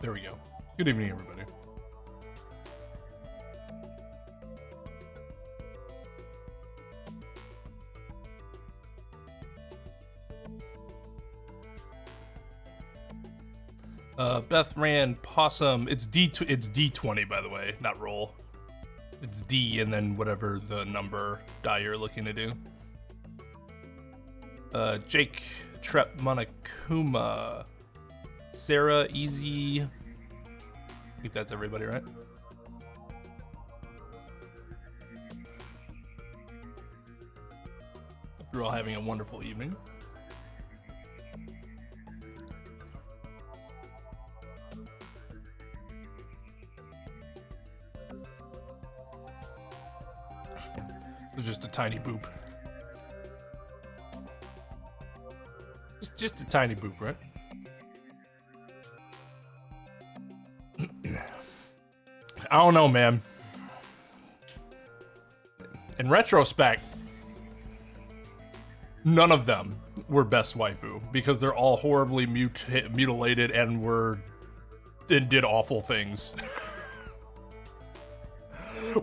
There we go. Good evening, everybody. Beth ran Possum. It's D20, by the way, not roll. It's D and then whatever the number die you're looking to do. Jake Trep Monokuma. Sarah Easy. I think that's everybody, right? Hope you're all having a wonderful evening. It was just a tiny boop. Just a tiny boop, right? I don't know, man. In retrospect, none of them were best waifu because they're all horribly mutilated and did awful things.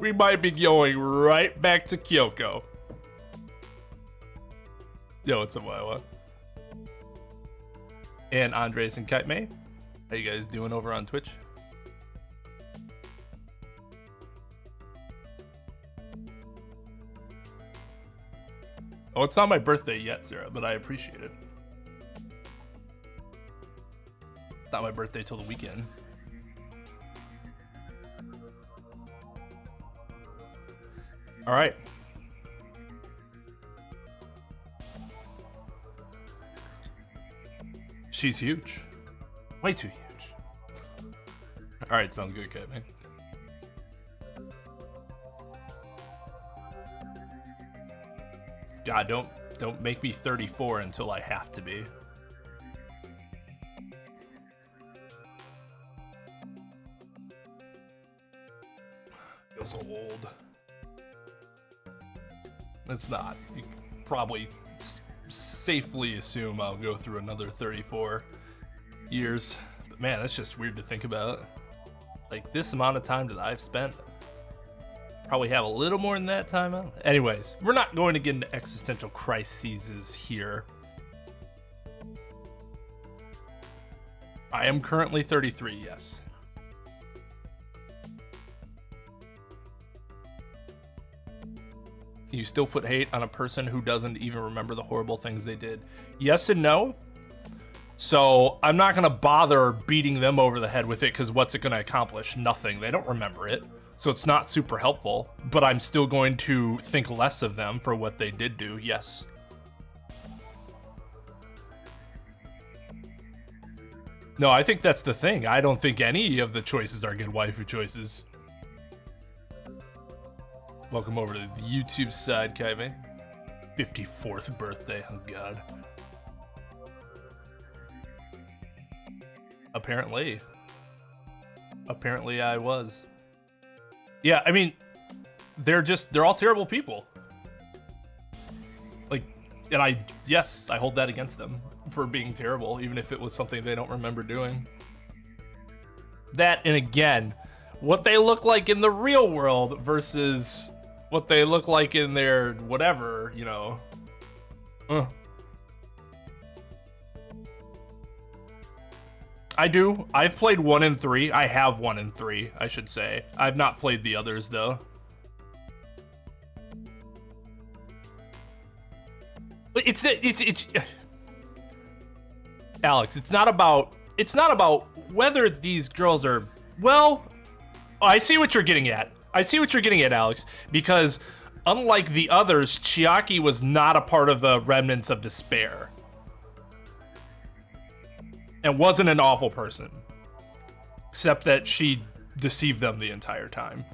We might be going right back to Kyoko. Yo, what's up, Wawa? And Andres and Kite May. How you guys doing over on Twitch? Oh, it's not my birthday yet, Sarah, but I appreciate it. It's not my birthday till the weekend. All right. She's huge. Way too huge. All right, sounds good, Kevin. God, don't make me 34 until I have to be. Feel so old. It's not. You can probably safely assume I'll go through another 34 years. But man, that's just weird to think about. Like, this amount of time that I've spent, probably have a little more than that time out. Anyways, we're not going to get into existential crises here. I am currently 33, yes. You still put hate on a person who doesn't even remember the horrible things they did? Yes and no. So I'm not going to bother beating them over the head with it because what's it going to accomplish? Nothing. They don't remember it. So it's not super helpful, but I'm still going to think less of them for what they did do, yes. No, I think that's the thing. I don't think any of the choices are good waifu choices. Welcome over to the YouTube side, Kaive. 54th birthday, oh god. Apparently I was. Yeah, I mean, they're all terrible people. Like, and yes, I hold that against them for being terrible, even if it was something they don't remember doing. That, and again, what they look like in the real world versus what they look like in their whatever, you know. I do. I've played 1 and 3. I have 1 and 3, I should say. I've not played the others though. But it's Alex, it's not about whether these girls are, well, I see what you're getting at. I see what you're getting at, Alex, because unlike the others, Chiaki was not a part of the remnants of despair. And wasn't an awful person. Except that she deceived them the entire time.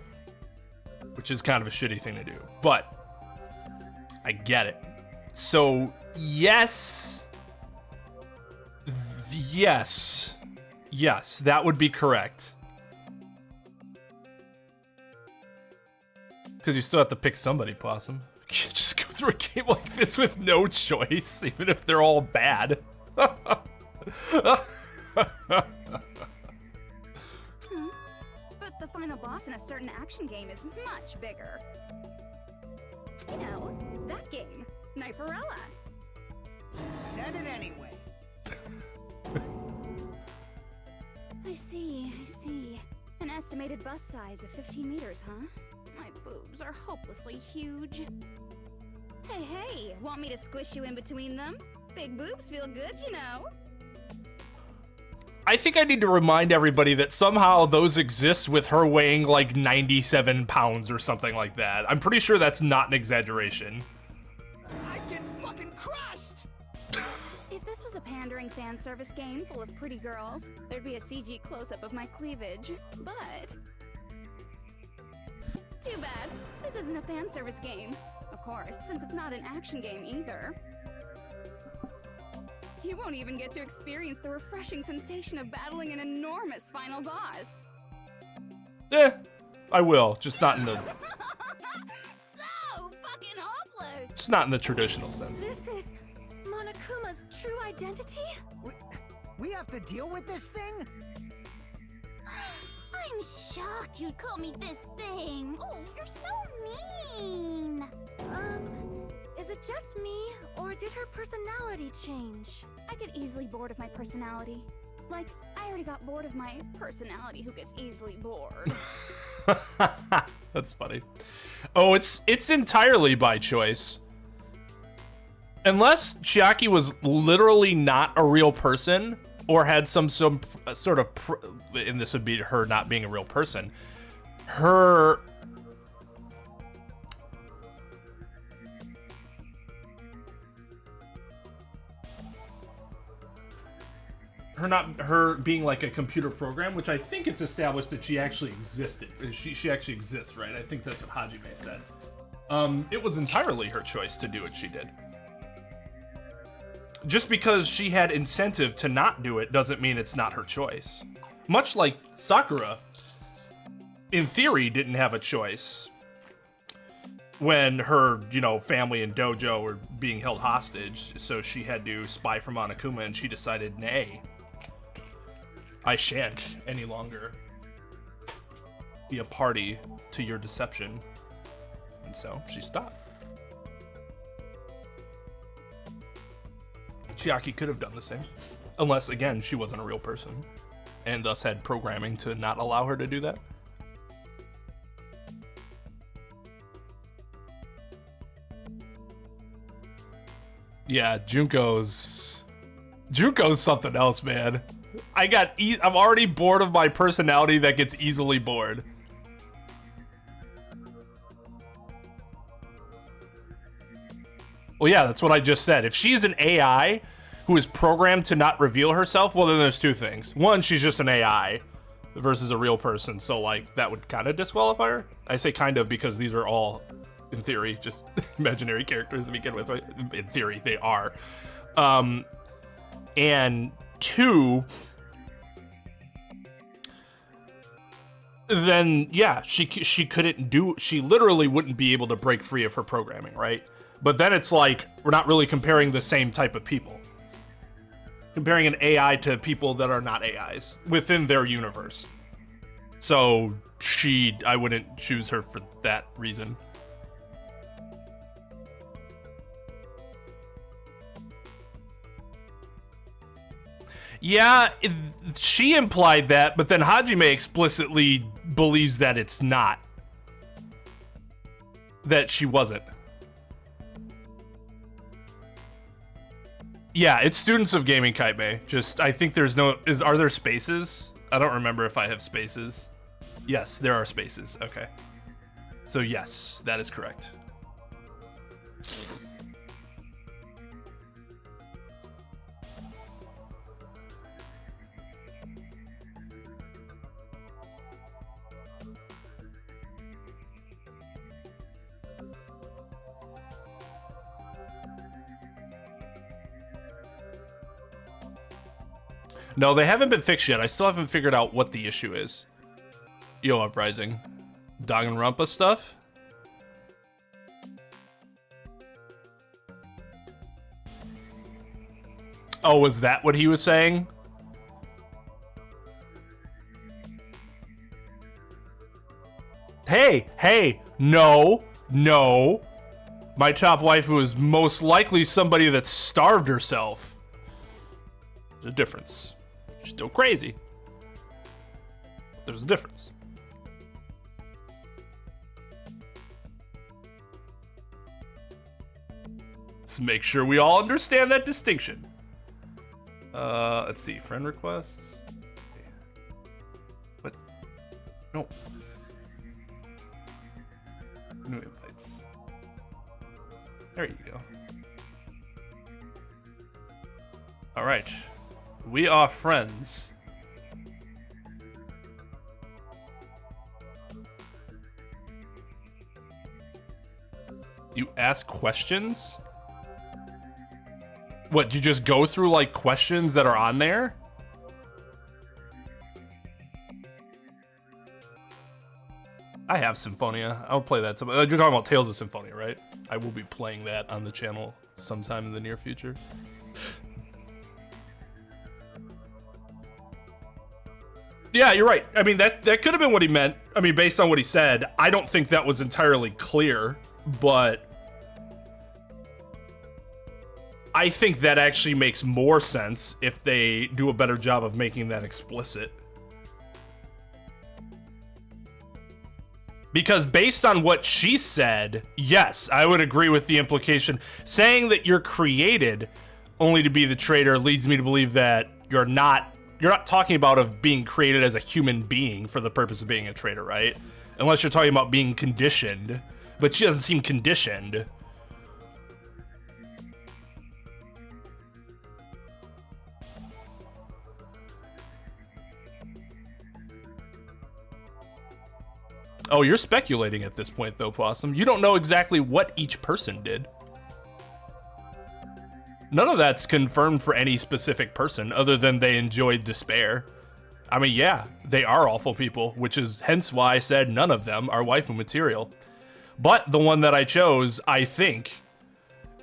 Which is kind of a shitty thing to do. But I get it. So, yes. Yes. Yes, that would be correct. Because you still have to pick somebody, Possum. You can't just go through a game like this with no choice, even if they're all bad. boss in a certain action game is much bigger. You know, that game, Kniferella. Said it anyway. I see. An estimated bust size of 15 meters, huh? My boobs are hopelessly huge. Hey, want me to squish you in between them? Big boobs feel good, you know. I think I need to remind everybody that somehow those exist with her weighing like 97 pounds or something like that. I'm pretty sure that's not an exaggeration. I get fucking crushed! If this was a pandering fan service game full of pretty girls, there'd be a CG close-up of my cleavage, but... Too bad. This isn't a fan service game. Of course, since it's not an action game either. You won't even get to experience the refreshing sensation of battling an enormous final boss. I will, just not in the... So fucking hopeless! Just not in the traditional sense. This is Monokuma's true identity? We have to deal with this thing? I'm shocked you'd call me this thing. Oh, you're so mean. Is it just me, or did her personality change? I get easily bored of my personality. Like, I already got bored of my personality who gets easily bored. That's funny. Oh, it's entirely by choice. Unless Chiaki was literally not a real person, or had some sort of, and this would be her not being a real person, her being like a computer program, which I think it's established that she actually existed. She actually exists, right? I think that's what Hajime said. It was entirely her choice to do what she did. Just because she had incentive to not do it doesn't mean it's not her choice. Much like Sakura, in theory, didn't have a choice when her, family and dojo were being held hostage, so she had to spy for Monokuma, and she decided, nay, I shan't any longer be a party to your deception. And so she stopped. Chiaki could have done the same, unless, again, she wasn't a real person, and thus had programming to not allow her to do that. Yeah, Junko's something else, man. I'm already bored of my personality that gets easily bored. Well, yeah, that's what I just said. If she's an AI who is programmed to not reveal herself, well, then there's two things. One, she's just an AI versus a real person, so, like, that would kind of disqualify her. I say kind of because these are all, in theory, just imaginary characters to begin with. In theory, they are. And two, then, yeah, she literally wouldn't be able to break free of her programming, right? But then it's like, we're not really comparing the same type of people. Comparing an AI to people that are not AIs within their universe. So I wouldn't choose her for that reason. Yeah, she implied that, but then Hajime explicitly believes that it's not. That she wasn't. Yeah, it's Students of Gaming, Kaime. Just, I think there's are there spaces? I don't remember if I have spaces. Yes, there are spaces. Okay. So yes, that is correct. No, they haven't been fixed yet. I still haven't figured out what the issue is. Yo, Uprising. Danganronpa stuff? Oh, was that what he was saying? hey, no. My top waifu is most likely somebody that starved herself. There's a difference. She's still crazy. There's a difference. Let's make sure we all understand that distinction. Let's see, friend requests. What? No. New invites. There you go. All right, we are friends. You ask questions? What, you just go through like questions that are on there? I have Symphonia. I'll play that. You're talking about Tales of Symphonia, right? I will be playing that on the channel sometime in the near future. Yeah, you're right. I mean, that could have been what he meant. I mean, based on what he said, I don't think that was entirely clear, but I think that actually makes more sense if they do a better job of making that explicit. Because based on what she said, yes, I would agree with the implication. Saying that you're created only to be the traitor leads me to believe that you're not talking about of being created as a human being for the purpose of being a traitor, right? Unless you're talking about being conditioned, but she doesn't seem conditioned. Oh, you're speculating at this point, though, Possum. You don't know exactly what each person did. None of that's confirmed for any specific person other than they enjoyed despair. I mean, yeah, they are awful people, which is hence why I said none of them are waifu material. But the one that I chose, I think,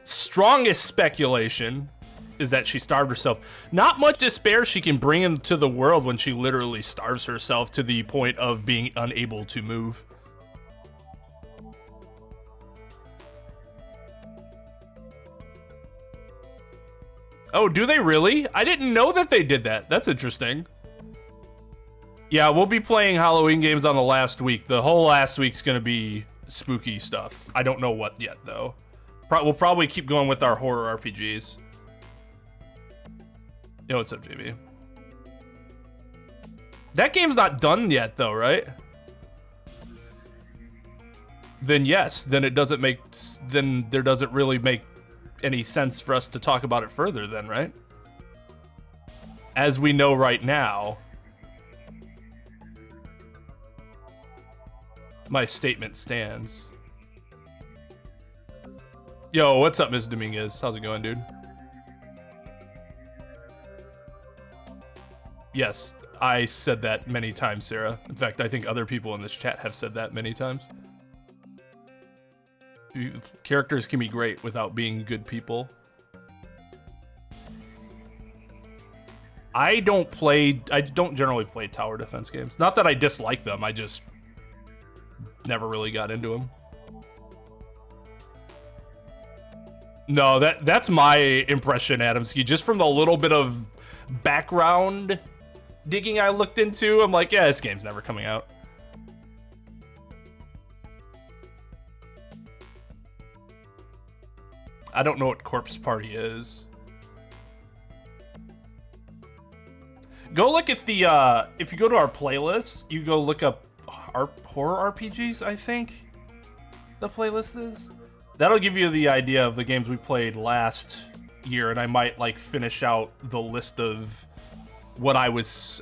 strongest speculation is that she starved herself. Not much despair she can bring into the world when she literally starves herself to the point of being unable to move. Oh, do they really? I didn't know that they did that. That's interesting. Yeah, we'll be playing Halloween games on the last week. The whole last week's gonna be spooky stuff. I don't know what yet, though. We'll probably keep going with our horror RPGs. Yo, what's up, JB? That game's not done yet, though, right? Then yes, then it doesn't make... Then there doesn't really make any sense for us to talk about it further then, right? As we know right now, my statement stands. Yo, what's up, Ms. Dominguez? How's it going, dude? Yes, I said that many times, Sarah. In fact, I think other people in this chat have said that many times. Characters can be great without being good people. I don't generally play tower defense games. Not that I dislike them, I just never really got into them. No, that's my impression, Adamski. Just from the little bit of background digging I looked into, I'm like, yeah, this game's never coming out. I don't know what Corpse Party is. Go look at the, if you go to our playlist, you go look up our horror RPGs, I think the playlist is. That'll give you the idea of the games we played last year, and I might like finish out the list of what I was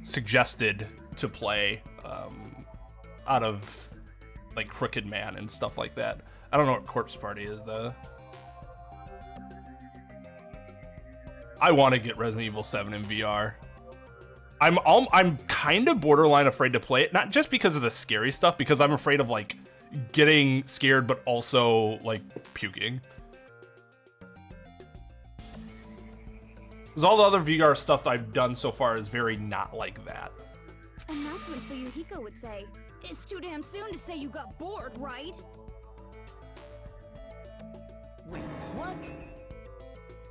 suggested to play out of like Crooked Man and stuff like that. I don't know what Corpse Party is though. I want to get Resident Evil 7 in VR. I'm kind of borderline afraid to play it, not just because of the scary stuff, because I'm afraid of like getting scared but also like puking. Because all the other VR stuff I've done so far is very not like that. And that's what Fuyuhiko would say. It's too damn soon to say you got bored, right? Wait, what?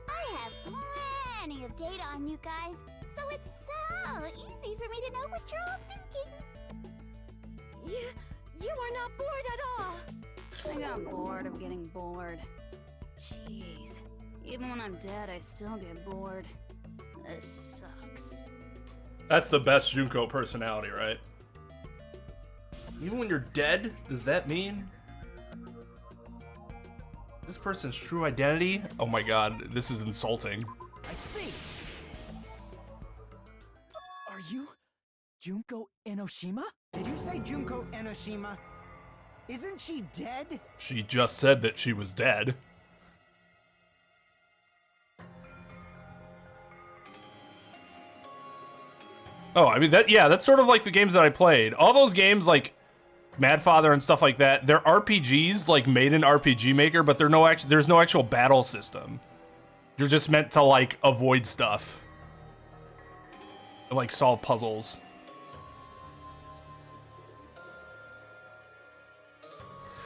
I have plenty of data on you guys, so it's so easy for me to know what you're all thinking. You are not bored at all. I got bored of getting bored. Jeez. Even when I'm dead, I still get bored. This sucks. That's the best Junko personality, right? Even when you're dead, does that mean this person's true identity? Oh my god, this is insulting. I see. Are you Junko Enoshima? Did you say Junko Enoshima? Isn't she dead? She just said that she was dead. Oh, I mean, that's sort of like the games that I played. All those games, like Mad Father and stuff like that, they're RPGs, like made in RPG Maker, but there's no actual battle system. You're just meant to, like, avoid stuff. Like, solve puzzles.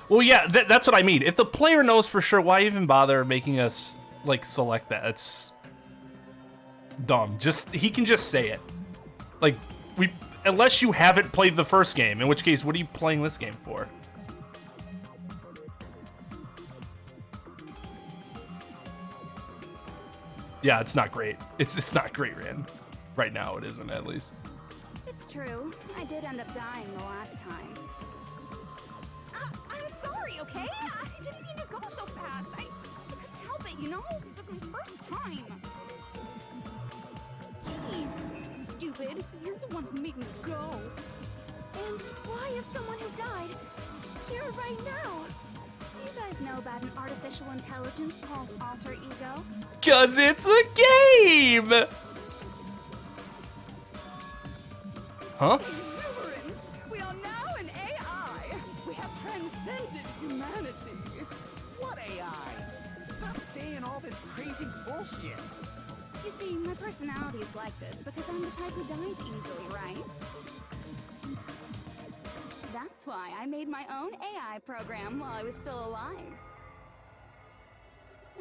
Well, yeah, that's what I mean. If the player knows for sure, why even bother making us, like, select that? It's dumb. He can just say it. Like, unless you haven't played the first game, in which case, what are you playing this game for? Yeah, it's not great. It's not great, Rand. Right now, it isn't, at least. It's true. I did end up dying the last time. I'm sorry, okay? I didn't mean to go so fast. I couldn't help it, you know? It was my first time. Jeez, stupid. You're the one who made me go. And why is someone who died here right now? Do you guys know about an artificial intelligence called alter ego? 'Cause it's a game! Huh? Exuberance! We are now an AI! We have transcended humanity! What AI? Stop saying all this crazy bullshit. You see, my personality is like this because I'm the type who dies easily, right? That's why I made my own AI program while I was still alive.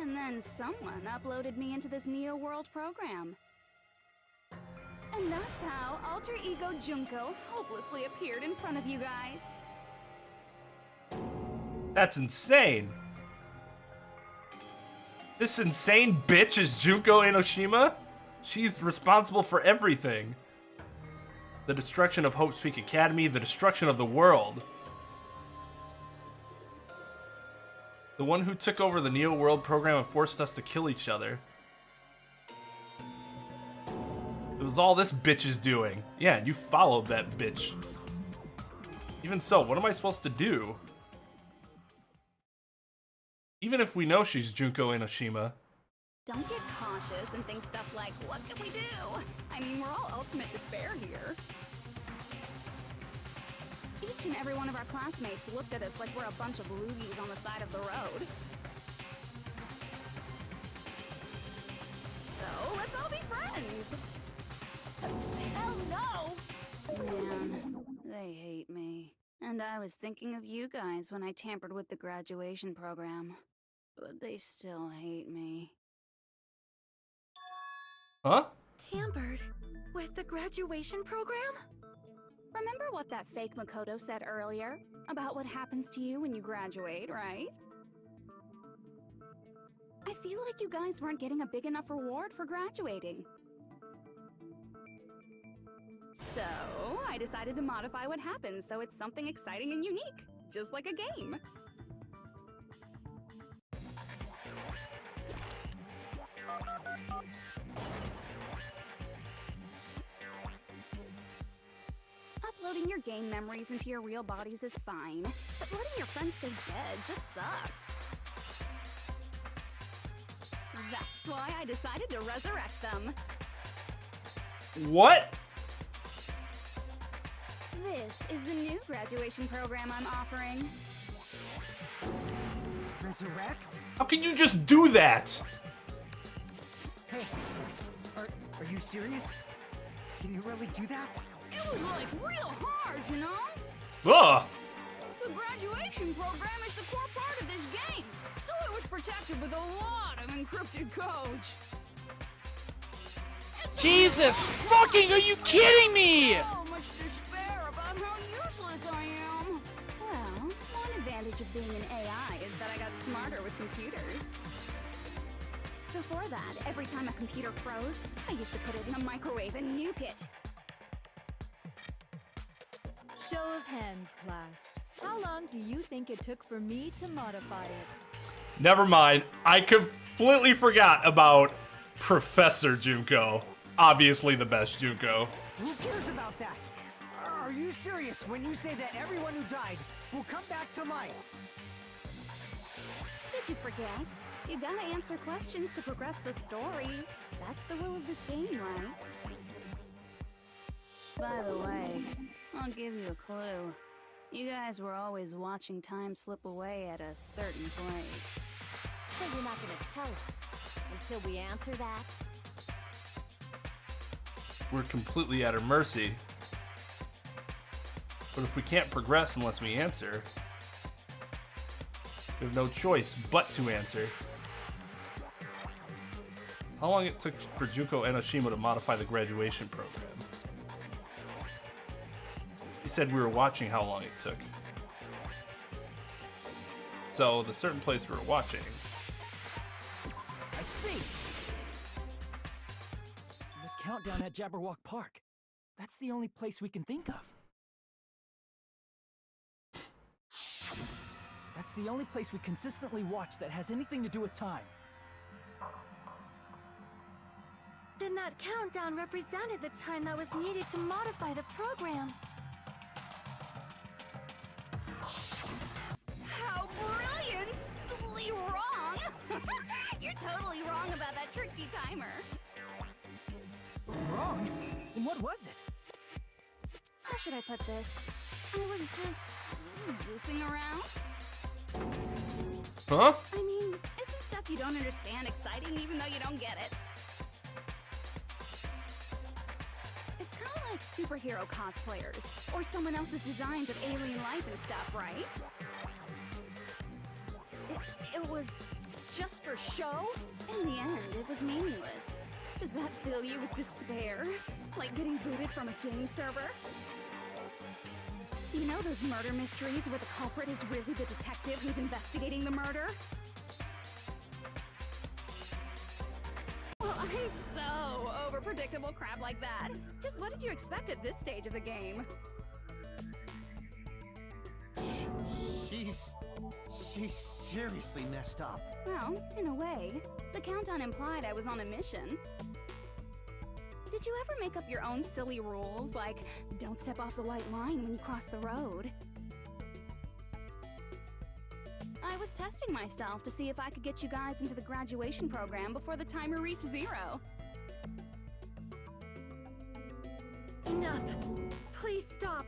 And then someone uploaded me into this Neo World program. And that's how Alter Ego Junko hopelessly appeared in front of you guys. That's insane. This insane bitch is Junko Enoshima? She's responsible for everything. The destruction of Hope's Peak Academy, the destruction of the world. The one who took over the Neo World program and forced us to kill each other. It was all this bitch is doing. Yeah, and you followed that bitch. Even so, what am I supposed to do? Even if we know she's Junko Enoshima. Don't get cautious and think stuff like, what can we do? I mean, we're all ultimate despair here. Each and every one of our classmates looked at us like we're a bunch of loogies on the side of the road. So, let's all be friends! Hell no! Man, they hate me. And I was thinking of you guys when I tampered with the graduation program. But they still hate me. Huh? Tampered with the graduation program? Remember what that fake Makoto said earlier? About what happens to you when you graduate, right? I feel like you guys weren't getting a big enough reward for graduating. So, I decided to modify what happens so it's something exciting and unique. Just like a game. Uploading your game memories into your real bodies is fine, but letting your friends stay dead just sucks. That's why I decided to resurrect them. What? This is the new graduation program I'm offering. Resurrect? How can you just do that? Hey, are you serious? Can you really do that? It was like real hard, you know? Ugh! The graduation program is the core part of this game, so it was protected with a lot of encrypted codes. Jesus fucking, are you kidding me? So much despair about how useless I am. Well, one advantage of being an AI is that I got smarter with computers. Before that, every time a computer froze, I used to put it in a microwave and nuke it. Show of hands, class. How long do you think it took for me to modify it? Never mind. I completely forgot about Professor Junko. Obviously the best Junko. Who cares about that? Are you serious when you say that everyone who died will come back to life? Did you forget? You gotta answer questions to progress the story. That's the rule of this game, right? By the way, I'll give you a clue. You guys were always watching time slip away at a certain place. So you're not gonna tell us until we answer that? We're completely at her mercy. But if we can't progress unless we answer, we have no choice but to answer. How long it took for Junko Enoshima to modify the graduation program? He said we were watching how long it took. So the certain place we were watching. I see. The countdown at Jabberwock Park. That's the only place we can think of. That's the only place we consistently watch that has anything to do with time. Then that countdown represented the time that was needed to modify the program. How brilliantly wrong! You're totally wrong about that tricky timer. Wrong? And what was it? How should I put this? I was just goofing around. Huh? I mean, isn't stuff you don't understand exciting even though you don't get it? It's kind of like superhero cosplayers, or someone else's designs of alien life and stuff, right? It was just for show? In the end, it was meaningless. Does that fill you with despair? Like getting booted from a game server? You know those murder mysteries where the culprit is really the detective who's investigating the murder? Well, I'm so over predictable crap like that. Just what did you expect at this stage of the game? She's seriously messed up. Well, in a way. The countdown implied I was on a mission. Did you ever make up your own silly rules, like don't step off the white line when you cross the road? I was testing myself to see if I could get you guys into the graduation program before the timer reached 0. Enough. Please stop.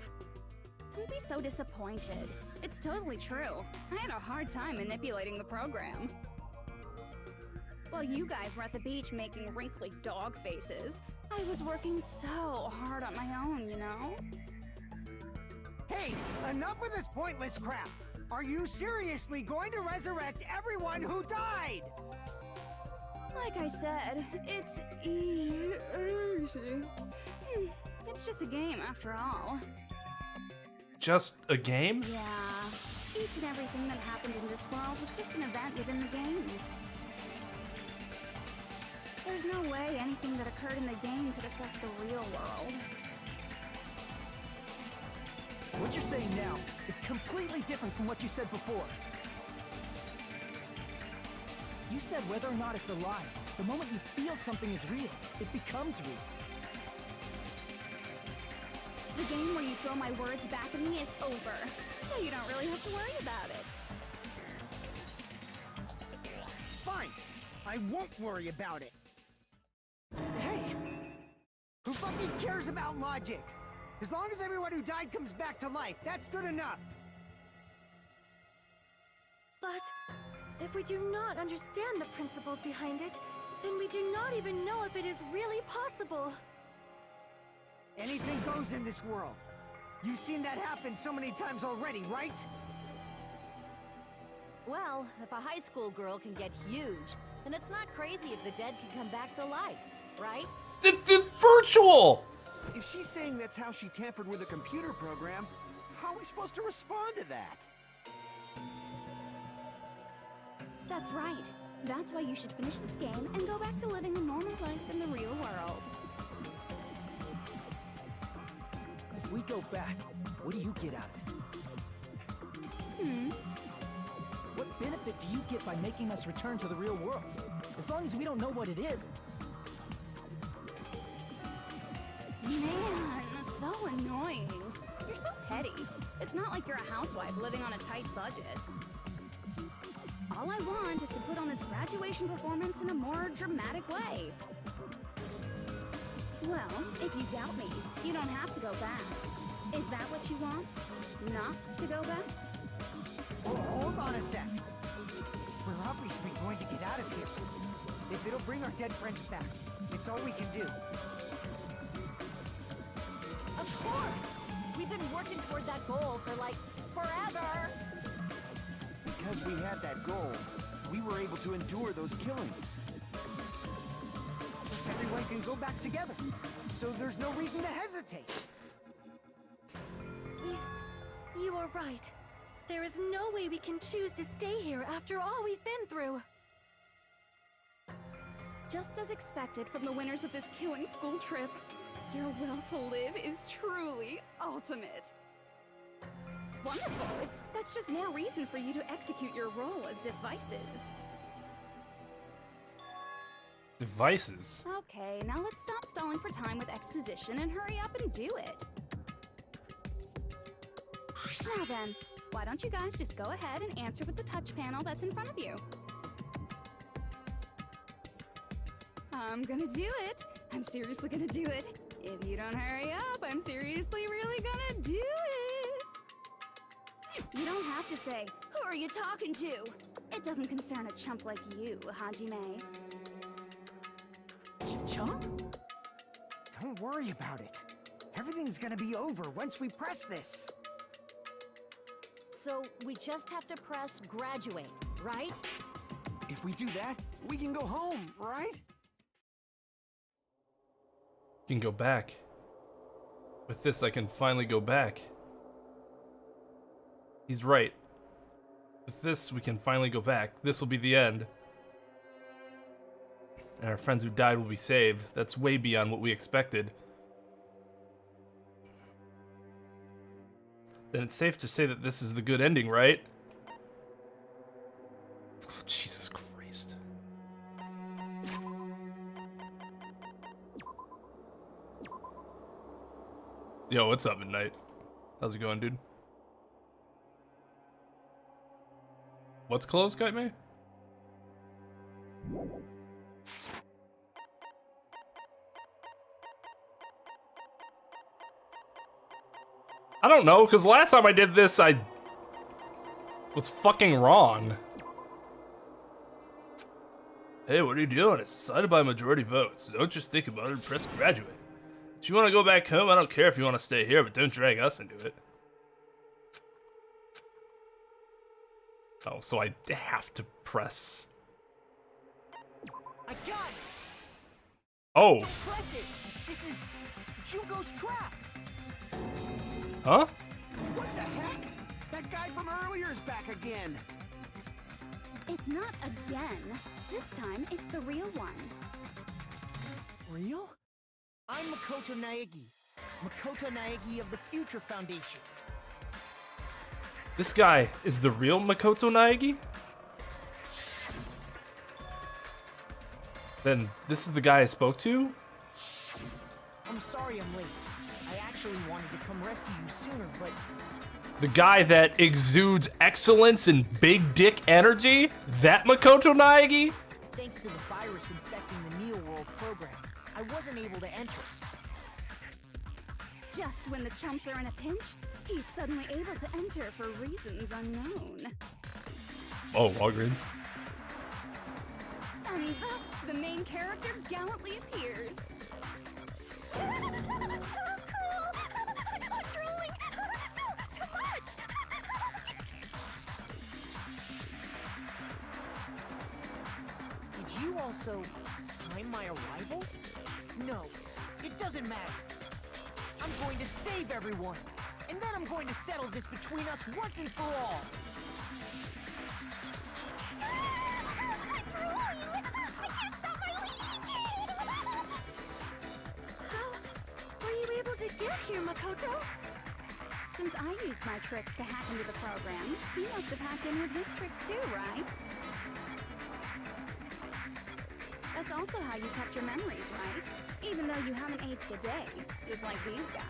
Don't be so disappointed. It's totally true. I had a hard time manipulating the program. While you guys were at the beach making wrinkly dog faces, I was working so hard on my own, you know? Hey, enough of this pointless crap! Are you seriously going to resurrect everyone who died? Like I said, it's easy. It's just a game after all. Just a game? Yeah, each and everything that happened in this world was just an event within the game. There's no way anything that occurred in the game could affect the real world. What you're saying now is completely different from what you said before. You said whether or not it's a lie. The moment you feel something is real, it becomes real. The game where you throw my words back at me is over, so you don't really have to worry about it. Fine, I won't worry about it. Hey, who fucking cares about logic? As long as everyone who died comes back to life, that's good enough. But if we do not understand the principles behind it, then we do not even know if it is really possible. Anything goes in this world. You've seen that happen so many times already, right? Well, if a high school girl can get huge, then it's not crazy if the dead can come back to life, right? It's virtual! If she's saying that's how she tampered with a computer program, how are we supposed to respond to that? That's right. That's why you should finish this game and go back to living a normal life in the real world. If we go back, what do you get out of it? What benefit do you get by making us return to the real world? As long as we don't know what it is. Man, so annoying. You're so petty. It's not like you're a housewife living on a tight budget. All I want is to put on this graduation performance in a more dramatic way. Well, if you doubt me, you don't have to go back. Is that what you want? Not to go back? Oh, hold on a sec. We're obviously going to get out of here. If it'll bring our dead friends back, it's all we can do. Of course! We've been working toward that goal for, like, forever! Because we had that goal, we were able to endure those killings. Plus everyone can go back together, so there's no reason to hesitate. You are right. There is no way we can choose to stay here after all we've been through. Just as expected from the winners of this killing school trip, your will to live is truly ultimate. Wonderful! That's just more reason for you to execute your role as devices. Devices? Okay, now let's stop stalling for time with exposition and hurry up and do it. Now then, why don't you guys just go ahead and answer with the touch panel that's in front of you? I'm gonna do it. I'm seriously gonna do it. If you don't hurry up, I'm seriously really gonna do it. You don't have to say, who are you talking to? It doesn't concern a chump like you, Hajime. Chump? Don't worry about it. Everything's gonna be over once we press this. So, we just have to press graduate, right? If we do that, we can go home, right? You can go back. With this, I can finally go back. He's right. With this, we can finally go back. This will be the end. And our friends who died will be saved. That's way beyond what we expected. Then it's safe to say that this is the good ending, right? Oh, Jesus Christ. Yo, what's up, Midnight? How's it going, dude? What's closed, Kite May? I don't know, because last time I did this, I was fucking wrong. Hey, what are you doing? It's decided by majority votes. Don't just think about it and press graduate. If you want to go back home, I don't care if you want to stay here, but don't drag us into it. Oh, so I have to press... I got it! Oh! Press it! This is Jugo's trap! Huh? What the heck? That guy from earlier is back again. It's not again. This time, it's the real one. Real? I'm Makoto Naegi. Makoto Naegi of the Future Foundation. This guy is the real Makoto Naegi? Then this is the guy I spoke to? I'm sorry I'm late. I actually wanted to come rescue you sooner, but... The guy that exudes excellence and big dick energy? That Makoto Naegi? Thanks to the virus infecting the Neo World program, I wasn't able to enter. Just when the chumps are in a pinch, he's suddenly able to enter for reasons unknown. Oh, Walgreens. And thus, the main character gallantly appears. So cool! I'm drooling! also time my arrival? No, it doesn't matter. I'm going to save everyone, and then I'm going to settle this between us once and for all. How were you able to get here, Makoto? Since I used my tricks to hack into the program, he must have hacked in with his tricks too, right? That's also how you kept your memories, right? Even though you haven't aged a day, just like these guys.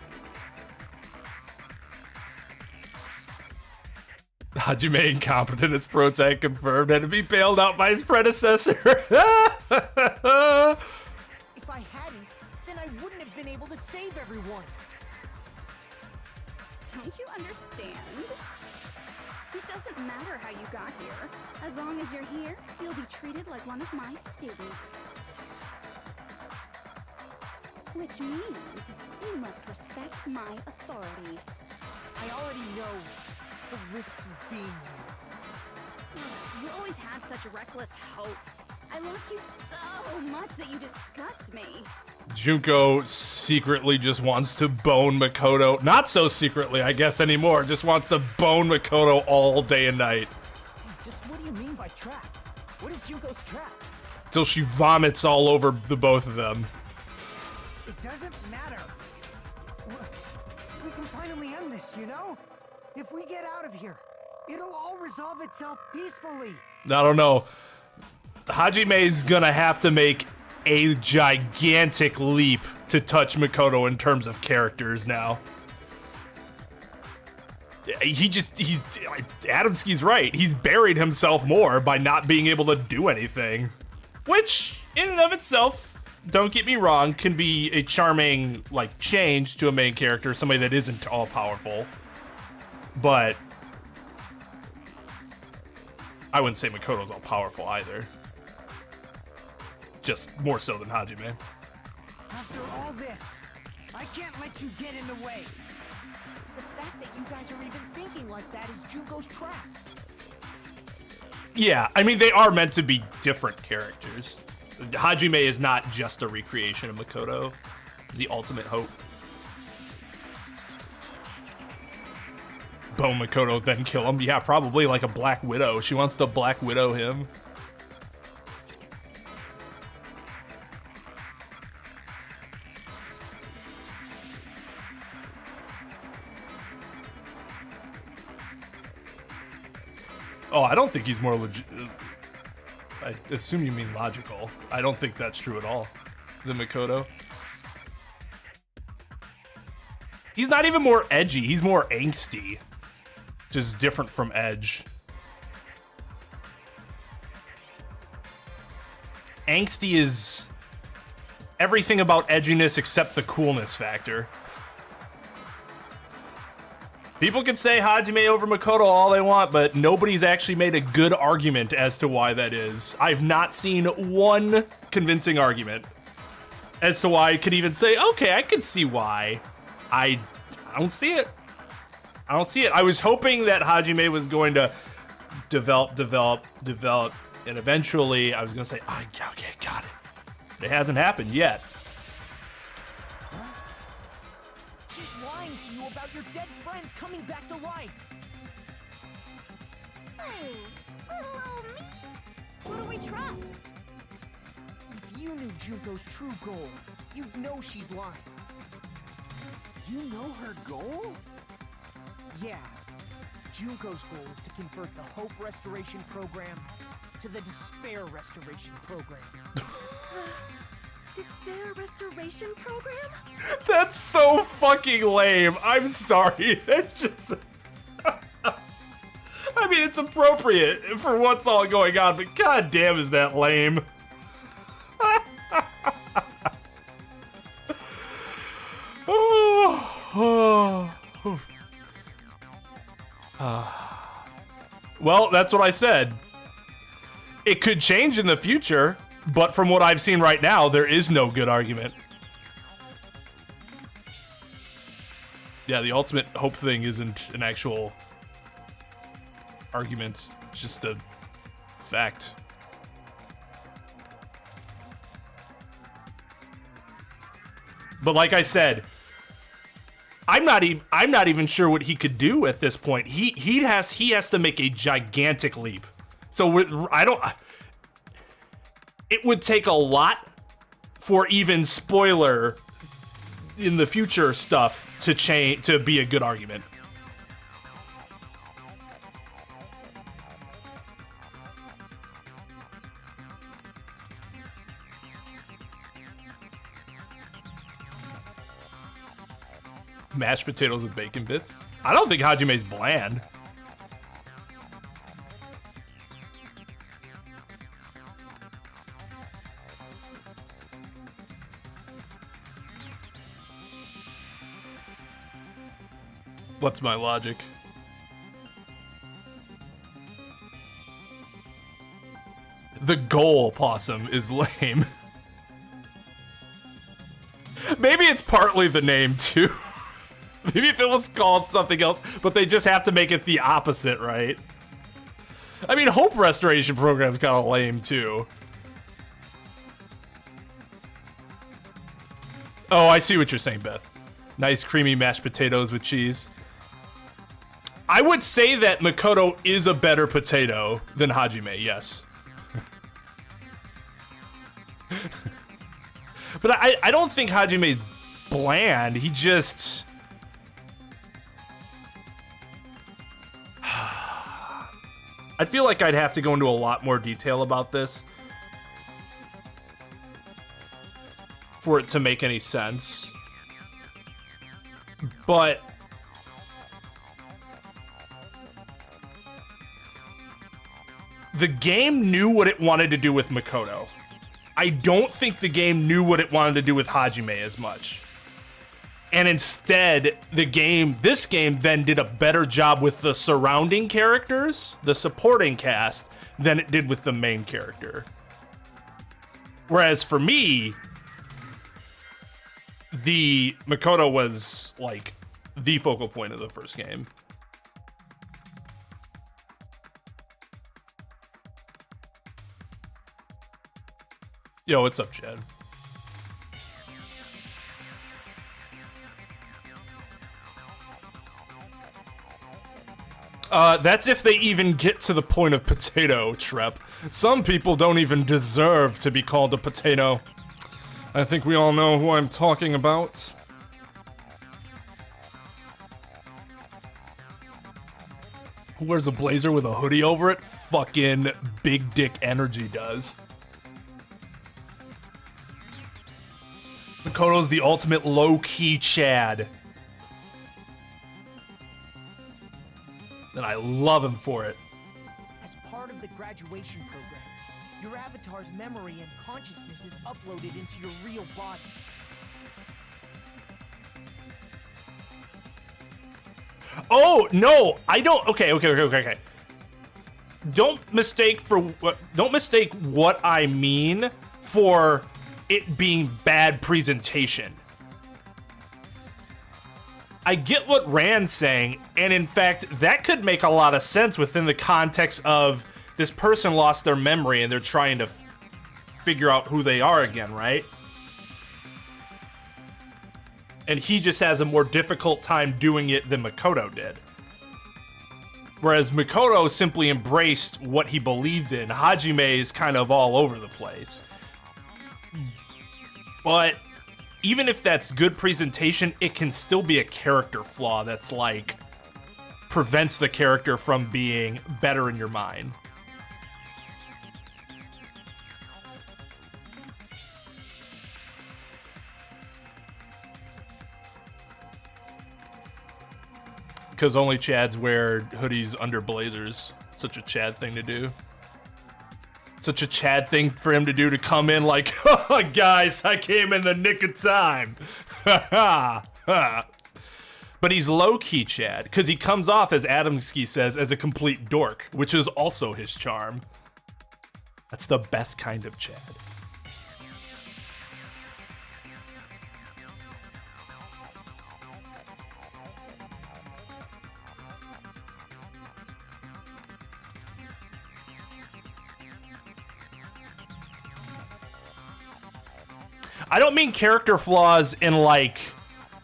Hajime incompetent as Protag confirmed and to be bailed out by his predecessor. If I hadn't, then I wouldn't have been able to save everyone. Don't you understand? It doesn't matter how you got here. As long as you're here, you'll be treated like one of my students. Which means you must respect my authority. I already know the risks of being here. You always had such reckless hope. I love you so much that you disgust me. Junko secretly just wants to bone Makoto. Not so secretly, I guess, anymore. Just wants to bone Makoto all day and night. Just what do you mean by trap? What is Junko's trap? Till she vomits all over the both of them. It doesn't matter. We can finally end this, you know? If we get out of here, it'll all resolve itself peacefully. I don't know. Hajime's gonna have to make a gigantic leap to touch Makoto in terms of characters now. Adamski's right. He's buried himself more by not being able to do anything. Which, in and of itself, don't get me wrong, can be a charming, like, change to a main character, somebody that isn't all-powerful. But I wouldn't say Makoto's all-powerful either. Just more so than Hajime. After all this, I can't let you get in the way. The fact that you guys are even thinking like that is Junko's trap. Yeah, I mean, they are meant to be different characters. Hajime is not just a recreation of Makoto. It's the ultimate hope. Bone Makoto, then kill him. Yeah, probably like a Black Widow. She wants to Black Widow him. Oh, I don't think he's more legit. I assume you mean logical. I don't think that's true at all. The Makoto. He's not even more edgy. He's more angsty. Which is different from Edge. Angsty is everything about edginess except the coolness factor. People can say Hajime over Makoto all they want, but nobody's actually made a good argument as to why that is. I've not seen one convincing argument as to why I could even say, okay, I can see why. I don't see it. I don't see it. I was hoping that Hajime was going to develop, and eventually I was going to say, oh, okay, got it. It hasn't happened yet. She's lying to you about your dead friends coming back to life. Hey, little old me. Who do we trust? If you knew Junko's true goal, you'd know she's lying. You know her goal? Yeah. Junko's goal is to convert the Hope Restoration Program to the Despair Restoration Program. Despair Restoration Program? That's so fucking lame. I'm sorry. It's just... I mean, it's appropriate for what's all going on, but goddamn is that lame. Well, that's what I said. It could change in the future, but from what I've seen right now, there is no good argument. Yeah, the ultimate hope thing isn't an actual argument. It's just a fact. But like I said, I'm not even sure what he could do at this point. He has to make a gigantic leap. So it would take a lot for even spoiler in the future stuff to be a good argument. Mashed potatoes with bacon bits? I don't think Hajime's bland. What's my logic? The goal, Possum, is lame. Maybe it's partly the name, too. Maybe if it was called something else, but they just have to make it the opposite, right? I mean, Hope Restoration Program's kind of lame, too. Oh, I see what you're saying, Beth. Nice creamy mashed potatoes with cheese. I would say that Makoto is a better potato than Hajime, yes. But I don't think Hajime's bland. He just... I feel like I'd have to go into a lot more detail about this for it to make any sense. But the game knew what it wanted to do with Makoto. I don't think the game knew what it wanted to do with Hajime as much. And instead, this game then did a better job with the surrounding characters, the supporting cast, than it did with the main character. Whereas for me, the Makoto was like the focal point of the first game. Yo, what's up, Chad? That's if they even get to the point of potato, Trep. Some people don't even deserve to be called a potato. I think we all know who I'm talking about. Who wears a blazer with a hoodie over it? Fucking Big Dick Energy does. Makoto's the ultimate low-key Chad. And I love him for it. As part of the graduation program, your avatar's memory and consciousness is uploaded into your real body. Oh, no, I don't. Okay. Don't mistake what I mean for it being bad presentation. I get what Rand's saying, and in fact, that could make a lot of sense within the context of this person lost their memory and they're trying to figure out who they are again, right? And he just has a more difficult time doing it than Makoto did. Whereas Makoto simply embraced what he believed in. Hajime is kind of all over the place. But even if that's good presentation, it can still be a character flaw that's like prevents the character from being better in your mind. Because only Chads wear hoodies under blazers. Such a Chad thing to do. Such a Chad thing for him to do, to come in like, oh, guys, I came in the nick of time. But he's low-key Chad, because he comes off, as Adamski says, as a complete dork, which is also his charm. That's the best kind of Chad. I don't mean character flaws in like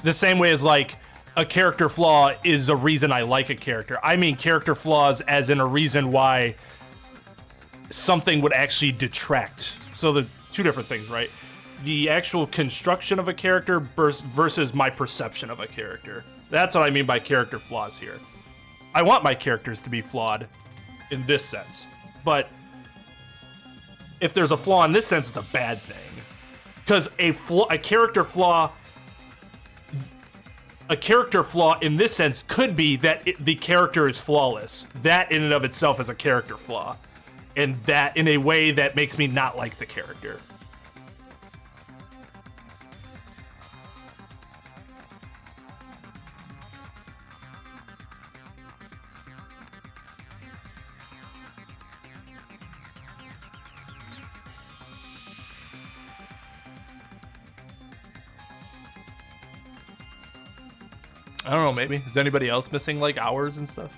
the same way as like a character flaw is a reason I like a character. I mean character flaws as in a reason why something would actually detract. So the two different things, right? The actual construction of a character versus my perception of a character. That's what I mean by character flaws here. I want my characters to be flawed in this sense, but if there's a flaw in this sense, it's a bad thing. Because a character flaw in this sense could be that the character is flawless. That in and of itself is a character flaw. And that in a way that makes me not like the character. I don't know, maybe. Is anybody else missing like hours and stuff?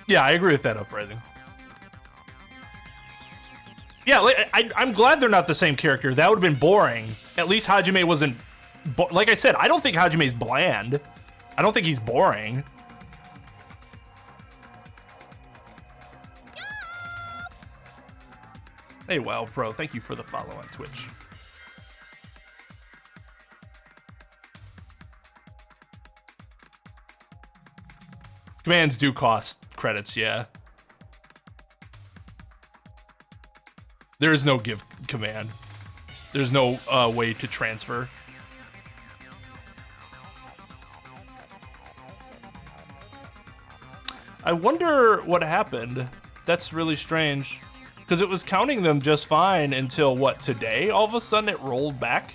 Yeah, I agree with that uprising. Yeah, like, I'm glad they're not the same character. That would have been boring. At least Hajime wasn't... like I said, I don't think Hajime's bland. I don't think he's boring. Hey, Wow Pro, thank you for the follow on Twitch. Commands do cost credits, yeah. There is no give command. There's no way to transfer. I wonder what happened. That's really strange. Because it was counting them just fine until, what, today? All of a sudden it rolled back?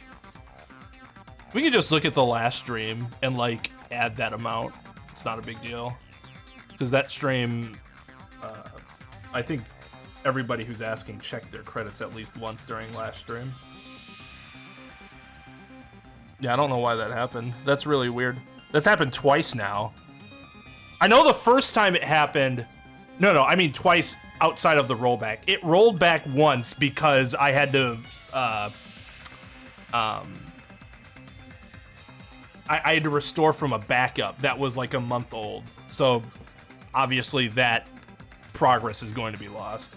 We can just look at the last stream and, like, add that amount. It's not a big deal. Because that stream, I think everybody who's asking checked their credits at least once during last stream. Yeah, I don't know why that happened. That's really weird. That's happened twice now. I know the first time it happened... No, I mean twice outside of the rollback. It rolled back once because I had to... I had to restore from a backup that was like a month old. So, obviously that progress is going to be lost.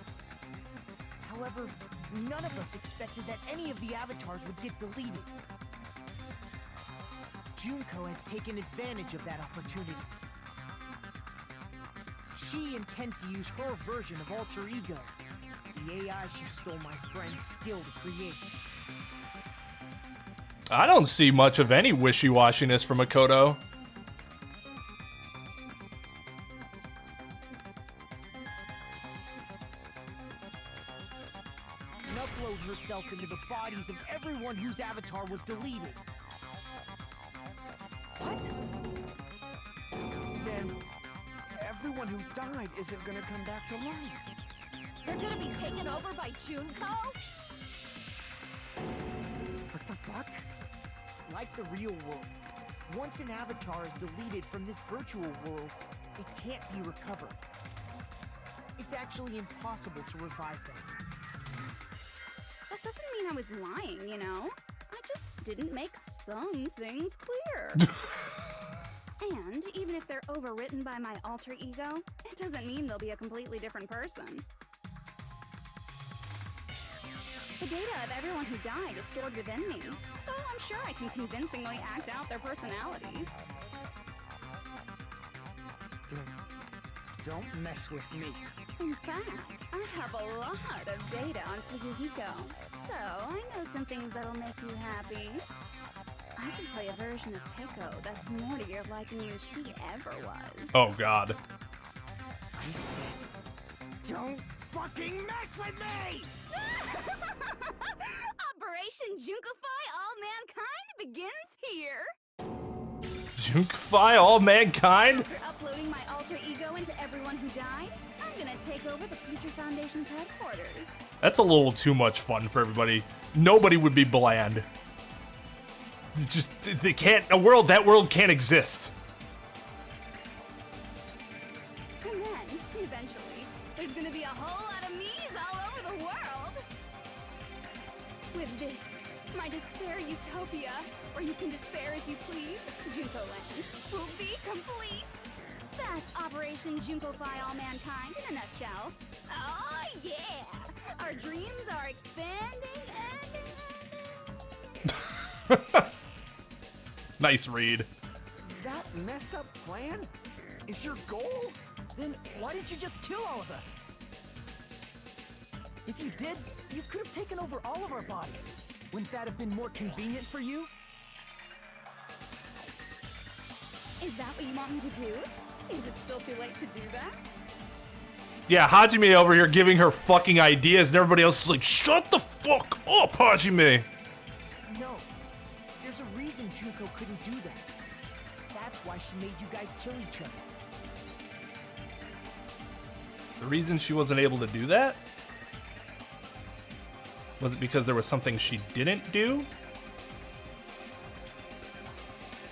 However, none of us expected that any of the avatars would get deleted. Junko has taken advantage of that opportunity. She intends to use her version of Alter Ego, the AI she stole my friend's skill to create. I don't see much of any wishy-washiness from Makoto. And upload herself into the bodies of everyone whose avatar was deleted. What? Then everyone who died isn't gonna come back to life. They're gonna be taken over by Junko? What the fuck? Like the real world, once an avatar is deleted from this virtual world, it can't be recovered. It's actually impossible to revive them. That doesn't mean I was lying, you know? I just didn't make some things clear. And even if they're overwritten by my alter ego, it doesn't mean they'll be a completely different person. The data of everyone who died is stored within me, so I'm sure I can convincingly act out their personalities. Don't mess with me. In fact, I have a lot of data on Tsuruhiko, so I know some things that'll make you happy. I can play a version of Pico that's more to your liking than she ever was. Oh god. I said, don't fucking mess with me! Operation Junkify All Mankind begins here! Junkify all mankind? After uploading my alter ego into everyone who died, I'm gonna take over the Future Foundation's headquarters. That's a little too much fun for everybody. Nobody would be bland. just they can't. That world can't exist. And then, eventually, there's gonna be a whole lot of me's all over the world. With this, my despair utopia, where you can despair as you please, Junko Land, will be complete. That's Operation Junko-fy all mankind in a nutshell. Oh yeah! Our dreams are expanding and... Nice read. That messed up plan is your goal? Then why didn't you just kill all of us? If you did, you could have taken over all of our bodies. Wouldn't that have been more convenient for you? Is that what you want me to do? Is it still too late to do that? Yeah, Hajime over here giving her fucking ideas, and everybody else is like, shut the fuck up, Hajime. No. There's a reason Junko couldn't do that. That's why she made you guys kill each other. The reason she wasn't able to do that? Was it because there was something she didn't do?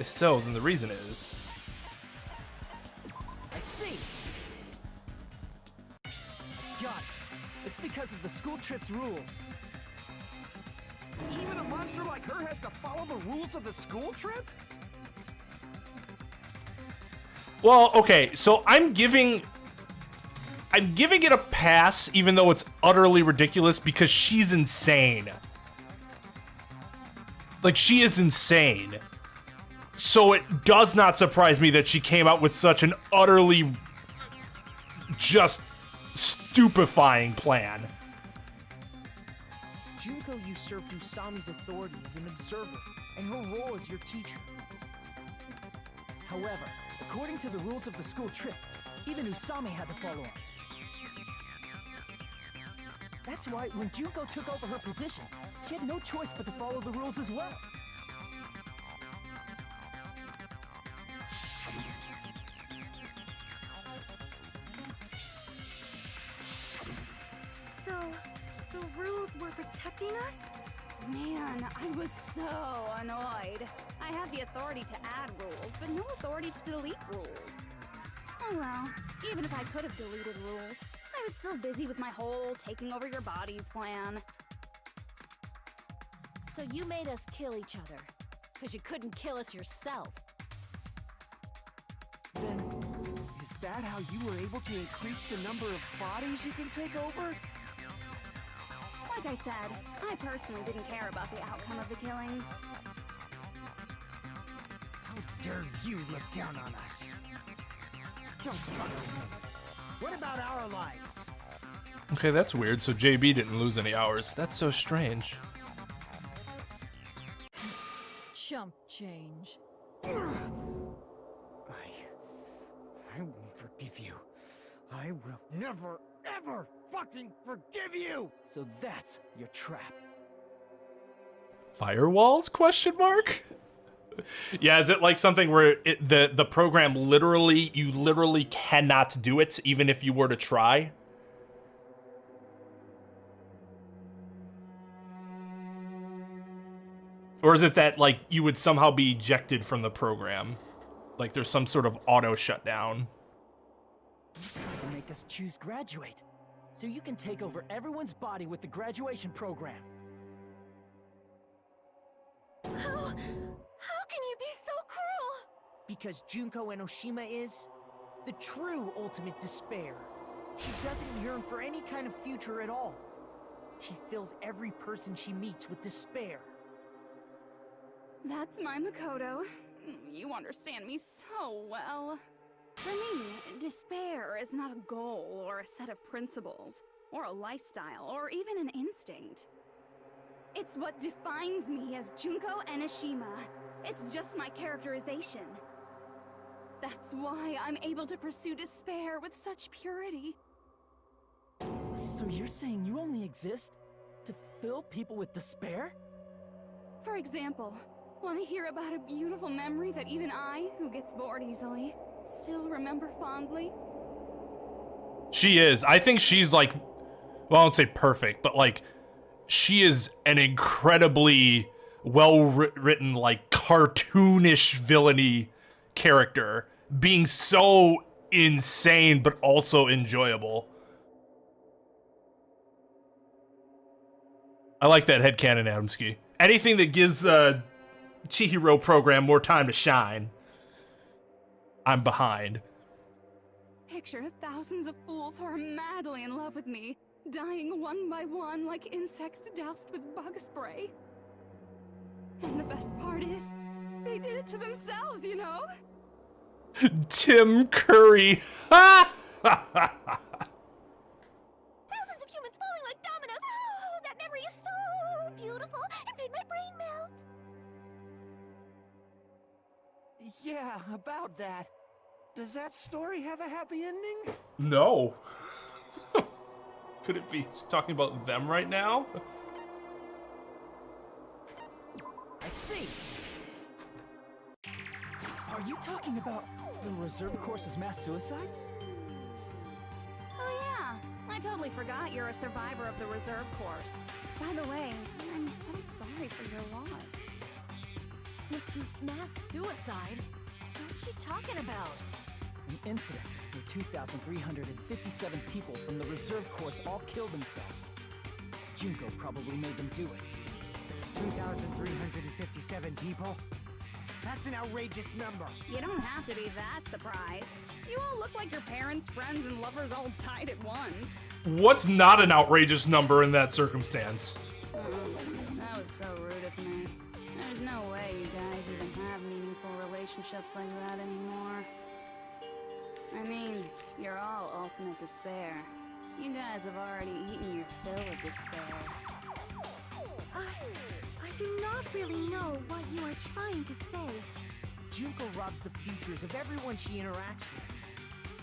If so, then the reason is... I see! Got it. It's because of the school trip's rules. Even a monster like her has to follow the rules of the school trip? Well, okay, so I'm giving it a pass, even though it's utterly ridiculous, because she's insane. Like, she is insane. So it does not surprise me that she came out with such an utterly just stupefying plan. Junko usurped Usami's authority as an observer, and her role as your teacher. However, according to the rules of the school trip, even Usami had to follow them. That's why when Junko took over her position, she had no choice but to follow the rules as well. So, the rules were protecting us? Man, I was so annoyed. I had the authority to add rules, but no authority to delete rules. Oh well, even if I could have deleted rules, I was still busy with my whole taking over your bodies plan. So you made us kill each other, because you couldn't kill us yourself. Then, is that how you were able to increase the number of bodies you can take over? Like I said, I personally didn't care about the outcome of the killings. How dare you look down on us? Don't fuck with me. What about our lives? Okay, that's weird. So JB didn't lose any hours. That's so strange. Chump change. I won't forgive you. I will never, ever fucking forgive you! So that's your trap. Firewalls? Question mark? Yeah, is it like something where the program you literally cannot do it even if you were to try? Or is it that like you would somehow be ejected from the program? Like there's some sort of auto shutdown. You tried to make us choose graduate, so you can take over everyone's body with the graduation program. How can you be so cruel? Because Junko Enoshima is the true ultimate despair. She doesn't yearn for any kind of future at all. She fills every person she meets with despair. That's my Makoto. You understand me so well. For me, despair is not a goal or a set of principles, or a lifestyle, or even an instinct. It's what defines me as Junko Enoshima. It's just my characterization. That's why I'm able to pursue despair with such purity. So you're saying you only exist to fill people with despair? For example, want to hear about a beautiful memory that even I, who gets bored easily, still remember fondly? She is. I think she's like, well, I won't say perfect, but like, she is an incredibly well-written, like, cartoonish villainy character being so insane but also enjoyable. I like that headcanon, Adamski. Anything that gives Chihiro program more time to shine, I'm behind. Picture thousands of fools who are madly in love with me, dying one by one like insects doused with bug spray. And the best part is, they did it to themselves, you know? Tim Curry. Thousands of humans falling like dominoes. Oh, that memory is so beautiful. It made my brain melt. Yeah, about that. Does that story have a happy ending? No. Could it be talking about them right now? I see. Are you talking about the reserve course's mass suicide? Oh yeah, I totally forgot you're a survivor of the reserve course. By the way, I'm so sorry for your loss. Mass suicide? What's she talking about? An incident where 2,357 people from the reserve course all killed themselves. Junko probably made them do it. 2,357 people? That's an outrageous number. You don't have to be that surprised. You all look like your parents, friends, and lovers all died at once. What's not an outrageous number in that circumstance? That was so rude of me. There's no way you guys even have meaningful relationships like that anymore. I mean, you're all ultimate despair. You guys have already eaten your fill of despair. I do not really know what you are trying to say. Junko robs the futures of everyone she interacts with.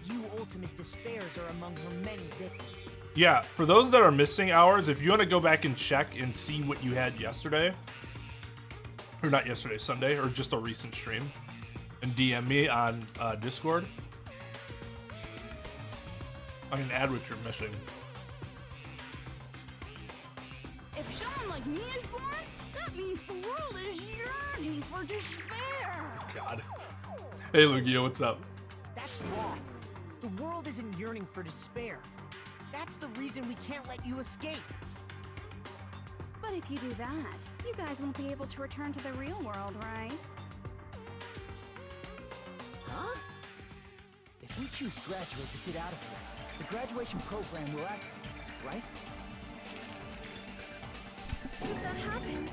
You ultimate despairs are among her many victims. Yeah, for those that are missing hours, if you want to go back and check and see what you had yesterday, or not yesterday, Sunday, or just a recent stream, and DM me on Discord, I can add what you're missing. If someone like me is born, that means the world is yearning for despair. God. Hey, Lugia, what's up? That's wrong. The world isn't yearning for despair. That's the reason we can't let you escape. But if you do that, you guys won't be able to return to the real world, right? Huh? If we choose graduate to get out of here, the graduation program will activate, right? If that happens,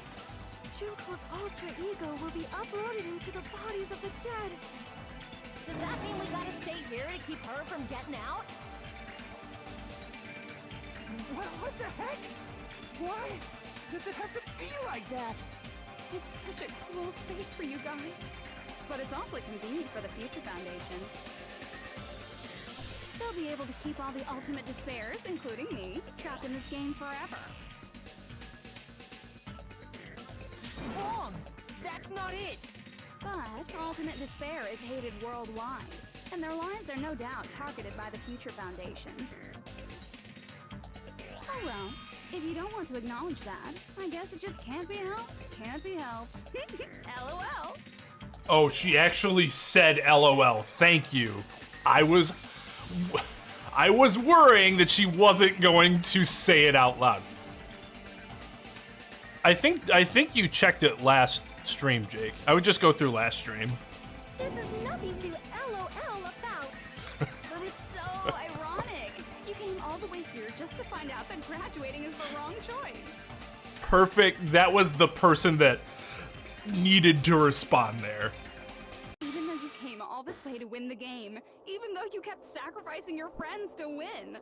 Junko's alter ego will be uploaded into the bodies of the dead. Does that mean we gotta stay here to keep her from getting out? What the heck? Why does it have to be like that? It's such a cruel fate for you guys. But it's awfully convenient for the Future Foundation. They'll be able to keep all the ultimate despairs, including me, trapped in this game forever. Wrong! That's not it! But ultimate despair is hated worldwide, and their lives are no doubt targeted by the Future Foundation. Oh well, if you don't want to acknowledge that, I guess it just can't be helped. Can't be helped. LOL. Oh, she actually said LOL. Thank you. I was worrying that she wasn't going to say it out loud. I think you checked it last stream, Jake. I would just go through last stream. This is nothing to LOL about. But it's so ironic. You came all the way here just to find out that graduating is the wrong choice. Perfect. That was the person that needed to respond there. Even though you came all this way to win the game, even though you kept sacrificing your friends to win.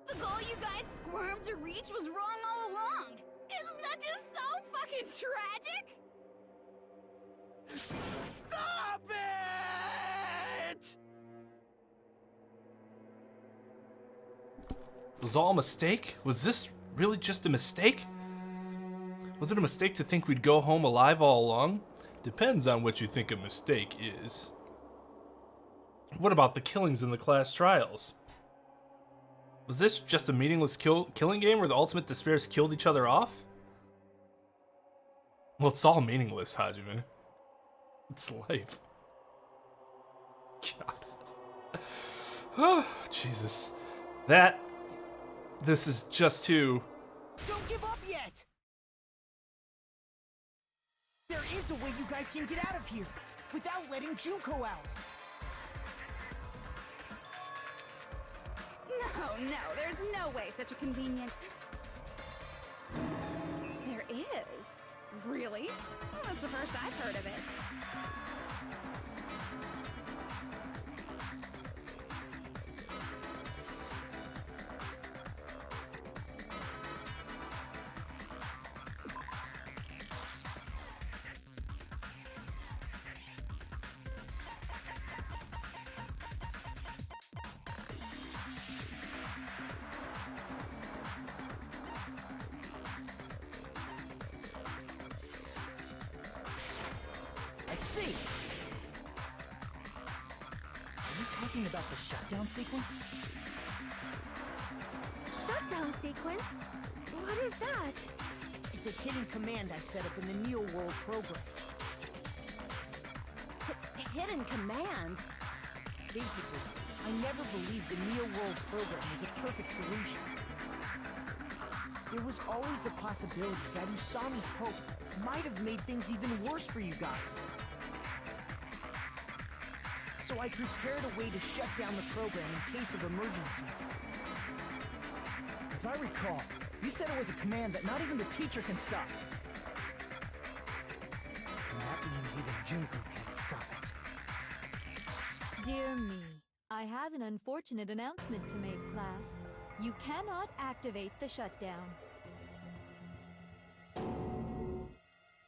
The goal you guys squirmed to reach was wrong all along. Isn't that just so fucking tragic? Stop it! Was all a mistake? Was this really just a mistake? Was it a mistake to think we'd go home alive all along? Depends on what you think a mistake is. What about the killings in the class trials? Was this just a meaningless killing game where the ultimate despairs killed each other off? Well, it's all meaningless, Hajime. It's life. God. Oh, Jesus. This is just too... Don't give up yet! There is a way you guys can get out of here, without letting Junko out. No, there's no way such a convenient... There is? Really? Well, that's the first I've heard of it. See. Are you talking about the shutdown sequence? Shutdown sequence? What is that? It's a hidden command I set up in the Neo World program. Hidden command? Basically, I never believed the Neo World program was a perfect solution. There was always a possibility that Usami's hope might have made things even worse for you guys. So I prepared a way to shut down the program in case of emergencies. As I recall, you said it was a command that not even the teacher can stop. And that means even Junko can't stop it. Dear me, I have an unfortunate announcement to make, class. You cannot activate the shutdown.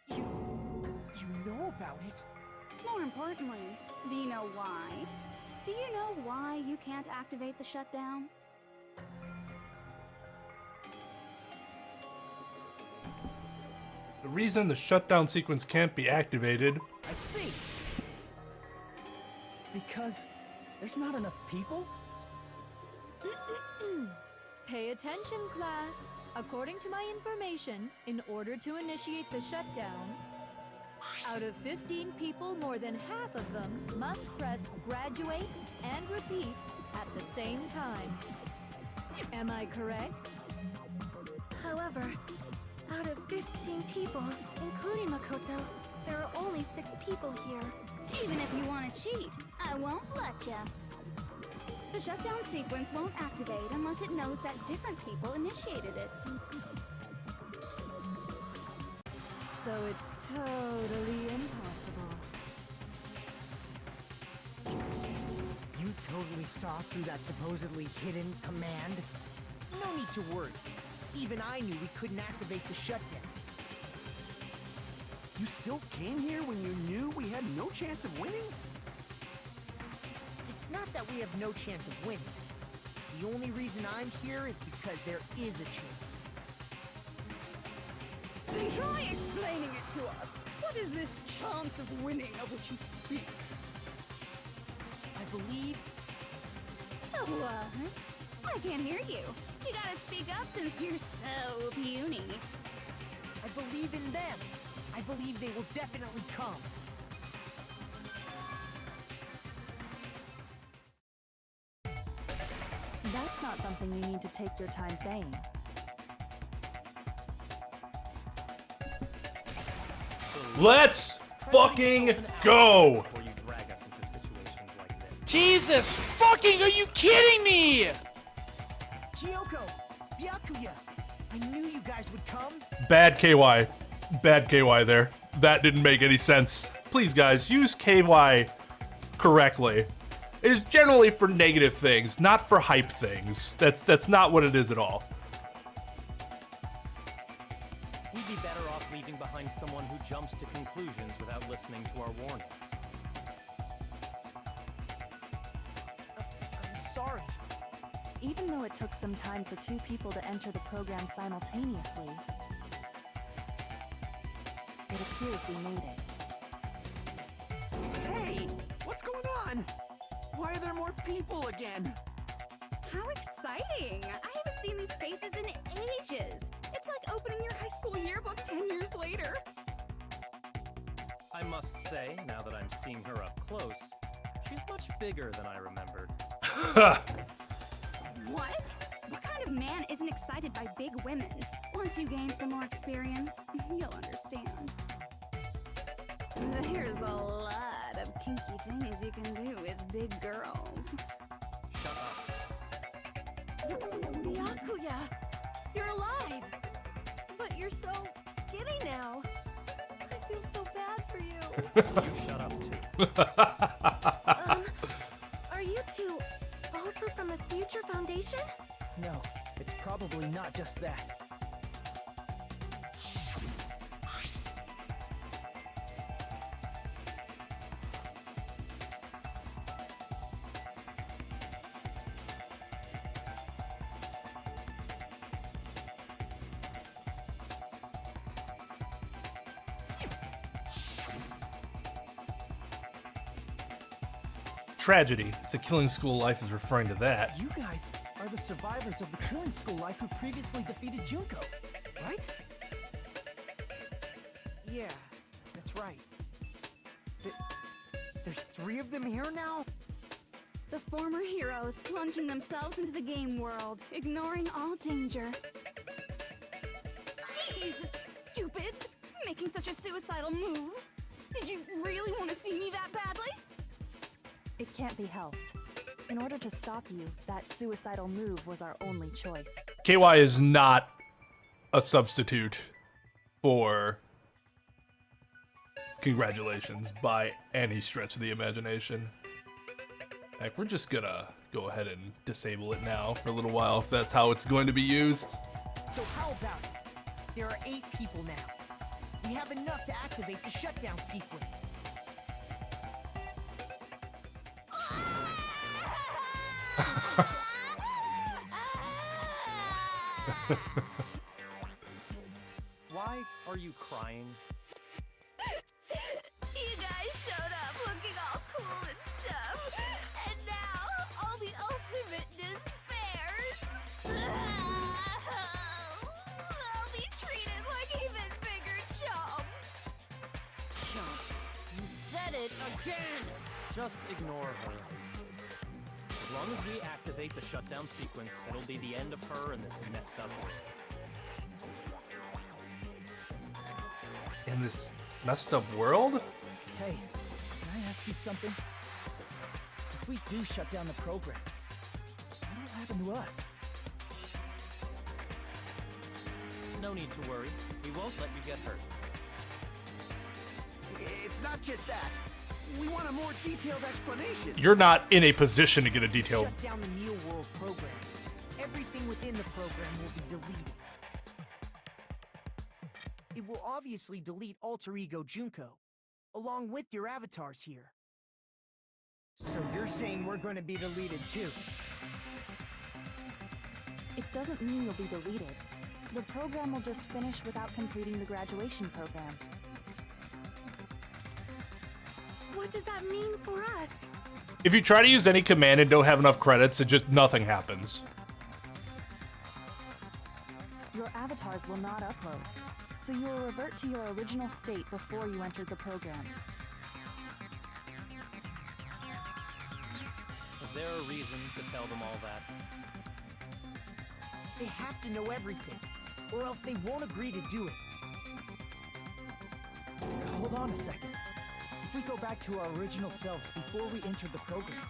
You know about it? More importantly, do you know why? Do you know why you can't activate the shutdown? The reason the shutdown sequence can't be activated... I see. Because there's not enough people? Pay attention, class. According to my information, in order to initiate the shutdown, out of 15 people, more than half of them must press graduate and repeat at the same time. Am I correct? However, out of 15 people, including Makoto, there are only 6 people here. Even if you want to cheat, I won't let ya. The shutdown sequence won't activate unless it knows that different people initiated it. So it's totally impossible. You totally saw through that supposedly hidden command? No need to worry. Even I knew we couldn't activate the shutdown. You still came here when you knew we had no chance of winning? It's not that we have no chance of winning. The only reason I'm here is because there is a chance. Then try explaining it to us. What is this chance of winning of which you speak? I believe... What? I can't hear you. You gotta speak up since you're so puny. I believe in them. I believe they will definitely come. That's not something you need to take your time saying. Let's fucking go! Before you drag us into situations like this. Jesus fucking, are you kidding me? Chiyoko! Byakuya! I knew you guys would come. Bad KY. Bad KY there. That didn't make any sense. Please, guys, use KY correctly. It is generally for negative things, not for hype things. That's not what it is at all. We'd be better off leaving behind someone who jumps to conclusions without listening to our warnings. I'm sorry. Even though it took some time for 2 people to enter the program simultaneously, it appears we made it. Hey! What's going on? Why are there more people again? How exciting! I haven't seen these faces in ages. It's like opening your high school yearbook 10 years later. I must say, now that I'm seeing her up close, she's much bigger than I remembered. What? What kind of man isn't excited by big women? Once you gain some more experience, you'll understand. There's a lot of kinky things you can do with big girls. Shut up. Byakuya! You're alive! But you're so skinny now. I feel so bad for you. You shut up, too. Are you two also from the Future Foundation? No, it's probably not just that. Tragedy, if the killing school life is referring to that. You guys are the survivors of the killing school life who previously defeated Junko, right? Yeah, that's right. There's 3 of them here now? The former heroes plunging themselves into the game world, ignoring all danger. Jeez, stupids! Making such a suicidal move. Did you really want to see me that badly? It can't be helped. In order to stop you, that suicidal move was our only choice. KY is not a substitute for congratulations by any stretch of the imagination. Heck, we're just gonna go ahead and disable it now for a little while if that's how it's going to be used. So how about it? There are 8 people now. We have enough to activate the shutdown sequence. Why are you crying? You guys showed up looking all cool and stuff, and now all the ultimate despairs. They'll be treated like even bigger chumps. Chump, you said it again! Just ignore her. As long as we activate the shutdown sequence, it'll be the end of her and this messed up world. In this messed up world? Hey, can I ask you something? If we do shut down the program, what'll happen to us? No need to worry. We won't let you get hurt. It's not just that. We want a more detailed explanation. You're not in a position to get a detailed. Shut down the Neo World program. Everything within the program will be deleted. It will obviously delete Alter Ego Junko, along with your avatars here. So you're saying we're going to be deleted too? It doesn't mean you'll be deleted. The program will just finish without completing the graduation program. What does that mean for us? If you try to use any command and don't have enough credits, it just nothing happens. Your avatars will not upload, so you will revert to your original state before you entered the program. Is there a reason to tell them all that? They have to know everything, or else they won't agree to do it. Hold on a second. If we go back to our original selves before we entered the program,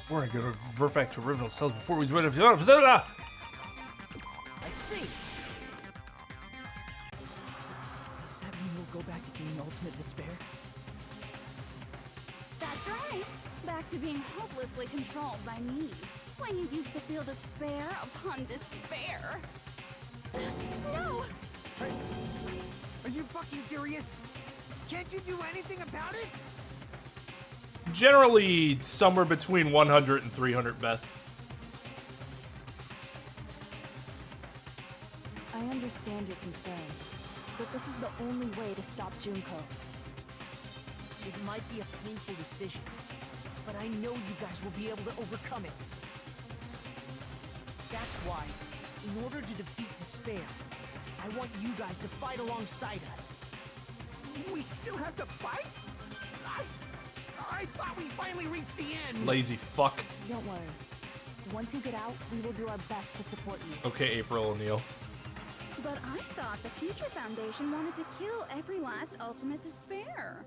We're gonna go revert back to original selves before we do it. I see. does that mean we'll go back to being ultimate despair? That's right. Back to being hopelessly controlled by me. When you used to feel despair upon despair. No! Are you fucking serious? Can't you do anything about it? Generally, somewhere between 100 and 300, Beth. I understand your concern, but this is the only way to stop Junko. It might be a painful decision, but I know you guys will be able to overcome it. That's why, in order to defeat despair, I I want you guys to fight alongside us. We still have to fight? I thought we finally reached the end. Lazy fuck. Don't worry. Once you get out, we will do our best to support you. Okay, April O'Neil. But I thought the Future Foundation wanted to kill every last Ultimate Despair.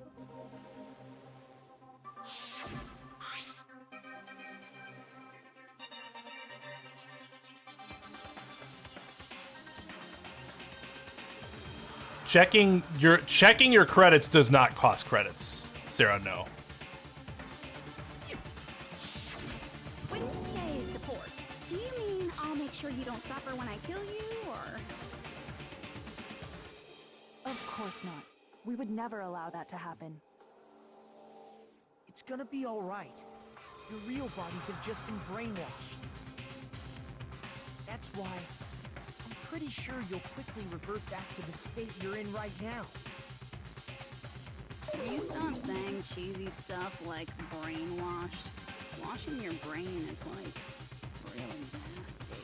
Checking your credits does not cost credits. Sarah, no. When you say support, do you mean I'll make sure you don't suffer when I kill you, or...? Of course not. We would never allow that to happen. It's gonna be all right. Your real bodies have just been brainwashed. That's why I'm pretty sure you'll quickly revert back to the state you're in right now. Will you stop saying cheesy stuff like brainwashed? Washing your brain is like really nasty.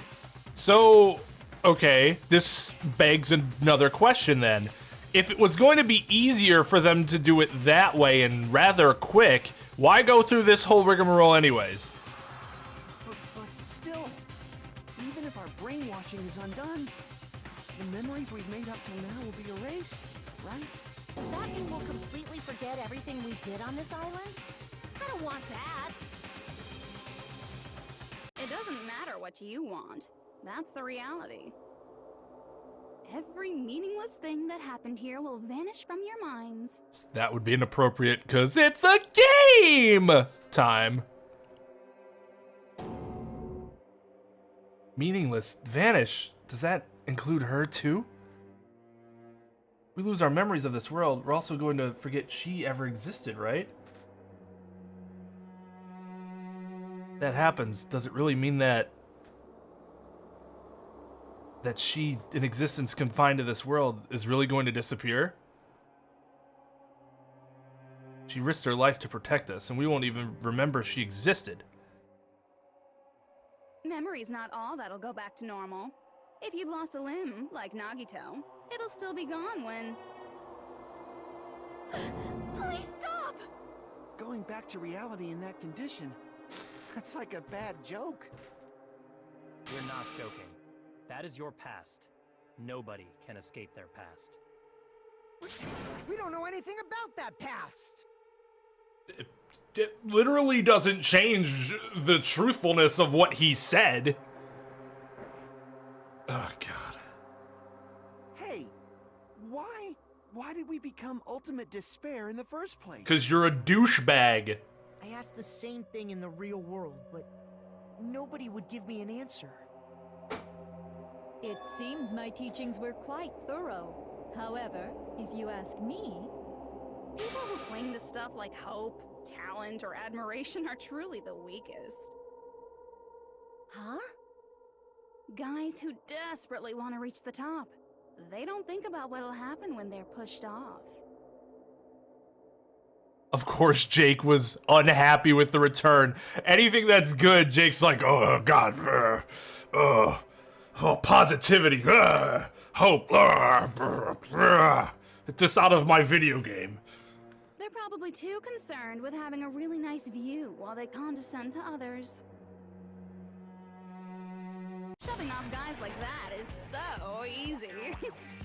So, okay, this begs another question then. If it was going to be easier for them to do it that way and rather quick, why go through this whole rigmarole anyways? But still, even if our brainwashing is undone, the memories we've made up till now will be erased, right? Does that mean we'll completely forget everything we did on this island? I don't want that. It doesn't matter what you want. That's the reality. Every meaningless thing that happened here will vanish from your minds. That would be inappropriate because it's a game time. Meaningless, vanish. Does that include her too? We lose our memories of this world, we're also going to forget she ever existed, right? That happens, does it really mean that she, in existence confined to this world, is really going to disappear? She risked her life to protect us, and we won't even remember she existed. Memory's not all that'll go back to normal. If you've lost a limb, like Nagito, it'll still be gone when... Please stop! Going back to reality in that condition, that's like a bad joke. We're not joking. That is your past. Nobody can escape their past. We don't know anything about that past! It literally doesn't change the truthfulness of what he said. Oh, God. Hey, why did we become Ultimate Despair in the first place? Because you're a douchebag. I asked the same thing in the real world, but nobody would give me an answer. It seems my teachings were quite thorough. However, if you ask me... People who cling to stuff like hope, talent, or admiration are truly the weakest. Huh? Guys who desperately want to reach the top. They don't think about what'll happen when they're pushed off. Of course, Jake was unhappy with the return. Anything that's good, Jake's like, oh, God, oh, positivity, hope, get this out of my video game. They're probably too concerned with having a really nice view while they condescend to others. Shoving off guys like that is so easy.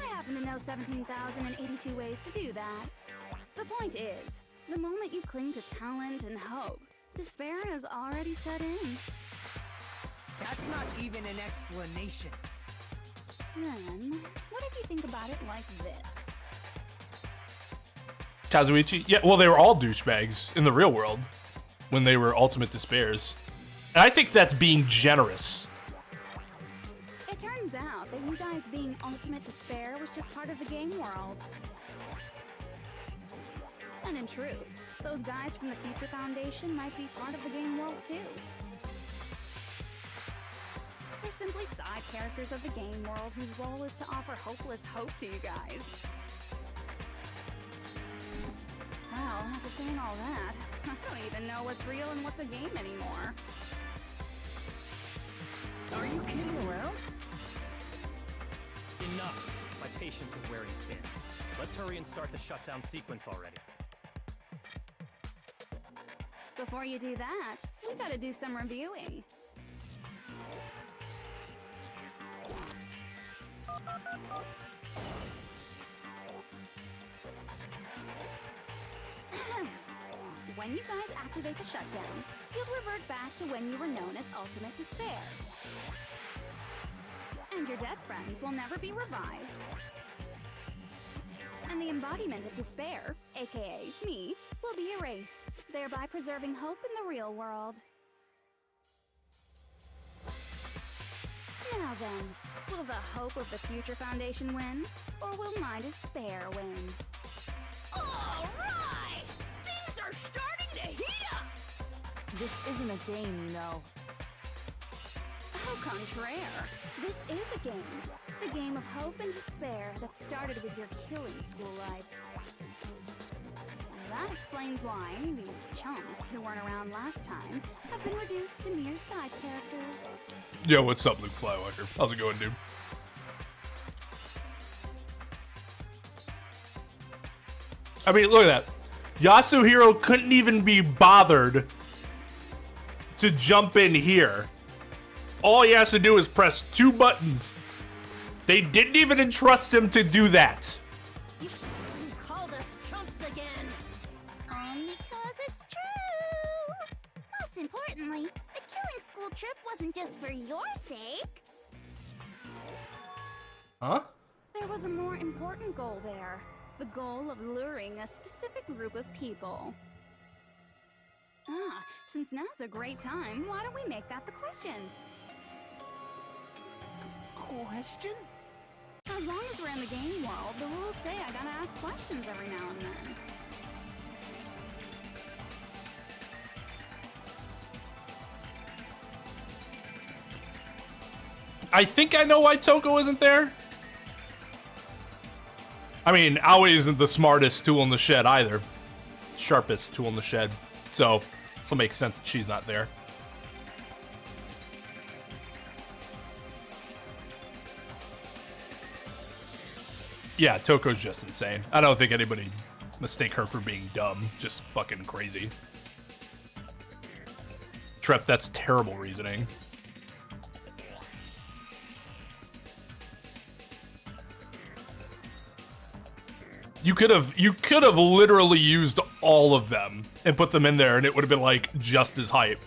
I happen to know 17,082 ways to do that. The point is, the moment you cling to talent and hope, despair has already set in. That's not even an explanation. Then, what if you think about it like this? Kazuichi? Yeah, well, they were all douchebags in the real world when they were Ultimate Despairs. And I think that's being generous. It turns out that you guys being Ultimate Despair was just part of the game world. And in truth, those guys from the Future Foundation might be part of the game world too. They're simply side characters of the game world whose role is to offer hopeless hope to you guys. Well, after saying all that, I don't even know what's real and what's a game anymore. Are you kidding around? Enough. My patience is wearing thin. Let's hurry and start the shutdown sequence already. Before you do that, we gotta do some reviewing. When you guys activate the shutdown, you'll revert back to when you were known as Ultimate Despair. And your dead friends will never be revived. And the embodiment of despair, aka me, will be erased, thereby preserving hope in the real world. Now then, will the hope of the Future Foundation win, or will my despair win? Alright! Things are starting to heat up! This isn't a game, you know. Au contraire, this is a game. The game of hope and despair that started with your killing school life. That explains why these chumps who weren't around last time have been reduced to mere side characters. Yo, what's up, Luke Flywalker? How's it going, dude? I mean, look at that. Yasuhiro couldn't even be bothered to jump in here. All he has to do is press 2 buttons. They didn't even entrust him to do that. You called us chumps again. Because it's true. Most importantly, the killing school trip wasn't just for your sake. Huh? There was a more important goal there. The goal of luring a specific group of people. Since now's a great time, why don't we make that the question? Question? As long as we're in the game world, the rules say I gotta ask questions every now and then. I think I know why Toko isn't there. I mean, Aoi isn't the smartest tool in the shed either. Sharpest tool in the shed. So, this will make sense that she's not there. Yeah, Toko's just insane. I don't think anybody mistake her for being dumb. Just fucking crazy. Trep, that's terrible reasoning. You could have literally used all of them and put them in there and it would have been like just as hype.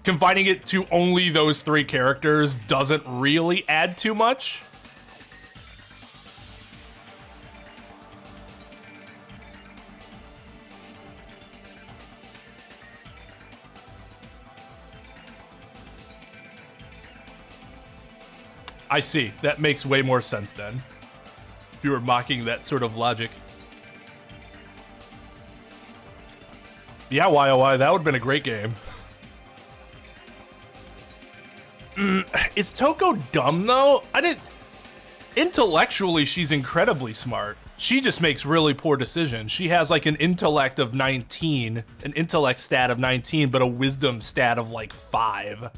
Confining it to only those 3 characters doesn't really add too much. I see. That makes way more sense then. If you were mocking that sort of logic. Yeah, YOI, that would have been a great game. Is Toko dumb, though? Intellectually, she's incredibly smart. She just makes really poor decisions. She has like an intellect of 19, an intellect stat of 19, but a wisdom stat of like 5.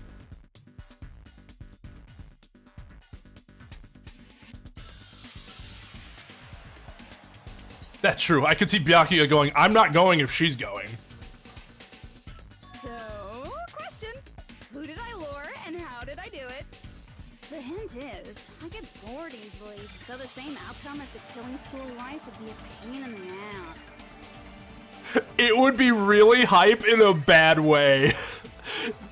That's true. I could see Byakuya going, I'm not going if she's going. So, question. Who did I lure and how did I do it? The hint is, I get bored easily, so the same outcome as the killing school life would be a pain in the ass. It would be really hype in a bad way.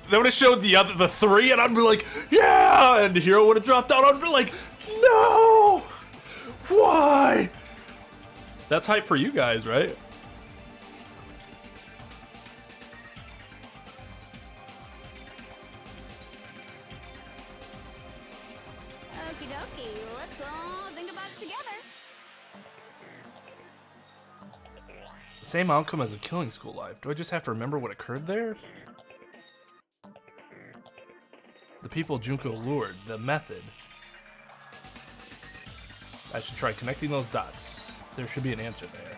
They would have showed the 3 and I'd be like, yeah! And Hero would have dropped out. I'd be like, no! Why? That's hype for you guys, right? Okie dokie, let's all think about it together. Same outcome as a killing school life. Do I just have to remember what occurred there? The people Junko lured, the method. I should try connecting those dots. There should be an answer there.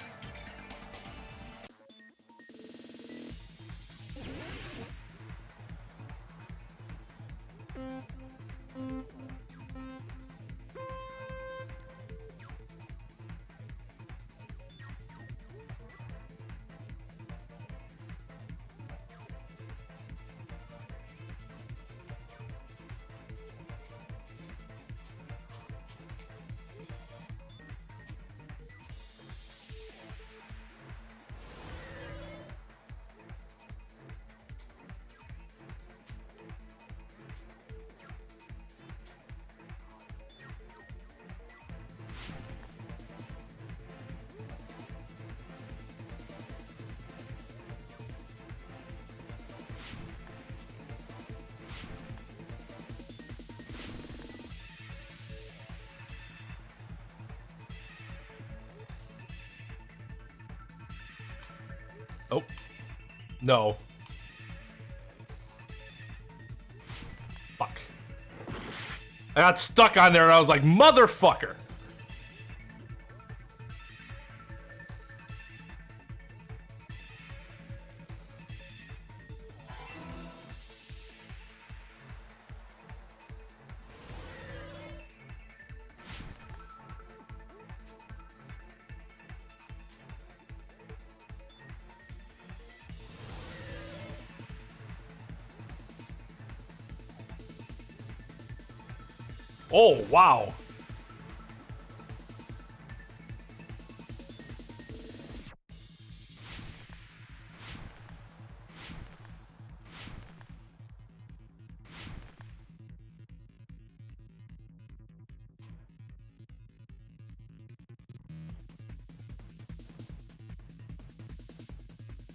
No. Fuck. I got stuck on there and I was like, motherfucker. Oh, wow.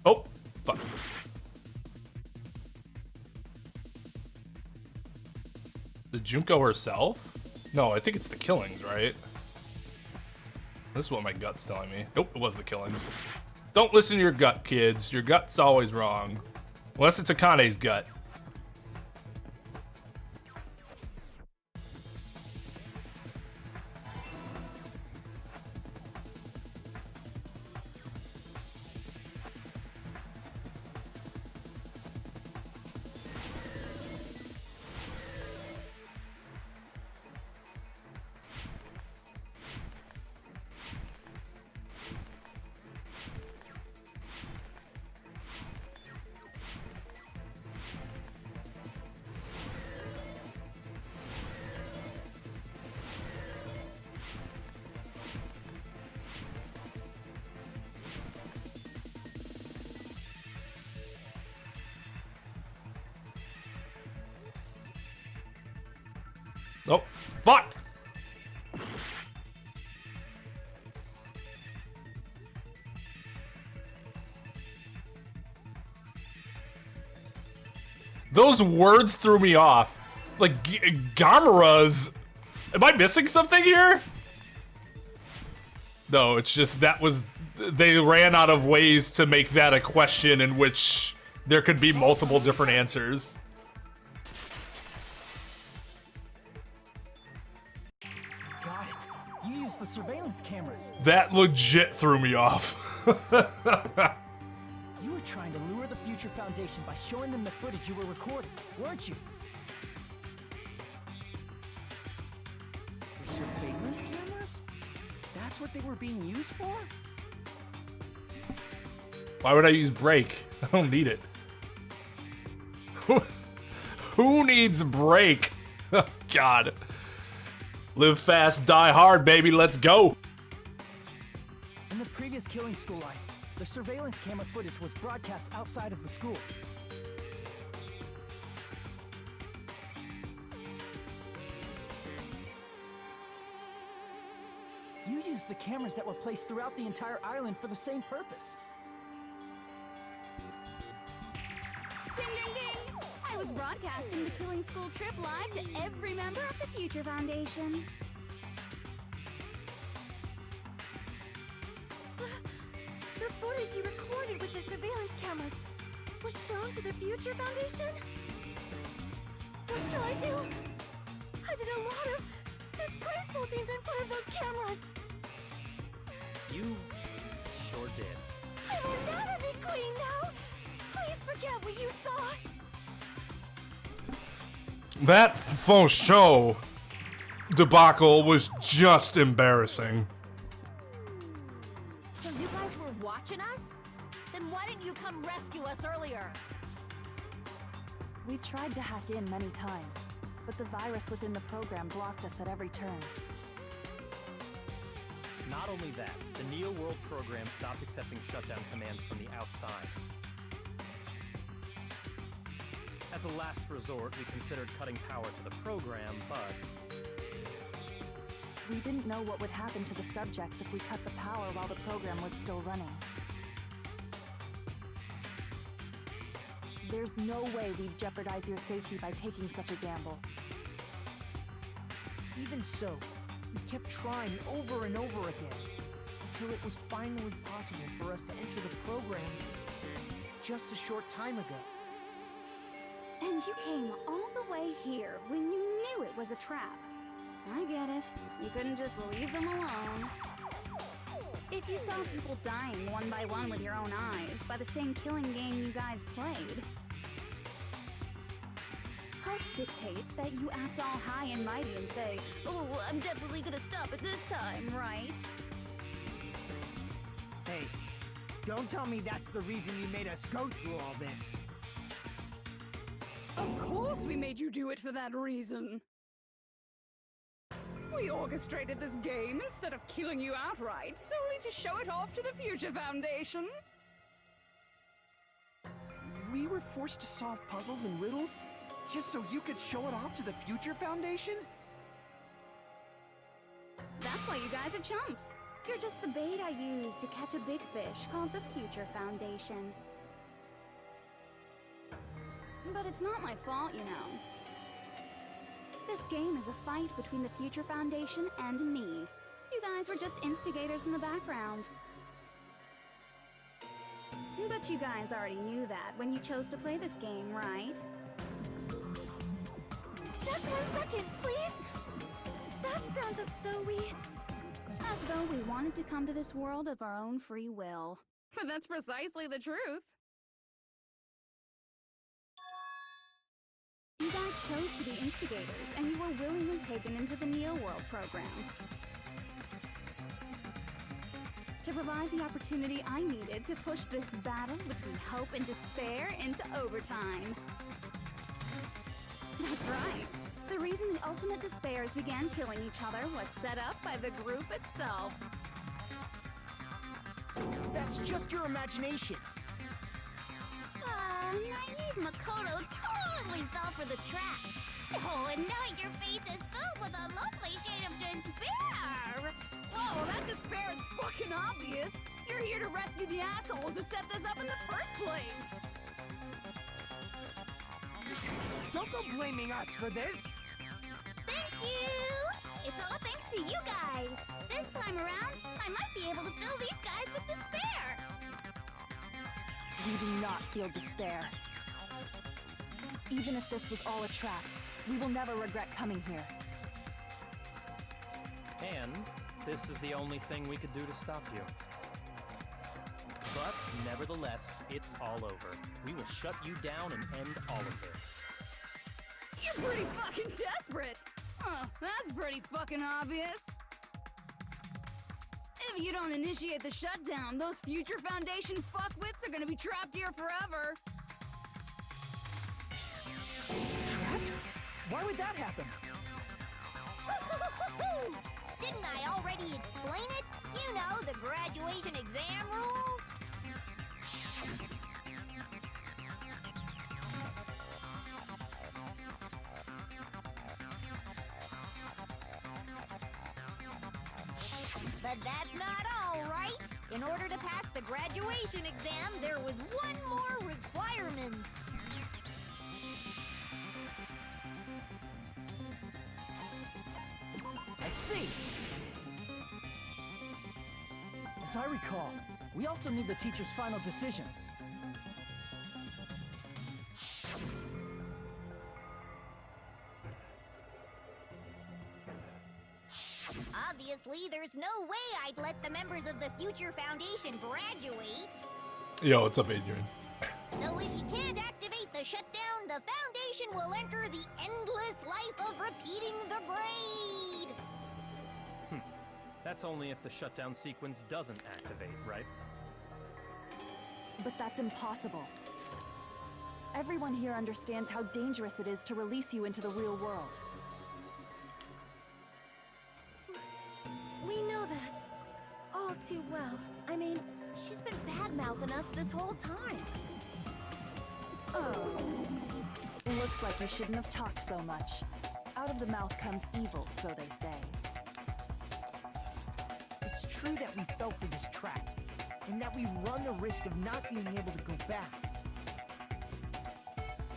Oh, fuck. The Junko herself? No, I think it's the killings, right? This is what my gut's telling me. Nope, it was the killings. Don't listen to your gut, kids. Your gut's always wrong. Unless it's Akane's gut. Oh, fuck! Those words threw me off. Like, Gamera's... Am I missing something here? No, it's just that was... They ran out of ways to make that a question in which there could be multiple different answers. The surveillance cameras. That legit threw me off. You were trying to lure the Future Foundation by showing them the footage you were recording, weren't you? The surveillance cameras? That's what they were being used for? Why would I use brake? I don't need it. Who needs brake? Oh, God. Live fast, die hard, baby. Let's go. In the previous killing school life, the surveillance camera footage was broadcast outside of the school. You used the cameras that were placed throughout the entire island for the same purpose. Ding, ding, ding! I was broadcasting the Killing School trip live to every member of the Future Foundation. The footage you recorded with the surveillance cameras was shown to the Future Foundation? What shall I do? I did a lot of disgraceful things in front of those cameras. You sure did. I'm anatomy queen now! Please forget what you saw! That faux show debacle was just embarrassing. So you guys were watching us? Then why didn't you come rescue us earlier? We tried to hack in many times, but the virus within the program blocked us at every turn. Not only that, the Neo World program stopped accepting shutdown commands from the outside. As a last resort, we considered cutting power to the program, but... We didn't know what would happen to the subjects if we cut the power while the program was still running. There's no way we'd jeopardize your safety by taking such a gamble. Even so, we kept trying over and over again, until it was finally possible for us to enter the program just a short time ago. And you came all the way here when you knew it was a trap. I get it. You couldn't just leave them alone. If you saw people dying one by one with your own eyes by the same killing game you guys played, hope dictates that you act all high and mighty and say, "Oh, I'm definitely gonna stop it this time, right?" Hey, don't tell me that's the reason you made us go through all this. Of course we made you do it for that reason. We orchestrated this game instead of killing you outright, solely to show it off to the Future Foundation. We were forced to solve puzzles and riddles just so you could show it off to the Future Foundation? That's why you guys are chumps. You're just the bait I use to catch a big fish called the Future Foundation. But it's not my fault, you know. This game is a fight between the Future Foundation and me. You guys were just instigators in the background. But you guys already knew that when you chose to play this game, right? Just 1 second, please! That sounds as though we... As though we wanted to come to this world of our own free will. But that's precisely the truth. You guys chose to be instigators, and you were willingly taken into the Neo World program. To provide the opportunity I needed to push this battle between hope and despair into overtime. That's right. The reason the ultimate despairs began killing each other was set up by the group itself. That's just your imagination. Naive Makoto totally fell for the trap. Oh, and now your face is filled with a lovely shade of despair. Whoa, that despair is fucking obvious. You're here to rescue the assholes who set this up in the first place. Don't go blaming us for this. Thank you. It's all thanks to you guys. This time around, I might be able to fill these guys with despair. We do not feel despair. Even if this was all a trap, we will never regret coming here. And this is the only thing we could do to stop you. But nevertheless, it's all over. We will shut you down and end all of this. You're pretty fucking desperate. Oh, that's pretty fucking obvious. If you don't initiate the shutdown, those Future Foundation fuckwits are gonna be trapped here forever. Trapped? Why would that happen? Didn't I already explain it? You know, the graduation exam rule. But that's not all, right? In order to pass the graduation exam, there was one more requirement. I see! As I recall, we also need the teacher's final decision. Obviously, there's no way I'd let the members of the Future Foundation graduate. Yo, what's up, Adrian? So if you can't activate the shutdown, the Foundation will enter the endless life of repeating the grade. That's only if the shutdown sequence doesn't activate, right? But that's impossible. Everyone here understands how dangerous it is to release you into the real world. We know that all too well. I mean, she's been bad-mouthing us this whole time. Oh. It looks like you shouldn't have talked so much. Out of the mouth comes evil, so they say. It's true that we fell for this trap, and that we run the risk of not being able to go back.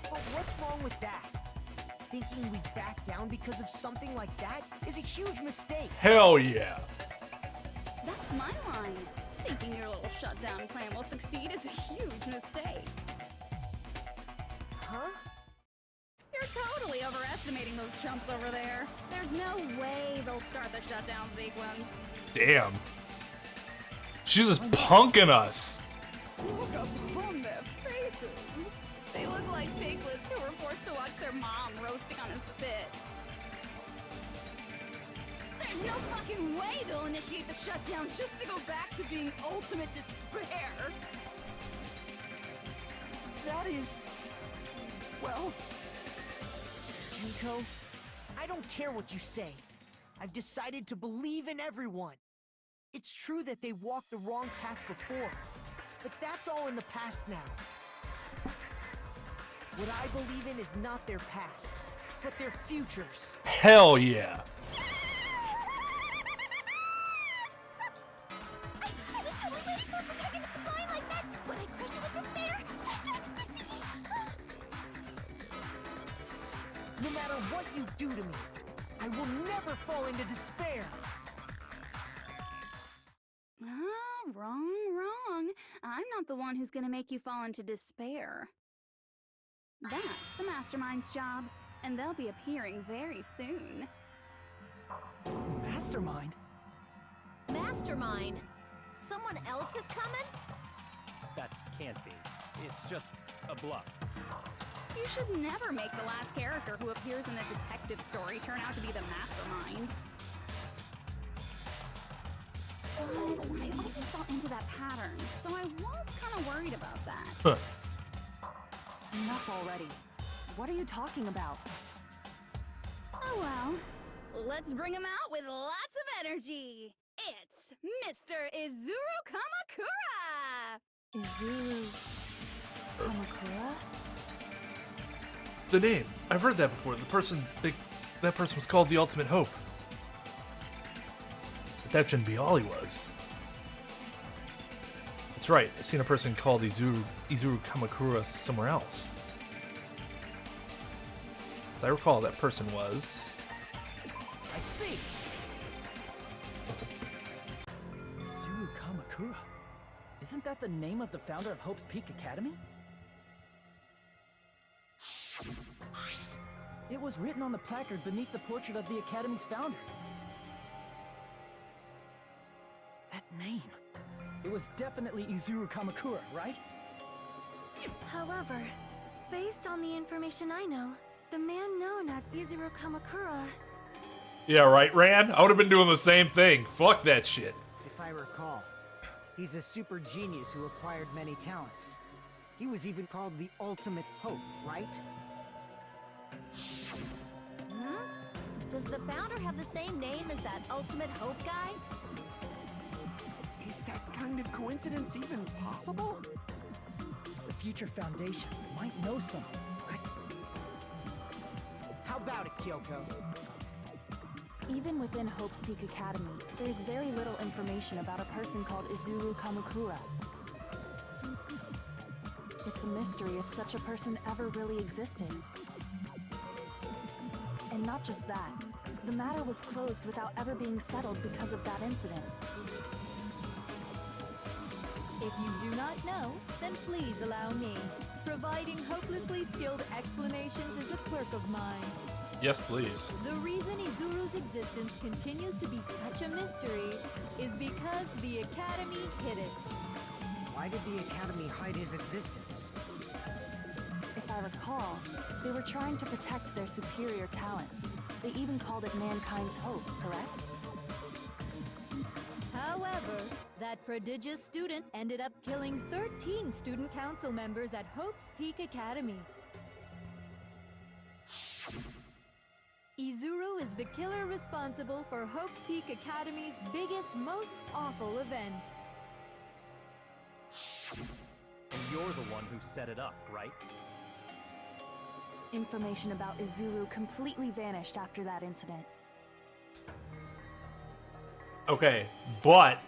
But what's wrong with that? Thinking we back down because of something like that is a huge mistake. Hell yeah. That's my line. Thinking your little shutdown plan will succeed is a huge mistake. totally overestimating those chumps over there. There's no way they'll start the shutdown sequence. Damn. She's just punking us. Look upon their faces. They look like piglets who were forced to watch their mom roasting on a spit. There's no fucking way they'll initiate the shutdown just to go back to being ultimate despair. That is... well... Junko, I don't care what you say. I've decided to believe in everyone. It's true that they walked the wrong path before, but that's all in the past now. What I believe in is not their past, but their futures. Hell yeah. No matter what you do to me, I will never fall into despair. Wrong. I'm not the one who's gonna make you fall into despair. That's the Mastermind's job, and they'll be appearing very soon. Mastermind? Mastermind? Someone else is coming? That can't be. It's just a bluff. You should never make the last character who appears in a detective story turn out to be the Mastermind. But I always fell into that pattern, so I was kind of worried about that. Huh. Enough already. What are you talking about? Oh well, let's bring him out with lots of energy. It's Mr. Izuru Kamakura! Izuru Kamakura? The name. I've heard that before. That person was called the Ultimate Hope. But that shouldn't be all he was. That's right. I've seen a person called Izuru Kamakura somewhere else. As I recall, that person was... I see. Izuru Kamakura. Isn't that the name of the founder of Hope's Peak Academy? It was written on the placard beneath the portrait of the Academy's founder. That name. It was definitely Izuru Kamakura, right? However, based on the information I know, the man known as Izuru Kamakura... Yeah, right, Ran? I would have been doing the same thing. Fuck that shit. If I recall, he's a super genius who acquired many talents. He was even called the Ultimate Hope, right? Does the founder have the same name as that Ultimate Hope guy? Is that kind of coincidence even possible? The Future Foundation might know something, right? How about it, Kyoko? Even within Hope's Peak Academy, there's very little information about a person called Izuru Kamakura. It's a mystery if such a person ever really existed. And not just that, the matter was closed without ever being settled because of that incident. If you do not know, then please allow me. Providing hopelessly skilled explanations is a quirk of mine. Yes, please. The reason Izuru's existence continues to be such a mystery is because the Academy hid it. Why did the Academy hide his existence? If I recall, they were trying to protect their superior talent. They even called it mankind's hope, correct? However, that prodigious student ended up killing 13 student council members at Hope's Peak Academy. Izuru is the killer responsible for Hope's Peak Academy's biggest, most awful event. And you're the one who set it up, right? Information about Izuru completely vanished after that incident. Okay, but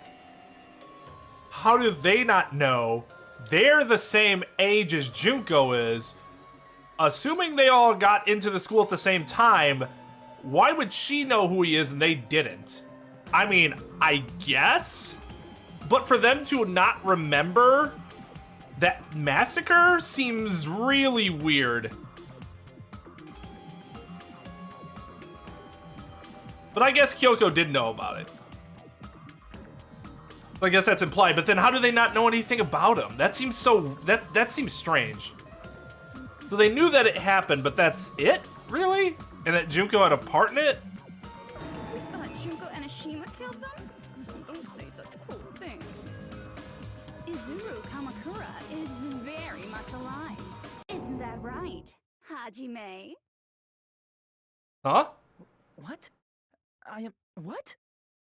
how do they not know? They're the same age as Junko is. Assuming they all got into the school at the same time, why would she know who he is and they didn't? I mean, I guess? But for them to not remember that massacre seems really weird. But I guess Kyoko did know about it. I guess that's implied, but then how do they not know anything about him? That seems so... That seems strange. So they knew that it happened, but that's it? Really? And that Junko had a part in it? We thought Junko and Ashima killed them? Don't say such cruel things. Izuru Kamakura is very much alive. Isn't that right, Hajime? Huh? What? I am... What?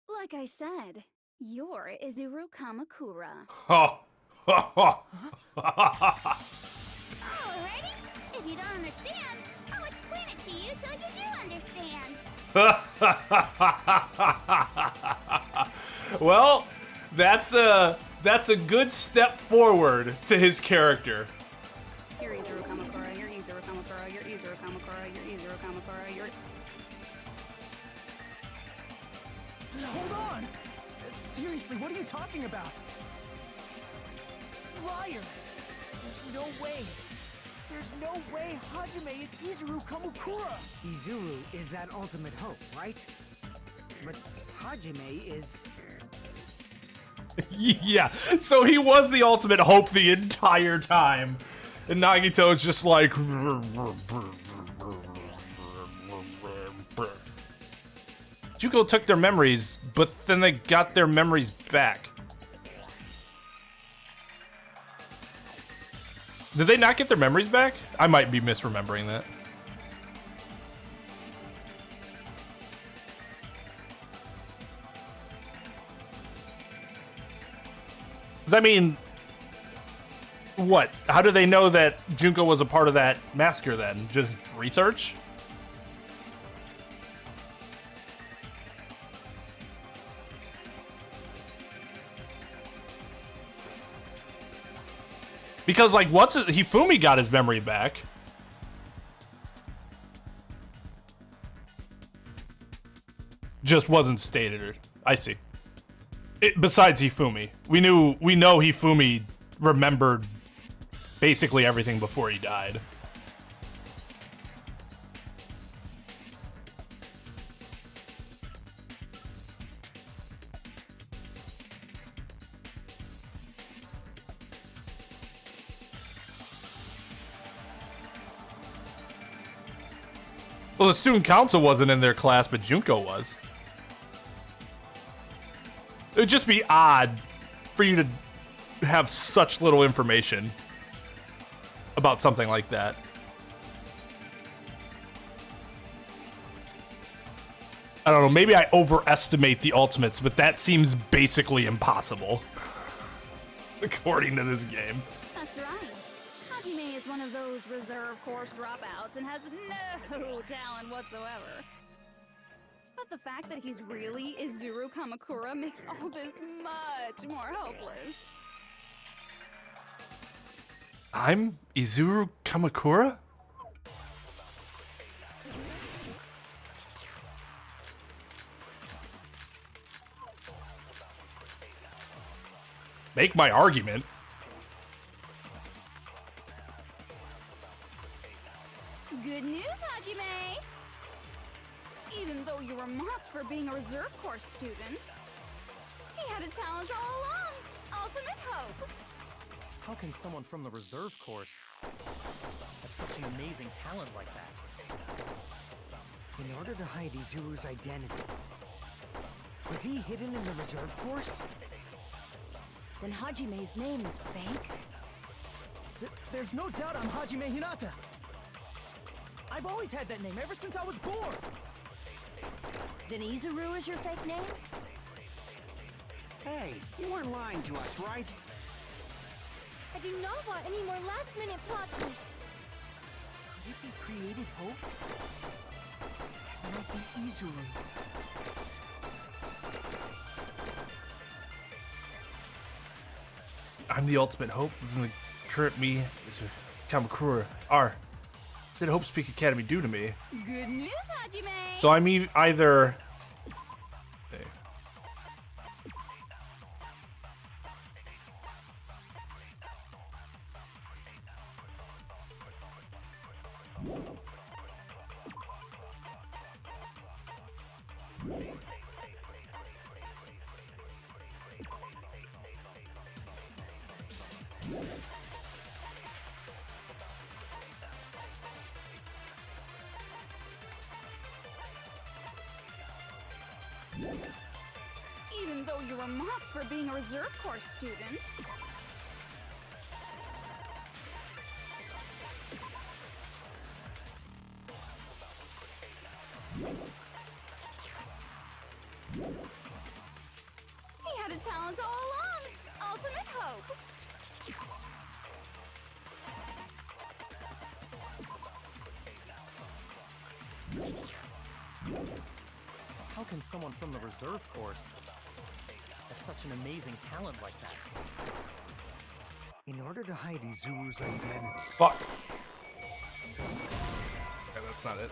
Like I said, you're Izuru Kamakura. Oh. Alrighty? If you don't understand, I'll explain it to you till you do understand. Well, that's a good step forward to his character. You're Izuru Kamakura, you're Izuru Kamakura, you're Izuru Kamakura, you're Izuru Kamakura, you're... Hold on! Seriously, what are you talking about? Liar! There's no way. There's no way Hajime is Izuru Kamakura. Izuru is that ultimate hope, right? But Hajime is... Yeah, so he was the ultimate hope the entire time. And Nagito is just like... Juko took their memories, but then they got their memories back. Did they not get their memories back? I might be misremembering that. Does that mean... What? How do they know that Junko was a part of that massacre then? Just research? Because, like, Hifumi got his memory back. Just wasn't stated. I see. Besides Hifumi, we know Hifumi remembered basically everything before he died. Well, the student council wasn't in their class, but Junko was. It would just be odd for you to have such little information about something like that. I don't know, maybe I overestimate the ultimates, but that seems basically impossible. According to this game. That's right. Hajime is one of those reserve course dropouts and has no talent whatsoever. But the fact that he's really Izuru Kamakura makes all this much more hopeless. I'm Izuru Kamakura? Make my argument. Good news, Hajime! Even though you were marked for being a reserve course student, he had a talent all along. Ultimate hope. How can someone from the reserve course have such an amazing talent like that? In order to hide Izuru's identity, was he hidden in the reserve course? Then Hajime's name is fake? There's no doubt I'm Hajime Hinata. I've always had that name ever since I was born. Then Izuru is your fake name? Hey, you weren't lying to us, right? I do not want any more last-minute plot twists. Could it be created hope? That might be Izuru. I'm the ultimate hope. The current me is Kamakura. R. Did Hope Speak Academy do to me? Good news, Hajime! So I'm either... Hey. Even though you were mocked for being a reserve course student. He had a talent all along! Ultimate hope! How can someone from the reserve course have such an amazing talent like that? In order to hide Izuru's identity. Fuck. Okay, that's not it.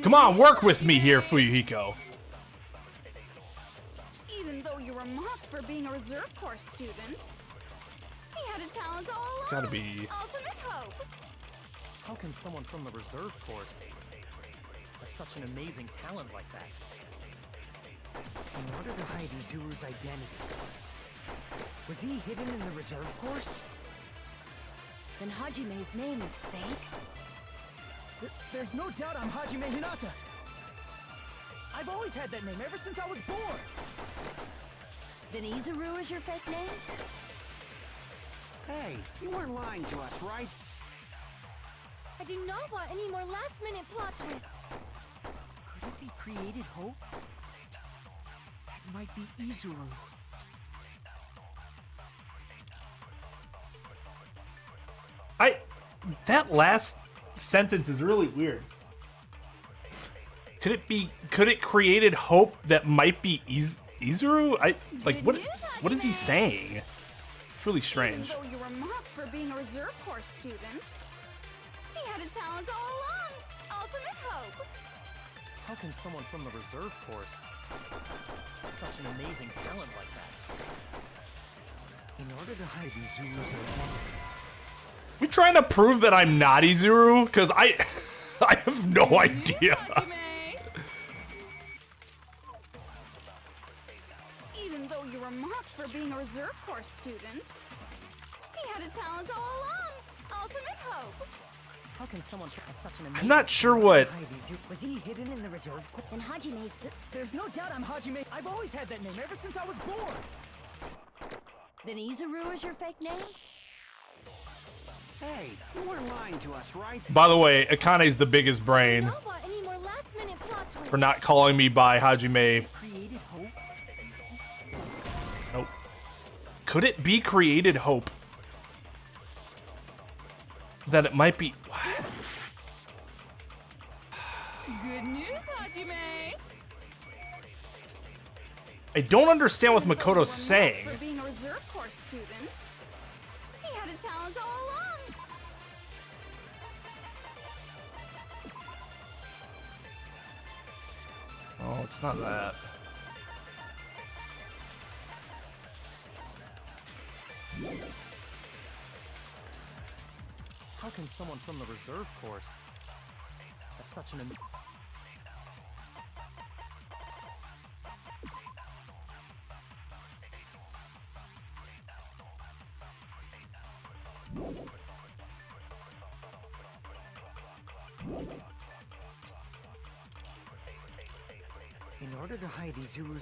Come on, work with me here, Fuyuhiko. Even though you were mocked for being a reserve course student, he had a talent all along! Gotta be. Ultimate hope! How can someone from the reserve course have such an amazing talent like that? In order to hide Izuru's identity. Was he hidden in the reserve course? Then Hajime's name is fake? There's no doubt I'm Hajime Hinata. I've always had that name ever since I was born. Then Izuru is your fake name? Hey, you weren't lying to us, right? I do not want any more last-minute plot twists. Could it be created hope? That might be Izuru. That last sentence is really weird. Could it created hope that might be Izuru? What is he saying? It's really strange. Even though you were mocked for being a reserve course student, he had a talent all along! Ultimate hope! How can someone from the reserve course have such an amazing talent like that? In order to hide Izuru's identity. We trying to prove that I'm not Izuru? Because I have no idea. Even though you were mocked for being a reserve course student, he had a talent all along! Ultimate hope! How can someone have such an amazing... I'm not sure what. Was he hidden in the reserve course? Then Hajime's... There's no doubt I'm Hajime. I've always had that name ever since I was born. Then Izuru is your fake name? Hey, you weren't lying to us, right? By the way, Akane's the biggest brain I don't want any more last-minute plot twists. for not calling me by Hajime. Created hope? Nope. Could it be created hope? That it might be. Good news, Hajime! I don't understand what Makoto's saying. For being a reserve course student, he had a talent all along! Oh, it's not that. How can someone from the reserve course have such an... In order to hide Izuru's...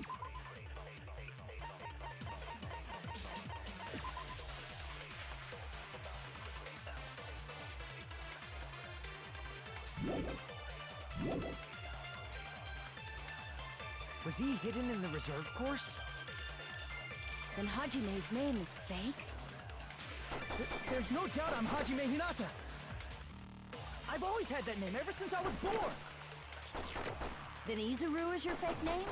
Was he hidden in the reserve course? Then Hajime's name is fake? There's no doubt I'm Hajime Hinata. I've always had that name ever since I was born. Then Izuru is your fake name?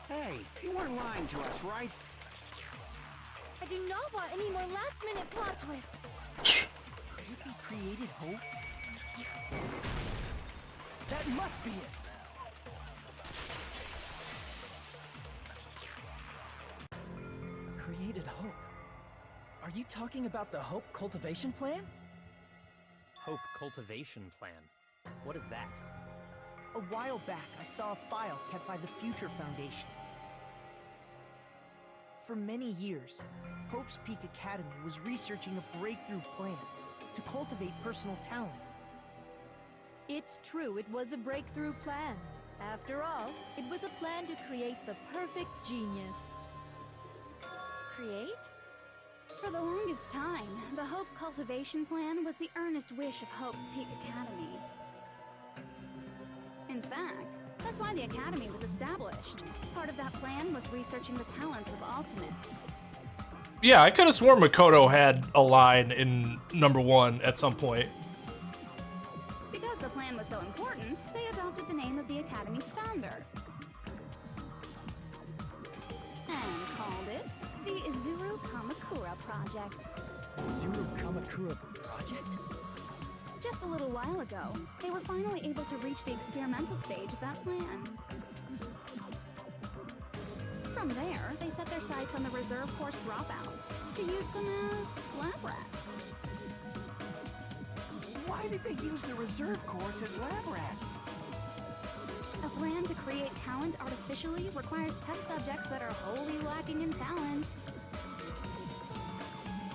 Hey, you weren't lying to us, right? I do not want any more last-minute plot twists. Could it be created hope? That must be it. Created hope. Are you talking about the Hope Cultivation Plan? Hope Cultivation Plan. What is that? A while back, I saw a file kept by the Future Foundation. For many years, Hope's Peak Academy was researching a breakthrough plan to cultivate personal talent. It's true, it was a breakthrough plan. After all, it was a plan to create the perfect genius. Create? For the longest time, the Hope Cultivation Plan was the earnest wish of Hope's Peak Academy. In fact, that's why the Academy was established. Part of that plan was researching the talents of Ultimates. Yeah, I could have sworn Makoto had a line in #1 at some point. Because the plan was so important, they adopted the name of the Academy's founder. And called it the Izuru Kamakura Project. Izuru Kamakura Project? Just a little while ago, they were finally able to reach the experimental stage of that plan. From there, they set their sights on the reserve course dropouts to use them as lab rats. Why did they use the reserve course as lab rats? A plan to create talent artificially requires test subjects that are wholly lacking in talent.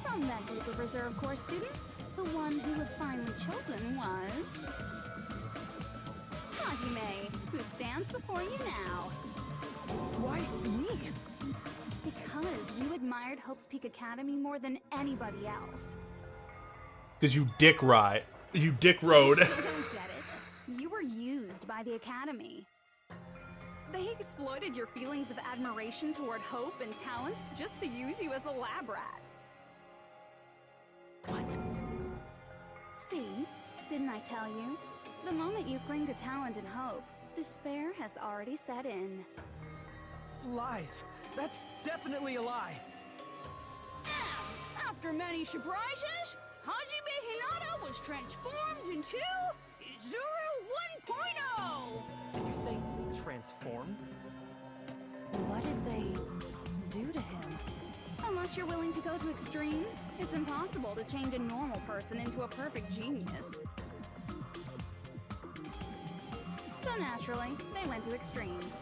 From that group of reserve course students, the one who was finally chosen was Hajime, who stands before you now. Why me? Because you admired Hope's Peak Academy more than anybody else. Because you dick ride. You dick road. You still don't get it. You were used by the Academy. They exploited your feelings of admiration toward hope and talent just to use you as a lab rat. What? See, didn't I tell you? The moment you cling to talent and hope, despair has already set in. Lies. That's definitely a lie. After many surprises, Hajime Hinata was transformed into Izuru 1.0! Did you say transformed? What did they do to him? Unless you're willing to go to extremes, it's impossible to change a normal person into a perfect genius. So naturally, they went to extremes.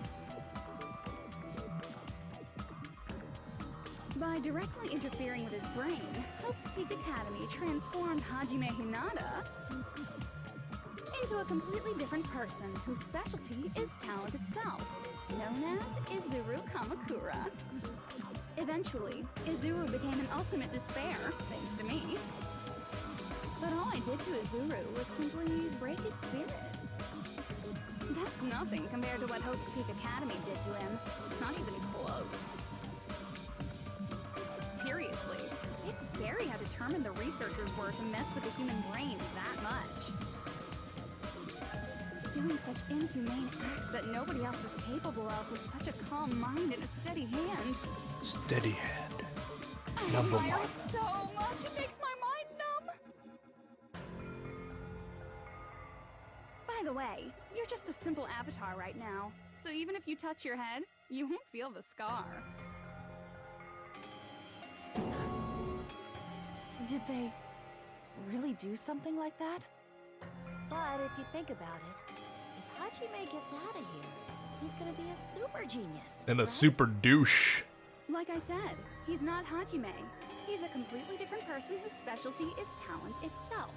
By directly interfering with his brain, Hope's Peak Academy transformed Hajime Hinata into a completely different person whose specialty is talent itself, known as Izuru Kamakura. Eventually, Izuru became an ultimate despair, thanks to me. But all I did to Izuru was simply break his spirit. That's nothing compared to what Hope's Peak Academy did to him. Not even close. Seriously, it's scary how determined the researchers were to mess with the human brain that much. Doing such inhumane acts that nobody else is capable of with such a calm mind and a steady hand. Steady hand. I admire it so much, it makes my mind numb. By the way, you're just a simple avatar right now, so even if you touch your head, you won't feel the scar. Did they really do something like that? But if you think about it, if Hajime gets out of here, he's gonna be a super genius. And a right? super douche. Like I said, he's not Hajime. He's a completely different person whose specialty is talent itself.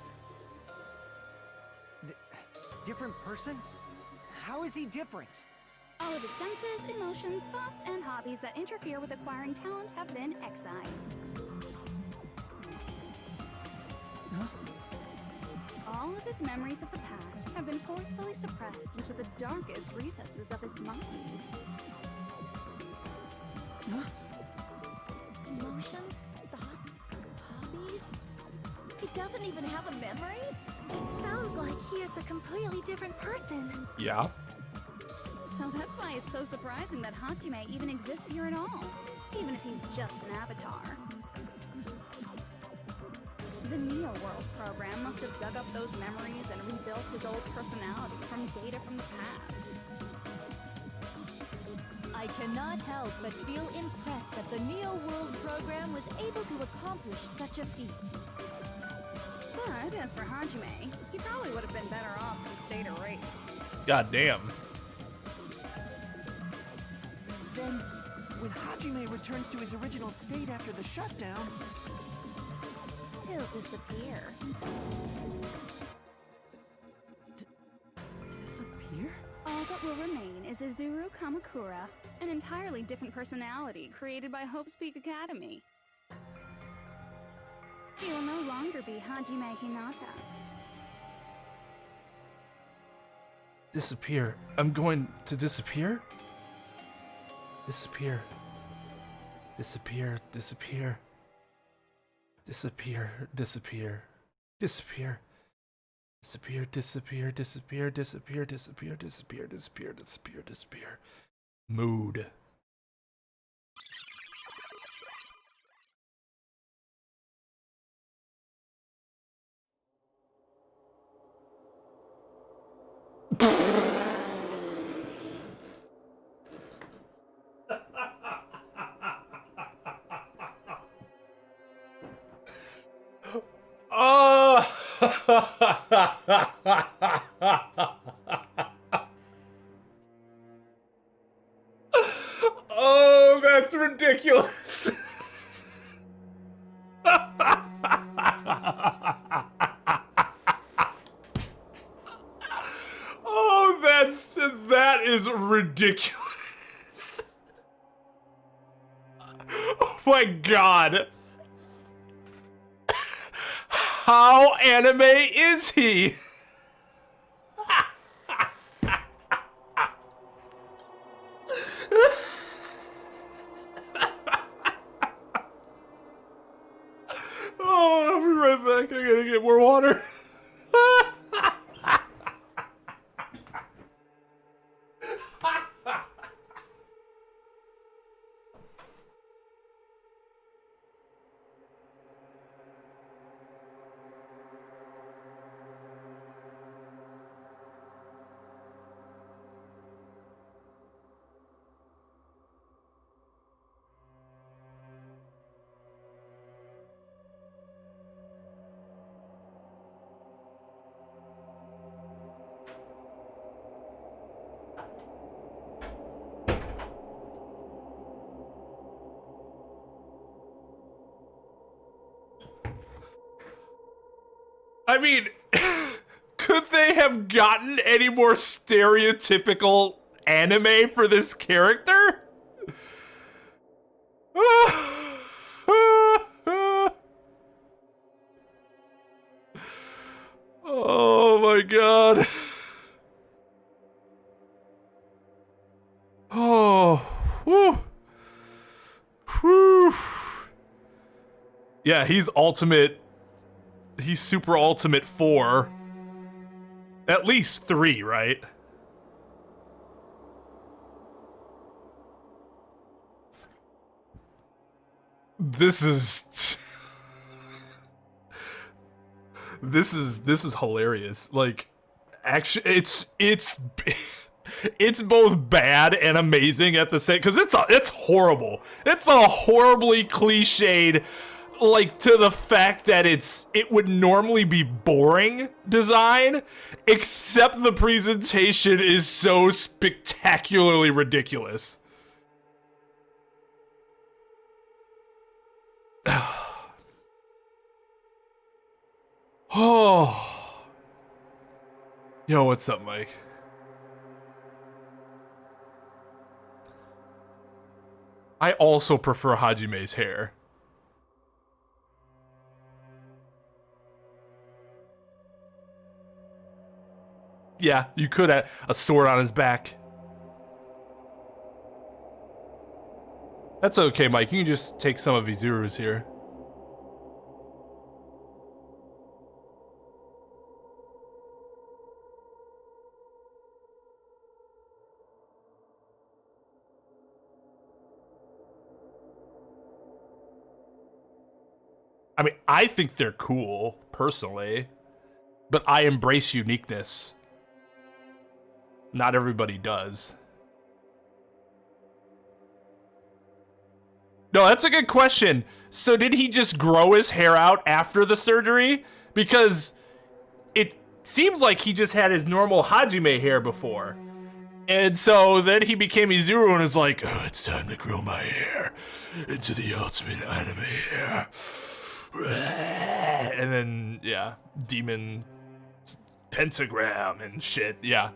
Different person? How is he different? All of his senses, emotions, thoughts, and hobbies that interfere with acquiring talent have been excised. Huh? All of his memories of the past have been forcefully suppressed into the darkest recesses of his mind. Huh? Emotions, thoughts, hobbies? He doesn't even have a memory? It sounds like he is a completely different person. Yeah. So that's why it's so surprising that Hajime even exists here at all, even if he's just an avatar. The Neo World program must have dug up those memories and rebuilt his old personality from data from the past. I cannot help but feel impressed that the Neo World program was able to accomplish such a feat. But as for Hajime, he probably would have been better off if he stayed erased. God damn. Then When Hajime returns to his original state after the shutdown, He'll disappear. Disappear? All that will remain is Izuru Kamakura, an entirely different personality created by Hope's Peak Academy. He will no longer be Hajime Hinata. Disappear. I'm going to disappear? Disappear. Disappear. Disappear. Disappear. Disappear. Disappear. Disappear. Disappear. Disappear. Disappear. Disappear. Disappear. Disappear. Disappear. Disappear. Mood. Oh! Oh, that's ridiculous. Oh, that is ridiculous. Oh my god. How anime is he? Oh, I'll be right back. I gotta get more water. I mean, could they have gotten any more stereotypical anime for this character? Oh my god. Oh, whew. Whew. Yeah, he's ultimate. He's super ultimate 4. At least 3, right? This is this is hilarious. Like, actually, it's both bad and amazing at the same, because it's horrible. It's a horribly cliched, like, to the fact that it would normally be boring design, except the presentation is so spectacularly ridiculous. Oh. Yo, what's up, Mike? I also prefer Hajime's hair. Yeah, you could have a sword on his back. That's okay, Mike. You can just take some of Izuru's here. I mean, I think they're cool, personally, but I embrace uniqueness. Not everybody does. No, that's a good question. So did he just grow his hair out after the surgery? Because it seems like he just had his normal Hajime hair before. And so then he became Izuru and is like, oh, it's time to grow my hair into the ultimate anime hair. And then, yeah, demon pentagram and shit, yeah.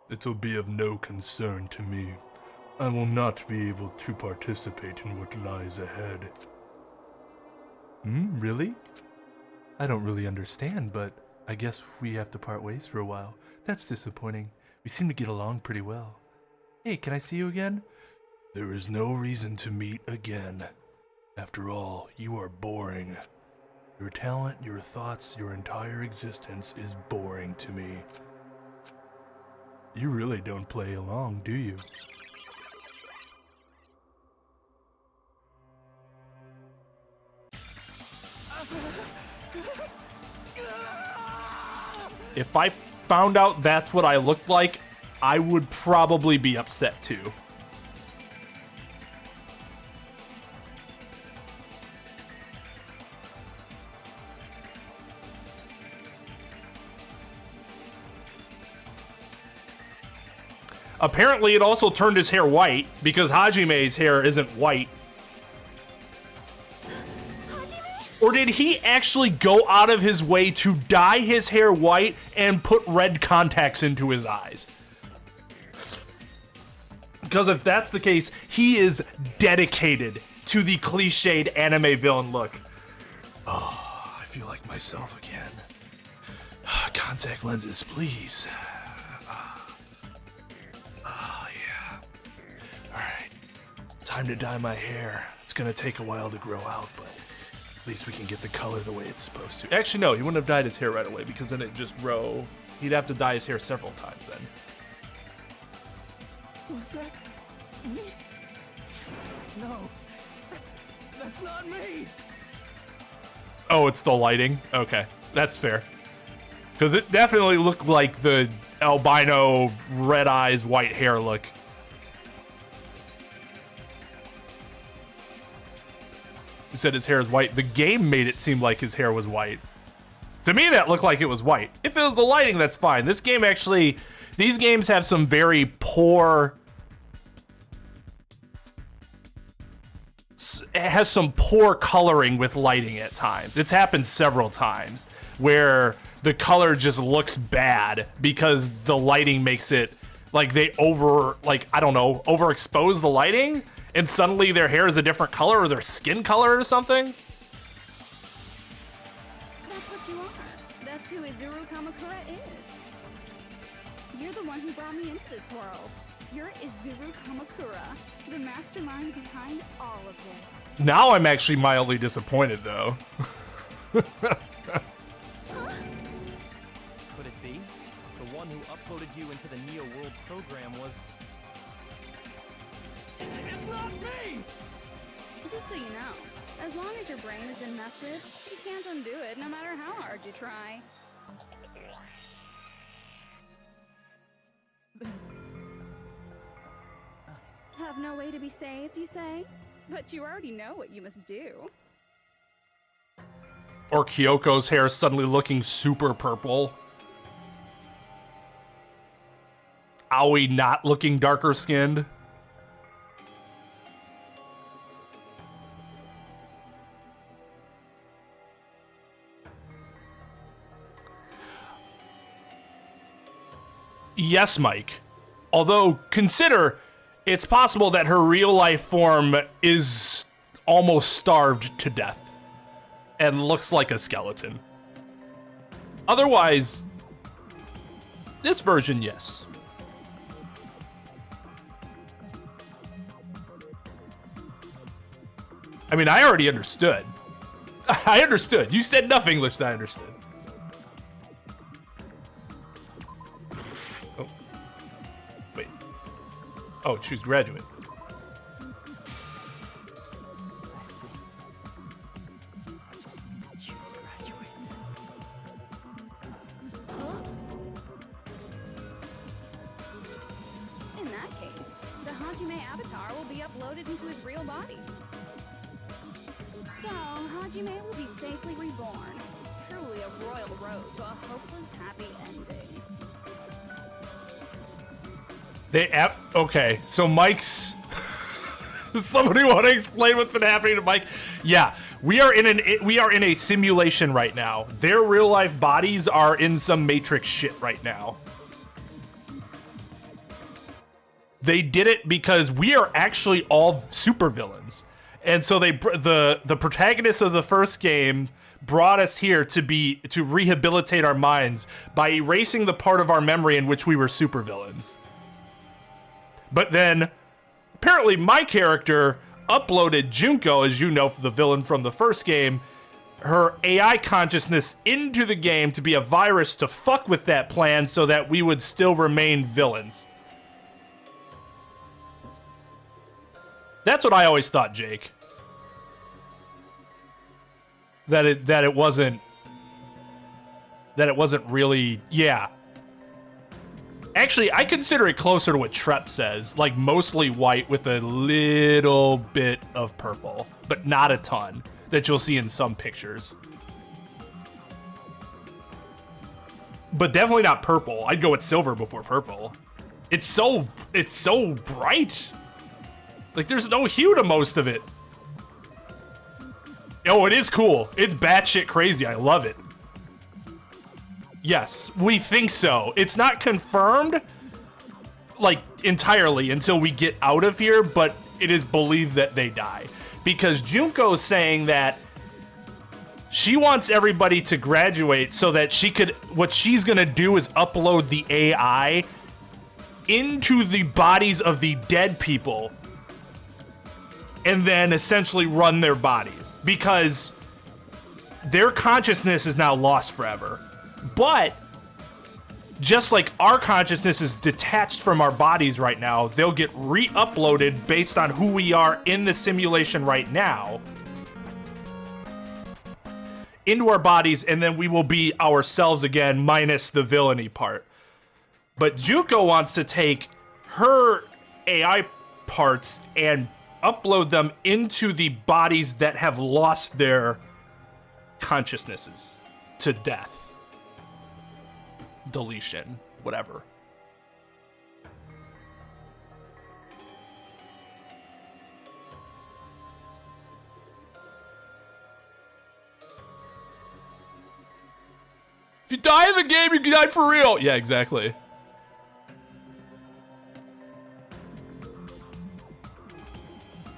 It will be of no concern to me. I will not be able to participate in what lies ahead. Really? I don't really understand, but I guess we have to part ways for a while. That's disappointing. We seem to get along pretty well. Hey, can I see you again? There is no reason to meet again. After all, you are boring. Your talent, your thoughts, your entire existence is boring to me. You really don't play along, do you? If I found out that's what I looked like, I would probably be upset too. Apparently it also turned his hair white because Hajime's hair isn't white. Or did he actually go out of his way to dye his hair white and put red contacts into his eyes? Because if that's the case, he is dedicated to the cliched anime villain look. Oh, I feel like myself again. Contact lenses, please. Oh, yeah. Alright. Time to dye my hair. It's gonna take a while to grow out, but at least we can get the color the way it's supposed to. Actually, no, he wouldn't have dyed his hair right away because then it'd just grow. He'd have to dye his hair several times then. Was that me? No, that's not me. Oh, it's the lighting? Okay, that's fair. Because it definitely looked like the albino, red eyes, white hair look. You said his hair is white. The game made it seem like his hair was white. To me, that looked like it was white. If it was the lighting, that's fine. This game actually, these games have some very poor, it has some poor coloring with lighting at times. It's happened several times where the color just looks bad because the lighting makes it like they overexpose the lighting and suddenly their hair is a different color or their skin color or something. That's what you are. That's who Izuru Kamakura is. You're the one who brought me into this world. You're Izuru Kamakura, the mastermind behind all of this. Now I'm actually mildly disappointed though. Could it be? The one who uploaded you into the Neo World program was... It's not me! Just so you know, as long as your brain has been messed with, you can't undo it no matter how hard you try. Have no way to be saved, you say? But you already know what you must do. Or Kyoko's hair suddenly looking super purple. Aoi not looking darker skinned. Yes, Mike. Although, consider, it's possible that her real life form is almost starved to death and looks like a skeleton. Otherwise, this version, yes. I mean, I already understood. I understood. You said enough English that I understood. Oh. Wait. Oh, choose graduate. I see. I just need to choose graduate. In that case, the Hajime avatar will be uploaded into his real body. So, Hajime will be safely reborn. Truly a royal road to a hopeless happy ending. Okay, so Mike's... Somebody want to explain what's been happening to Mike? Yeah, we are in a simulation right now. Their real life bodies are in some Matrix shit right now. They did it because we are actually all supervillains. And so the protagonists of the first game brought us here to rehabilitate our minds by erasing the part of our memory in which we were supervillains. But then apparently my character uploaded Junko, as you know, the villain from the first game, her AI consciousness into the game to be a virus to fuck with that plan so that we would still remain villains. That's what I always thought, Jake. That it wasn't really, yeah. Actually, I consider it closer to what Trep says, like mostly white with a little bit of purple, but not a ton, that you'll see in some pictures. But definitely not purple. I'd go with silver before purple. It's so bright. Like there's no hue to most of it. Oh, it is cool. It's batshit crazy. I love it. Yes, we think so. It's not confirmed, like, entirely until we get out of here, but it is believed that they die. Because Junko's saying that she wants everybody to graduate so that what she's gonna do is upload the AI into the bodies of the dead people and then essentially run their bodies. Because their consciousness is now lost forever. But just like our consciousness is detached from our bodies right now, they'll get re-uploaded based on who we are in the simulation right now into our bodies, and then we will be ourselves again minus the villainy part. But Junko wants to take her AI parts and upload them into the bodies that have lost their consciousnesses to death. Deletion, whatever. If you die in the game, you die for real. Yeah, exactly.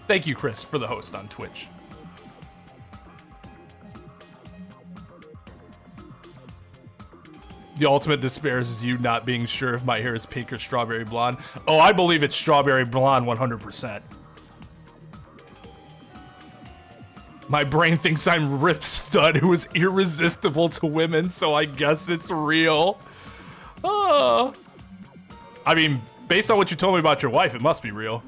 Thank you, Chris, for the host on Twitch. The ultimate despair is you not being sure if my hair is pink or strawberry blonde. Oh, I believe it's strawberry blonde 100%. My brain thinks I'm Rip Stud, who is irresistible to women, so I guess it's real. Oh. I mean, based on what you told me about your wife, it must be real.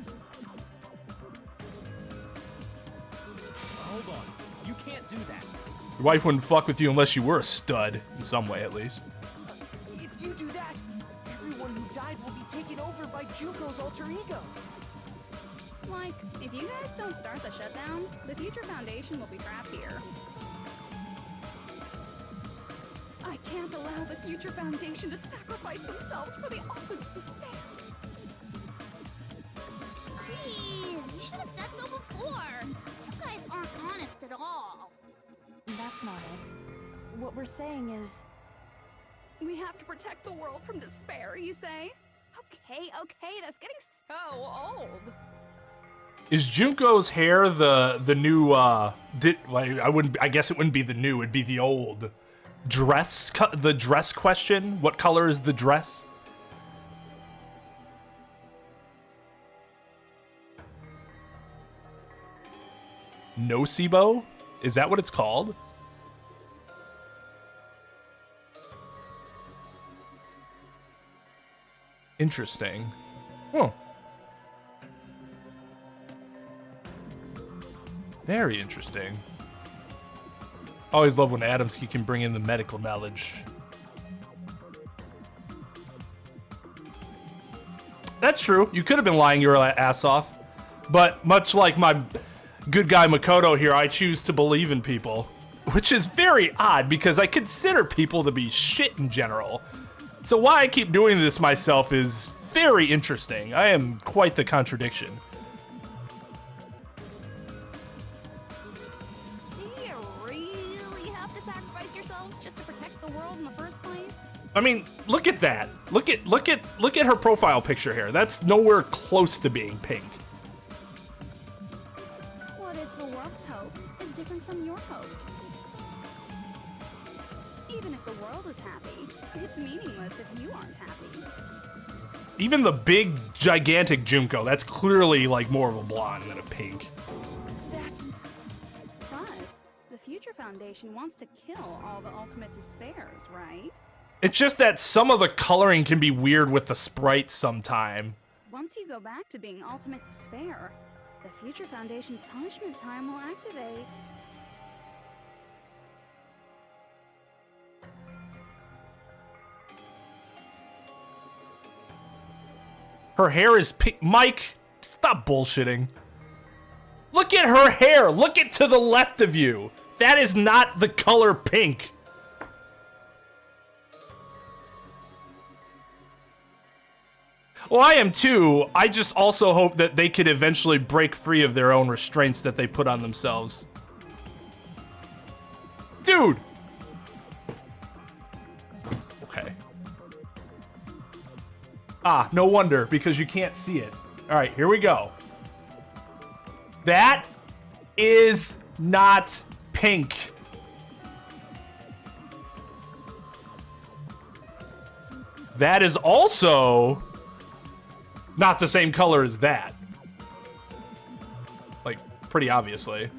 Hold on. You can't do that. Your wife wouldn't fuck with you unless you were a stud, in some way at least. If you do that, everyone who died will be taken over by Junko's alter ego. Like, if you guys don't start the shutdown, the Future Foundation will be trapped here. I can't allow the Future Foundation to sacrifice themselves for the ultimate despairs. Jeez, you should have said so before. You guys aren't honest at all. That's not it. What we're saying is... We have to protect the world from despair, you say? Okay, that's getting so old. Is Junko's hair the new I guess it wouldn't be the new, it'd be the old dress, the dress question? What color is the dress? Nocebo? Is that what it's called? Interesting. Huh. Very interesting. Always love when Adamski can bring in the medical knowledge. That's true. You could have been lying your ass off. But much like my good guy Makoto here, I choose to believe in people. which is very odd because I consider people to be shit in general. So why I keep doing this myself is very interesting. I am quite the contradiction. Do you really have to sacrifice yourselves just to protect the world in the first place? I mean, look at that. Look at her profile picture here. That's nowhere close to being pink. What if the world's hope is different from your hope? Even if the world is happy, it's meaningless if you aren't happy. Even the big, gigantic Junko, that's clearly like more of a blonde than a pink. Plus, the Future Foundation wants to kill all the ultimate despairs, right? It's just that some of the coloring can be weird with the sprites sometime. Once you go back to being ultimate despair, the Future Foundation's punishment time will activate. Her hair is pink. Mike, stop bullshitting. Look at her hair. Look it to the left of you. That is not the color pink. Well, I am too. I just also hope that they could eventually break free of their own restraints that they put on themselves. Dude! Okay. Ah, no wonder, because you can't see it. All right, here we go. That is not pink. That is also not the same color as that. Like, pretty obviously.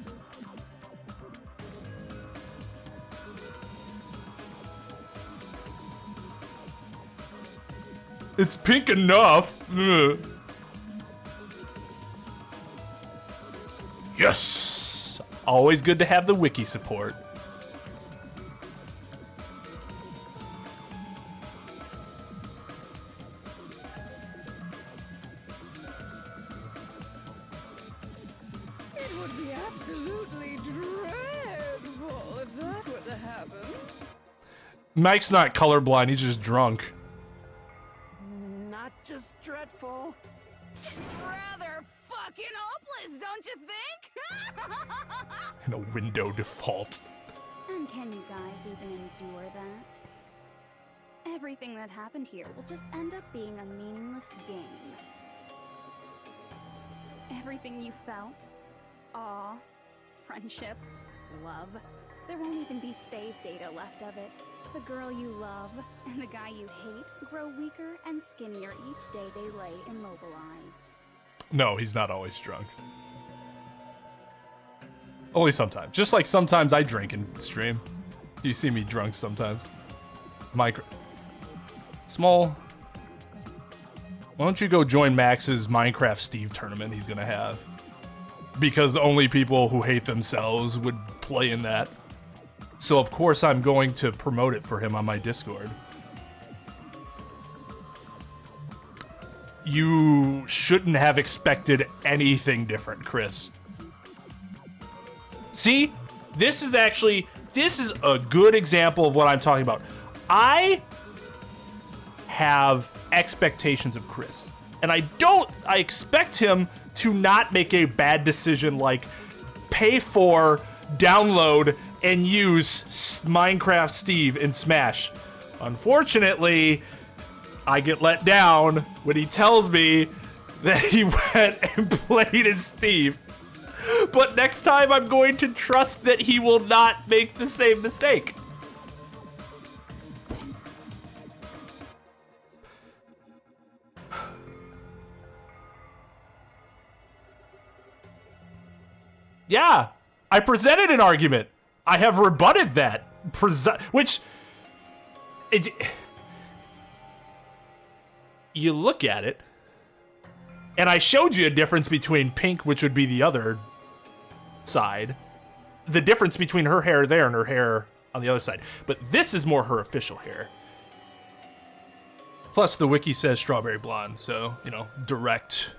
It's pink enough. Ugh. Yes! Always good to have the wiki support. It would be absolutely dreadful if that were to happen. Mike's not colorblind, he's just drunk. Not just dreadful. It's rather fucking hopeless, don't you think? In a window default. And can you guys even endure that? Everything that happened here will just end up being a meaningless game. Everything you felt, awe, friendship, love, there won't even be save data left of it. The girl you love and the guy you hate grow weaker and skinnier each day they lay immobilized. No, he's not always drunk. Only sometimes. Just like sometimes I drink and stream. Do you see me drunk sometimes? Small. Why don't you go join Max's Minecraft Steve tournament he's gonna have? Because only people who hate themselves would play in that. So of course I'm going to promote it for him on my Discord. You shouldn't have expected anything different, Chris. See? This is a good example of what I'm talking about. I have expectations of Chris. And I expect him to not make a bad decision like pay for, download, and use Minecraft Steve in Smash. Unfortunately, I get let down when he tells me that he went and played as Steve. But next time I'm going to trust that he will not make the same mistake. Yeah, I presented an argument. I have rebutted that. You look at it, and I showed you a difference between pink, which would be the other side. The difference between her hair there and her hair on the other side. But this is more her official hair. Plus, the wiki says strawberry blonde, so, you know, direct.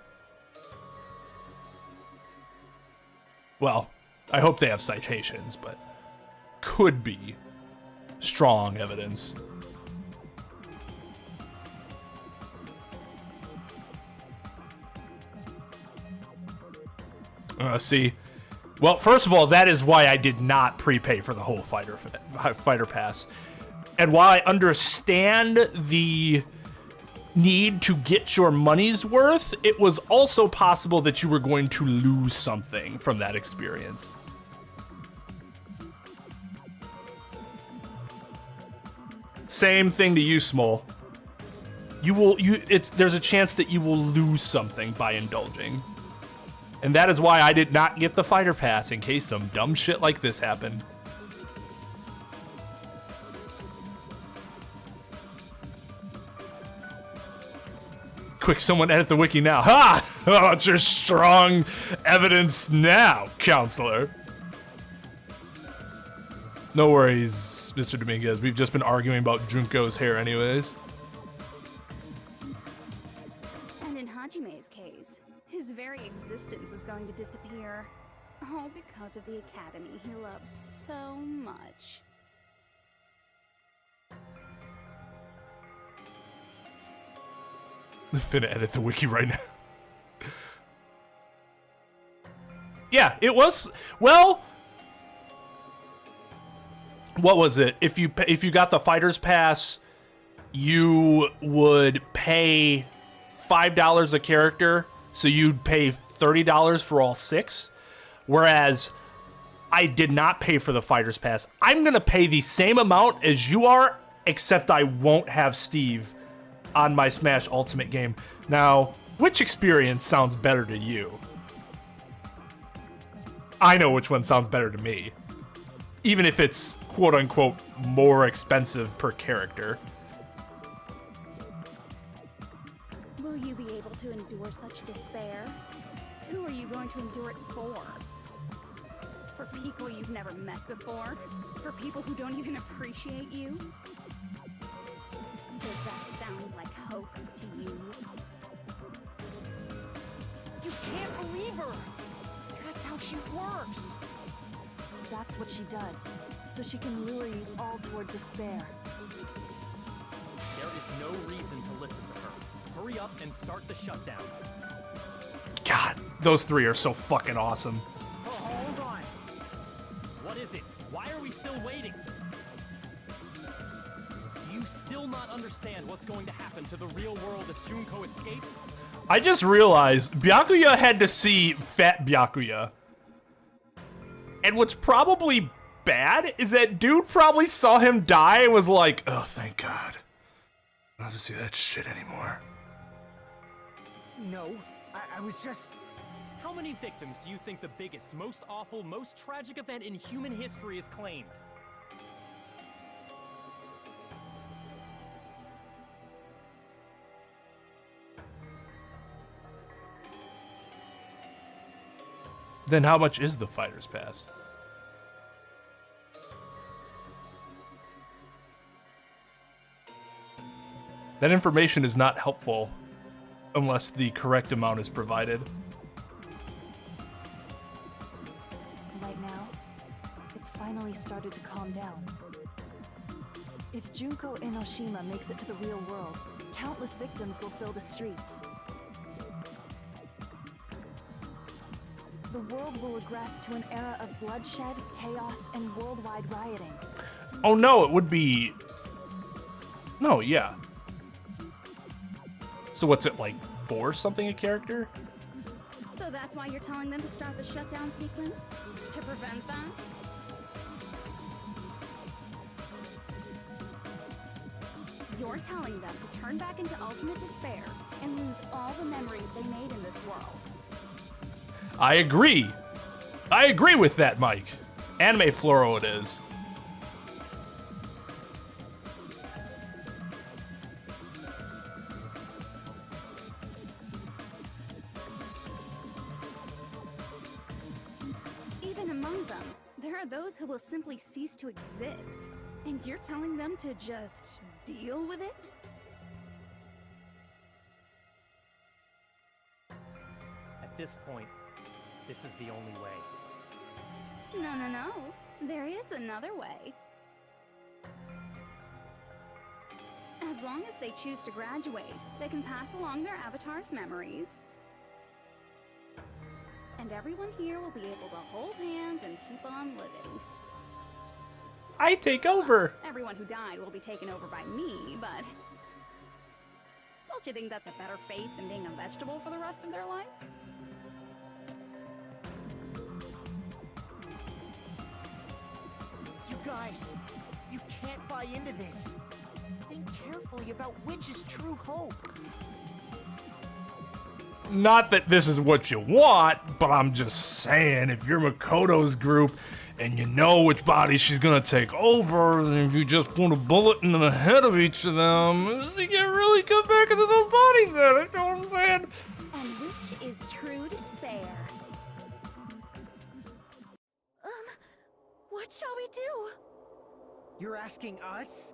Well, I hope they have citations, but could be strong evidence. See, well, first of all, that is why I did not prepay for the whole fighter pass. And while I understand the need to get your money's worth, it was also possible that you were going to lose something from that experience. Same thing to you, Small. There's a chance that you will lose something by indulging. And that is why I did not get the fighter pass, in case some dumb shit like this happened. Quick, someone edit the wiki now. Ha! Oh, it's your strong evidence now, counselor. No worries, Mr. Dominguez. We've just been arguing about Junko's hair anyways. And in Hajime's case, his very existence is going to disappear. All because of the academy he loves so much. Finna edit the wiki right now. Yeah, it was, well, what was it? If you got the fighter's pass, you would pay $5 a character, so you'd pay $30 for all 6. Whereas I did not pay for the fighter's pass. I'm gonna pay the same amount as you are, except I won't have Steve on my Smash Ultimate game. Now, which experience sounds better to you? I know which one sounds better to me. Even if it's quote-unquote more expensive per character. Will you be able to endure such despair? Who are you going to endure it for? For people you've never met before? For people who don't even appreciate you? Does that sound like hope to you? You can't believe her! That's how she works! That's what she does, so she can lure you all toward despair. There is no reason to listen to her. Hurry up and start the shutdown. God, those 3 are so fucking awesome. Oh, hold on. What is it? Why are we still waiting? Do you still not understand what's going to happen to the real world if Junko escapes? I just realized Byakuya had to see Fat Byakuya. And what's probably bad is that dude probably saw him die and was like, oh, thank God. I don't have to see that shit anymore. No, I was just... How many victims do you think the biggest, most awful, most tragic event in human history has claimed? Then how much is the fighter's pass? That information is not helpful unless the correct amount is provided. Right now, it's finally started to calm down. If Junko Enoshima makes it to the real world, countless victims will fill the streets. The world will regress to an era of bloodshed, chaos, and worldwide rioting. Oh no, it would be... No, yeah. So what's it, like 4 something a character? So that's why you're telling them to start the shutdown sequence? To prevent that? You're telling them to turn back into ultimate despair and lose all the memories they made in this world. I agree. I agree with that, Mike. Anime Floro it is. Even among them, there are those who will simply cease to exist. And you're telling them to just deal with it? At this point, this is the only way. No. There is another way. As long as they choose to graduate, they can pass along their avatar's memories. And everyone here will be able to hold hands and keep on living. I take over! Everyone who died will be taken over by me, but... Don't you think that's a better fate than being a vegetable for the rest of their life? You guys, you can't buy into this. Think carefully about which is true hope. Not that this is what you want, but I'm just saying, if you're Makoto's group and you know which body she's gonna take over, then if you just put a bullet in the head of each of them, you can really come back into those bodies then, you know what I'm saying? And which is true despair? What shall we do? You're asking us?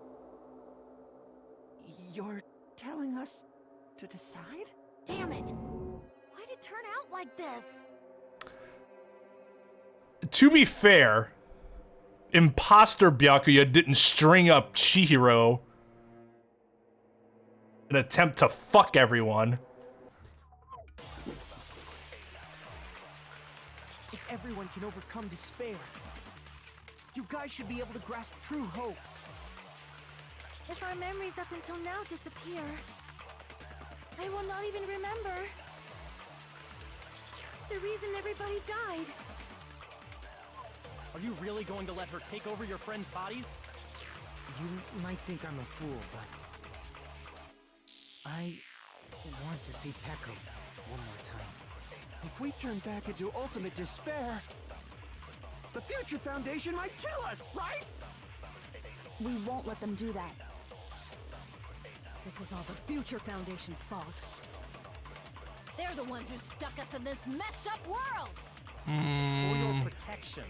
You're telling us to decide? Damn it! Why'd it turn out like this? To be fair, imposter Byakuya didn't string up Chihiro in an attempt to fuck everyone. If everyone can overcome despair, you guys should be able to grasp true hope. If our memories up until now disappear, I will not even remember the reason everybody died. Are you really going to let her take over your friends' bodies? You might think I'm a fool, but I want to see Peko one more time. If we turn back into ultimate despair, the Future Foundation might kill us, right? We won't let them do that. This is all the Future Foundation's fault. They're the ones who stuck us in this messed up world! For your protection.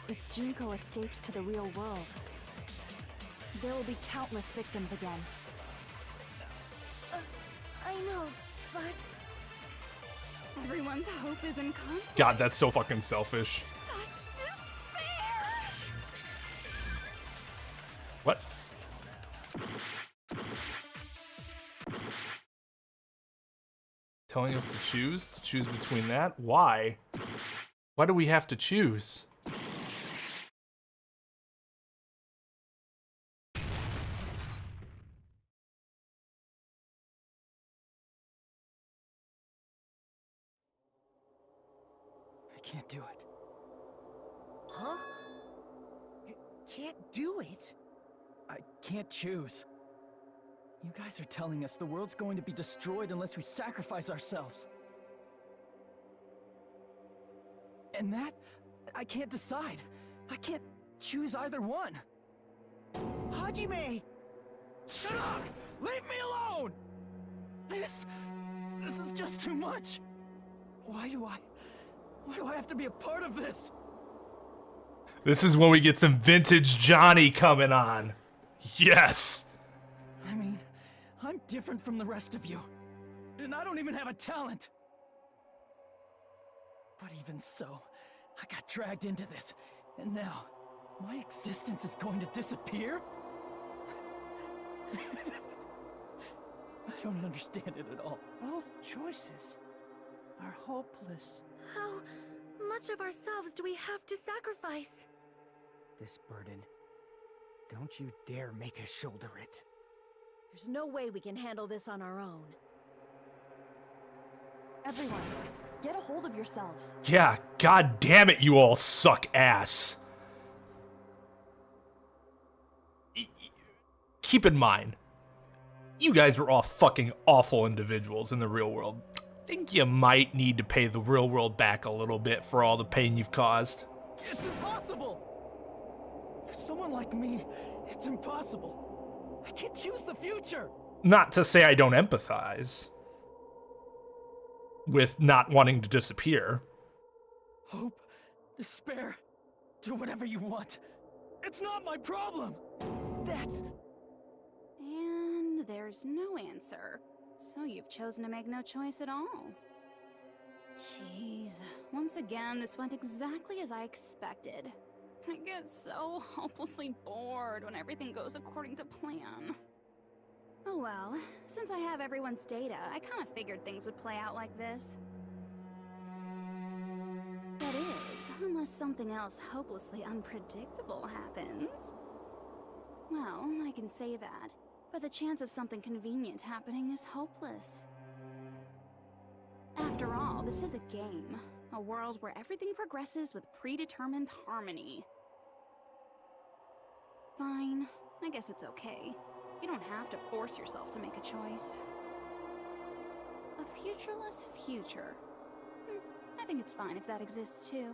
If Junko escapes to the real world, there will be countless victims again. I know, but... Everyone's hope is in conflict. God, that's so fucking selfish. Such despair! What? Telling us to choose between that? Why? Why do we have to choose? I can't do it. Huh? You can't do it? I can't choose. You guys are telling us the world's going to be destroyed unless we sacrifice ourselves. And that, I can't decide. I can't choose either one. Hajime! Shut up! Leave me alone! This is just too much. Why do I have to be a part of this? This is when we get some vintage Johnny coming on. Yes! I mean, I'm different from the rest of you. And I don't even have a talent. But even so, I got dragged into this. And now, my existence is going to disappear? I don't understand it at all. Both choices are hopeless. How much of ourselves do we have to sacrifice? This burden, don't you dare make us shoulder it. There's no way we can handle this on our own. Everyone, get a hold of yourselves. Yeah, god damn it, you all suck ass. Keep in mind, you guys were all fucking awful individuals in the real world. I think you might need to pay the real world back a little bit for all the pain you've caused. It's impossible! For someone like me, it's impossible. I can't choose the future! Not to say I don't empathize with not wanting to disappear. Hope, despair, do whatever you want. It's not my problem! That's... And there's no answer. So you've chosen to make no choice at all. Jeez. Once again, this went exactly as I expected. I get so hopelessly bored when everything goes according to plan. Oh well, since I have everyone's data, I kind of figured things would play out like this. That is, unless something else hopelessly unpredictable happens. Well, I can say that, but the chance of something convenient happening is hopeless. After all, this is a game. A world where everything progresses with predetermined harmony. Fine, I guess it's okay. You don't have to force yourself to make a choice. A futureless future. I think it's fine if that exists too.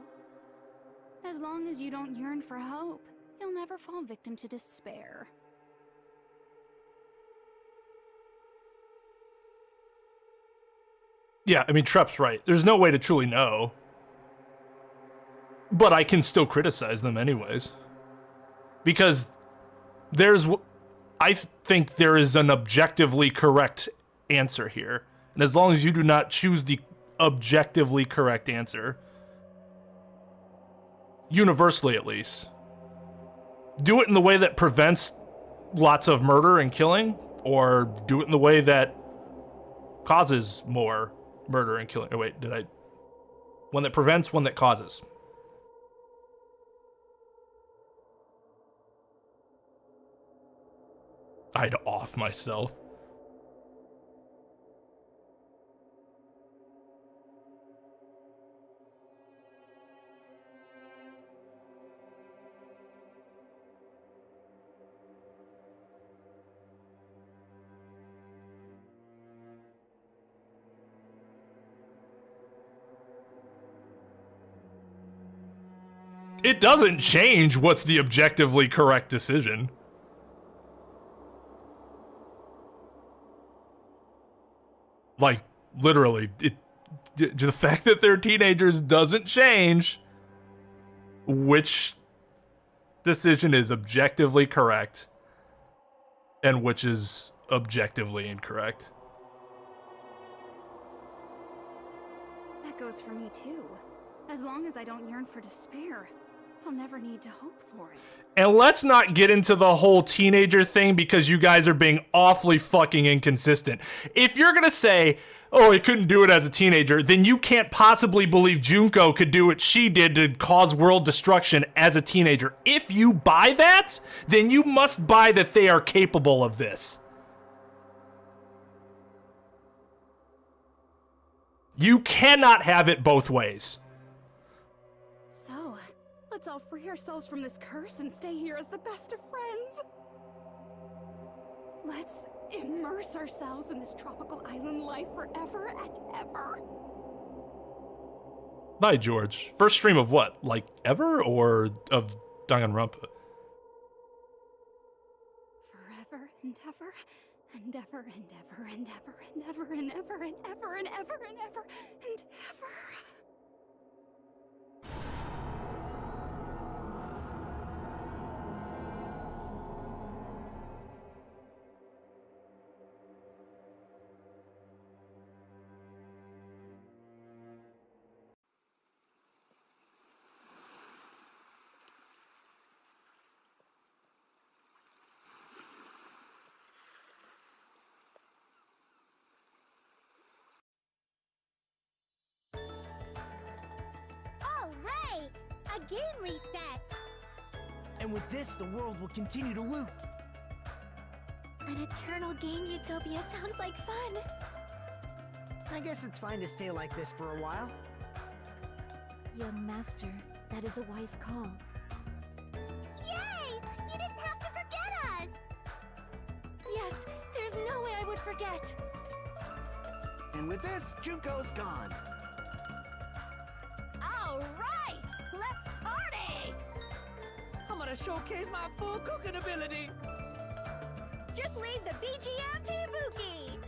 As long as you don't yearn for hope, you'll never fall victim to despair. Yeah, I mean, Trep's right. There's no way to truly know. But I can still criticize them anyways. Because I think there is an objectively correct answer here. And as long as you do not choose the objectively correct answer, universally at least, do it in the way that prevents lots of murder and killing, or do it in the way that causes more murder and killing. Oh, wait, one that prevents, one that causes. I'd off myself. It doesn't change what's the objectively correct decision. Like, literally, the fact that they're teenagers doesn't change which decision is objectively correct and which is objectively incorrect. That goes for me too. As long as I don't yearn for despair, I'll never need to hope for it. And let's not get into the whole teenager thing because you guys are being awfully fucking inconsistent. If you're gonna say, oh, he couldn't do it as a teenager, then you can't possibly believe Junko could do what she did to cause world destruction as a teenager. If you buy that, then you must buy that they are capable of this. You cannot have it both ways. So, let's all free ourselves from this curse and stay here as the best of friends. Let's immerse ourselves in this tropical island life forever and ever. Bye, George. First stream of what? Like, ever? Or of Danganronpa? Forever and ever and ever and ever and ever and ever and ever and ever and ever and ever and ever. A game reset! And with this, the world will continue to loop. An eternal game utopia sounds like fun. I guess it's fine to stay like this for a while. Young master, that is a wise call. Yay! You didn't have to forget us! Yes, there's no way I would forget. And with this, Junko's gone. All right, let's party! I'm gonna showcase my full cooking ability. Just leave the BGM to Ibuki!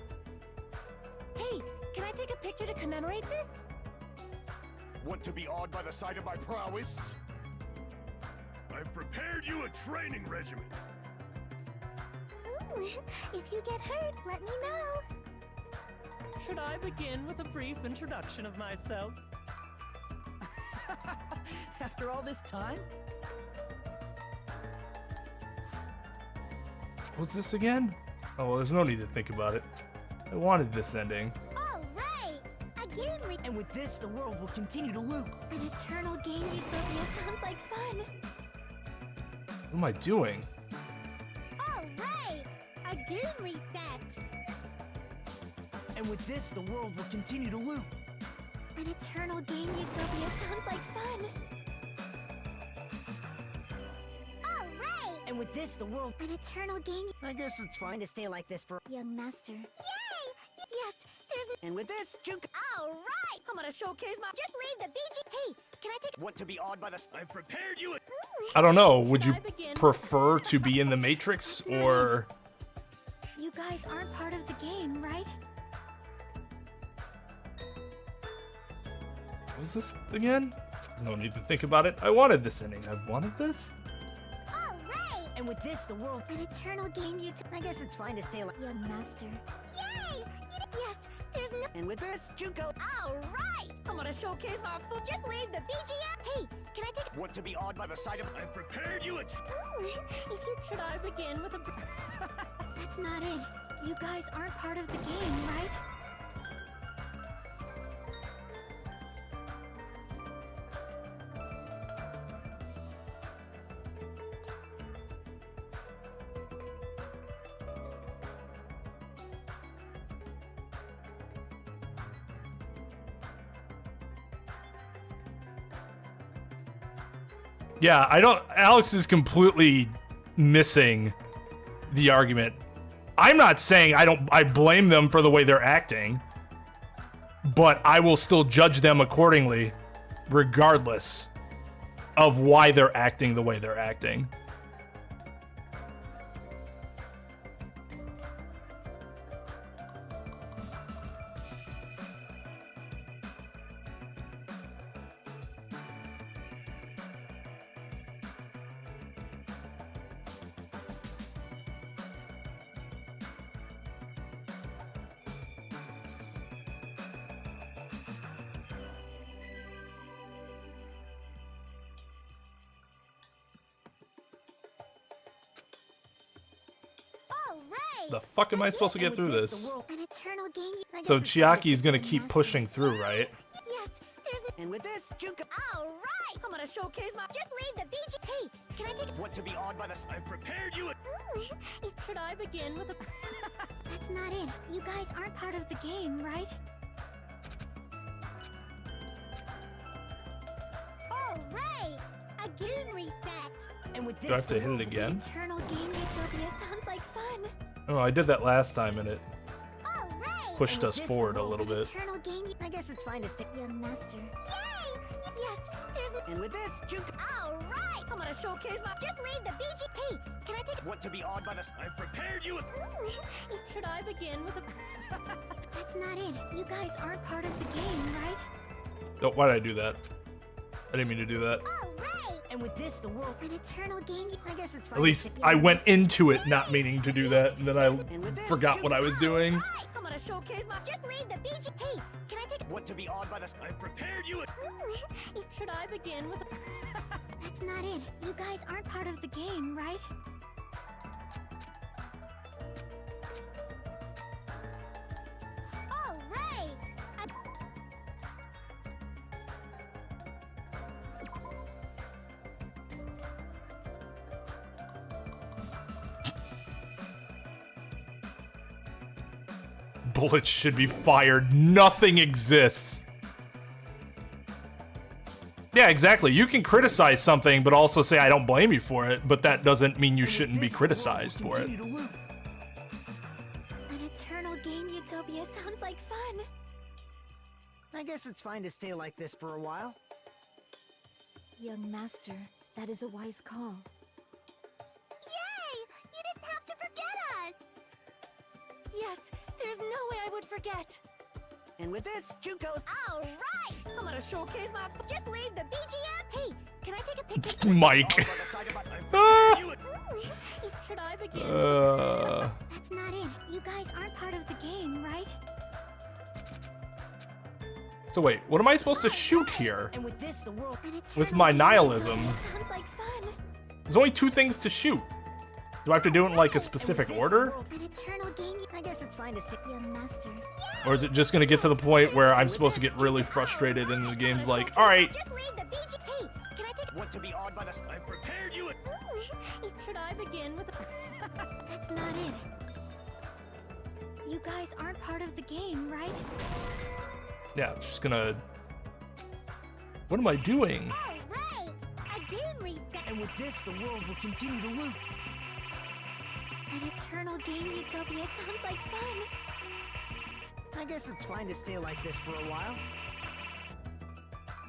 Hey, can I take a picture to commemorate this? Want to be awed by the sight of my prowess? I've prepared you a training regimen. Ooh, if you get hurt, let me know. Should I begin with a brief introduction of myself? After all this time? What's this again? Oh, well, there's no need to think about it. I wanted this ending. All right, a game And with this, the world will continue to loop. An eternal game utopia sounds like fun. What am I doing? All right, a game reset. And with this, the world will continue to loop. An eternal game utopia sounds like fun. All right. And with this, the world... An eternal game... I guess it's fine to stay like this for... Young master. Yay! Yes, there's... And with this, Junko... All right! I'm gonna showcase my... Just leave the BG... Hey, can I take... Want to be awed by the... I've prepared you... I don't know. Would you prefer to be in the Matrix or... You guys aren't part of the game, right? What was this again? There's no need to think about it. I wanted this ending. I wanted this? All right! And with this, the world... An eternal game I guess it's fine to stay like... Young master. Yay! Yes, there's no... And with this, Junko... All right! I'm gonna showcase my... Just leave the BGM... Hey, can I take... Want to be awed by the sight of... I've prepared you a... If you... Should I begin with a... That's not it. You guys aren't part of the game, right? Yeah, I don't... Alex is completely missing the argument. I'm not saying I blame them for the way they're acting, but I will still judge them accordingly, regardless of why they're acting the way they're acting. The fuck am I supposed to get through this? An eternal game... So Chiaki is gonna keep pushing through, right? Yes, there's... And with this, Junko... All right! I'm gonna showcase my... Just leave the BG... Hey, can I take... Want to be awed by the... I've prepared you a... Should I begin with a... That's not it. You guys aren't part of the game, right? All right! A game reset! And with this... Do I have to hit it again? Eternal game utopia sounds like fun. Oh, I did that last time and it All right! pushed us forward a little bit. Eternal game... I guess it's fine to stay... Young master. Yay! Yes, there's... And with this, Junko... All right! I'm gonna showcase my... Just leave the BG... Hey, can I take... Want to be awed by the... I've prepared you a... Should I begin with a... That's not it. You guys aren't part of the game, right? Oh, why did I do that? I didn't mean to do that. All right! And with this, the world... An eternal game... I guess it's fine At least I went into it not meaning to do that, and then I forgot what I was doing. All right! I'm gonna showcase my... Just leave the BG... Hey, can I take... Want to be awed by the... I've prepared you a... Should I begin with a... That's not it. You guys aren't part of the game, right? All right! Bullets should be fired. Nothing exists. Yeah, exactly. You can criticize something, but also say, I don't blame you for it, but that doesn't mean you shouldn't be criticized for it. An eternal game utopia sounds like fun. I guess it's fine to stay like this for a while. Young master, that is a wise call. Yay! You didn't have to forget us! Yes, there's no way I would forget. And with this, Junko's... All right! I'm gonna showcase my... Just leave the BGM! Hey, can I take a picture? Mike. Should I begin? Uh. That's not it. You guys aren't part of the game, right? So wait, what am I supposed to shoot here? And with this, the world. With my nihilism. Sounds like fun. There's only 2 things to shoot. Do I have to do it in like a specific order? An eternal game. I guess it's fine to stick. Your master. Or is it just gonna get to the point where I'm supposed to get really frustrated and the game's like, alright. Just leave the BG. Hey, can I take? Want to be awed by the... I prepared you... Should I begin with? That's not it. You guys aren't part of the game, right? Yeah, it's just gonna... What am I doing? Oh, right. A game reset. And with this, the world will continue to loop. An eternal game utopia sounds like fun. I guess it's fine to stay like this for a while.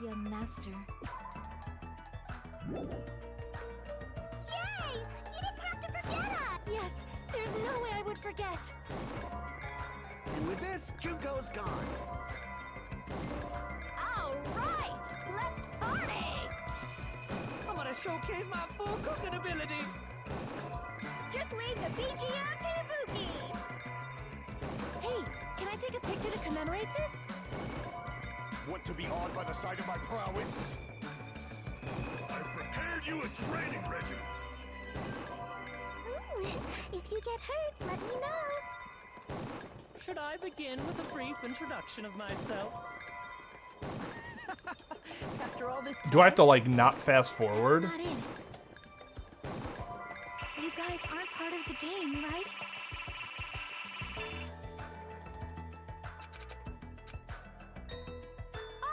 Your master. Yay! You didn't have to forget us! Yes, there's no way I would forget. And with this, Junko's gone. All right, let's party! I'm gonna showcase my full cooking ability. Just leave the BGR to Ibuki! Hey, can I take a picture to commemorate this? Want to be awed by the sight of my prowess? I've prepared you a training regiment. If you get hurt, let me know. Should I begin with a brief introduction of myself? After all this time, Do I have to like not fast forward? That's not it. You guys aren't part of the game, right?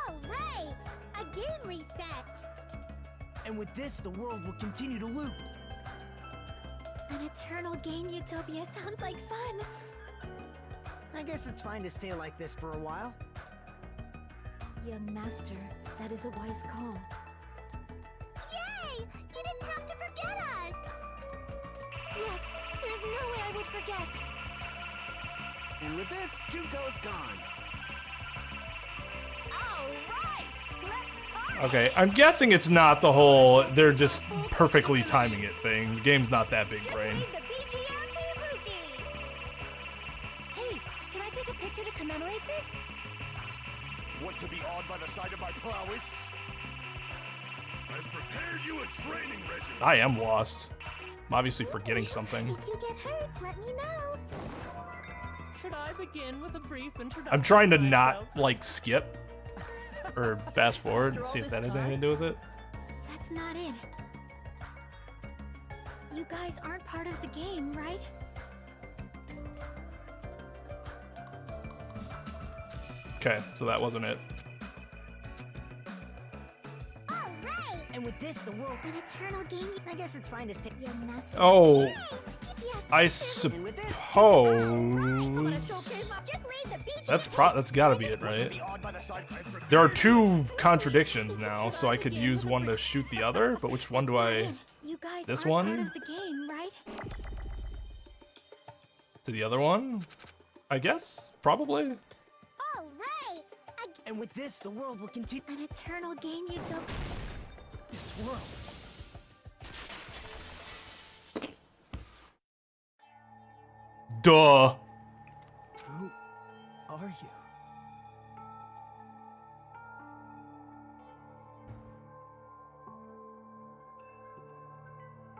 All right, a game reset. And with this, the world will continue to loop. An eternal game utopia sounds like fun. I guess it's fine to stay like this for a while. Young master, that is a wise call. Yay! You didn't have to forget us! Yes, there's no way I would forget. And with this, Junko's gone. All right, let's party! Okay, I'm guessing it's not the whole they're just perfectly timing it thing. The game's not that big brain. Leave the BGR to Ibuki! Hey, can I take a picture to commemorate this? Want to be awed by the sight of my prowess? I've prepared you a training regiment. I am lost. I'm obviously forgetting something. If you get hurt, let me know. Should I begin with a brief introduction? I'm trying to of not myself? like skip or fast forward and see if that has anything to do with it. That's not it. You guys aren't part of the game, right? Okay, so that wasn't it. All right. And with this, the world. An eternal game. I guess it's fine to stay. Your master. Oh, Yes. I there's- And with this, suppose Just leave the BG. that's gotta be it, right? Be awed by the sight. I've prepared There are 2 contradictions now, so I could use one to shoot the other, but which one do I... You guys This aren't one? part of the game, right? To the other one? I guess? Probably? All right. And with this, the world will continue. An eternal game utopia. This world. Duh. who are you?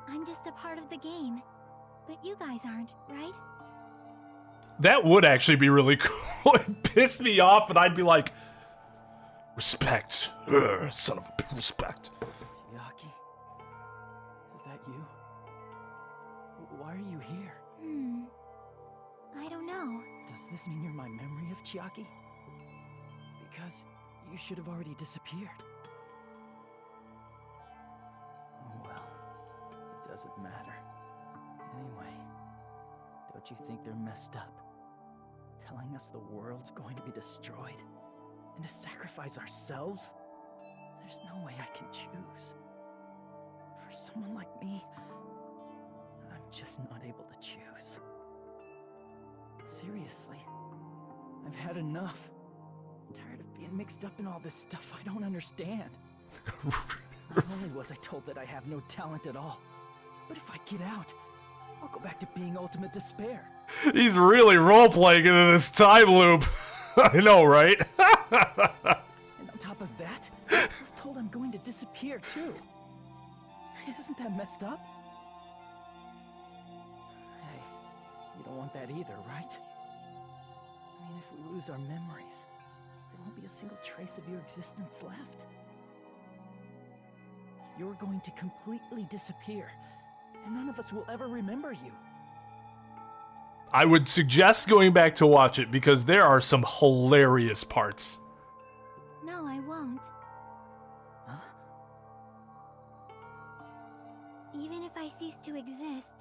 I'm just a part of the game. But you guys aren't, right? That would actually be really cool. It'd piss me off, but I'd be like, respect. Son of a respect. Chiaki? Is that you? Why are you here? I don't know. Does this mean you're my memory of Chiaki? Because you should have already disappeared. Oh well, it doesn't matter. Anyway, don't you think they're messed up? Telling us the world's going to be destroyed? And to sacrifice ourselves? There's no way I can choose. For someone like me, I'm just not able to choose. Seriously, I've had enough. I'm tired of being mixed up in all this stuff I don't understand. Not only was I told that I have no talent at all, but if I get out, I'll go back to being ultimate despair. He's really role-playing into this time loop. I know, right? of that, I was told I'm going to disappear too. Isn't that messed up? Hey, you don't want that either, right? I mean, if we lose our memories, there won't be a single trace of your existence left. You're going to completely disappear, and none of us will ever remember you. I would suggest going back to watch it because there are some hilarious parts. No, I won't. Huh? Even if I cease to exist,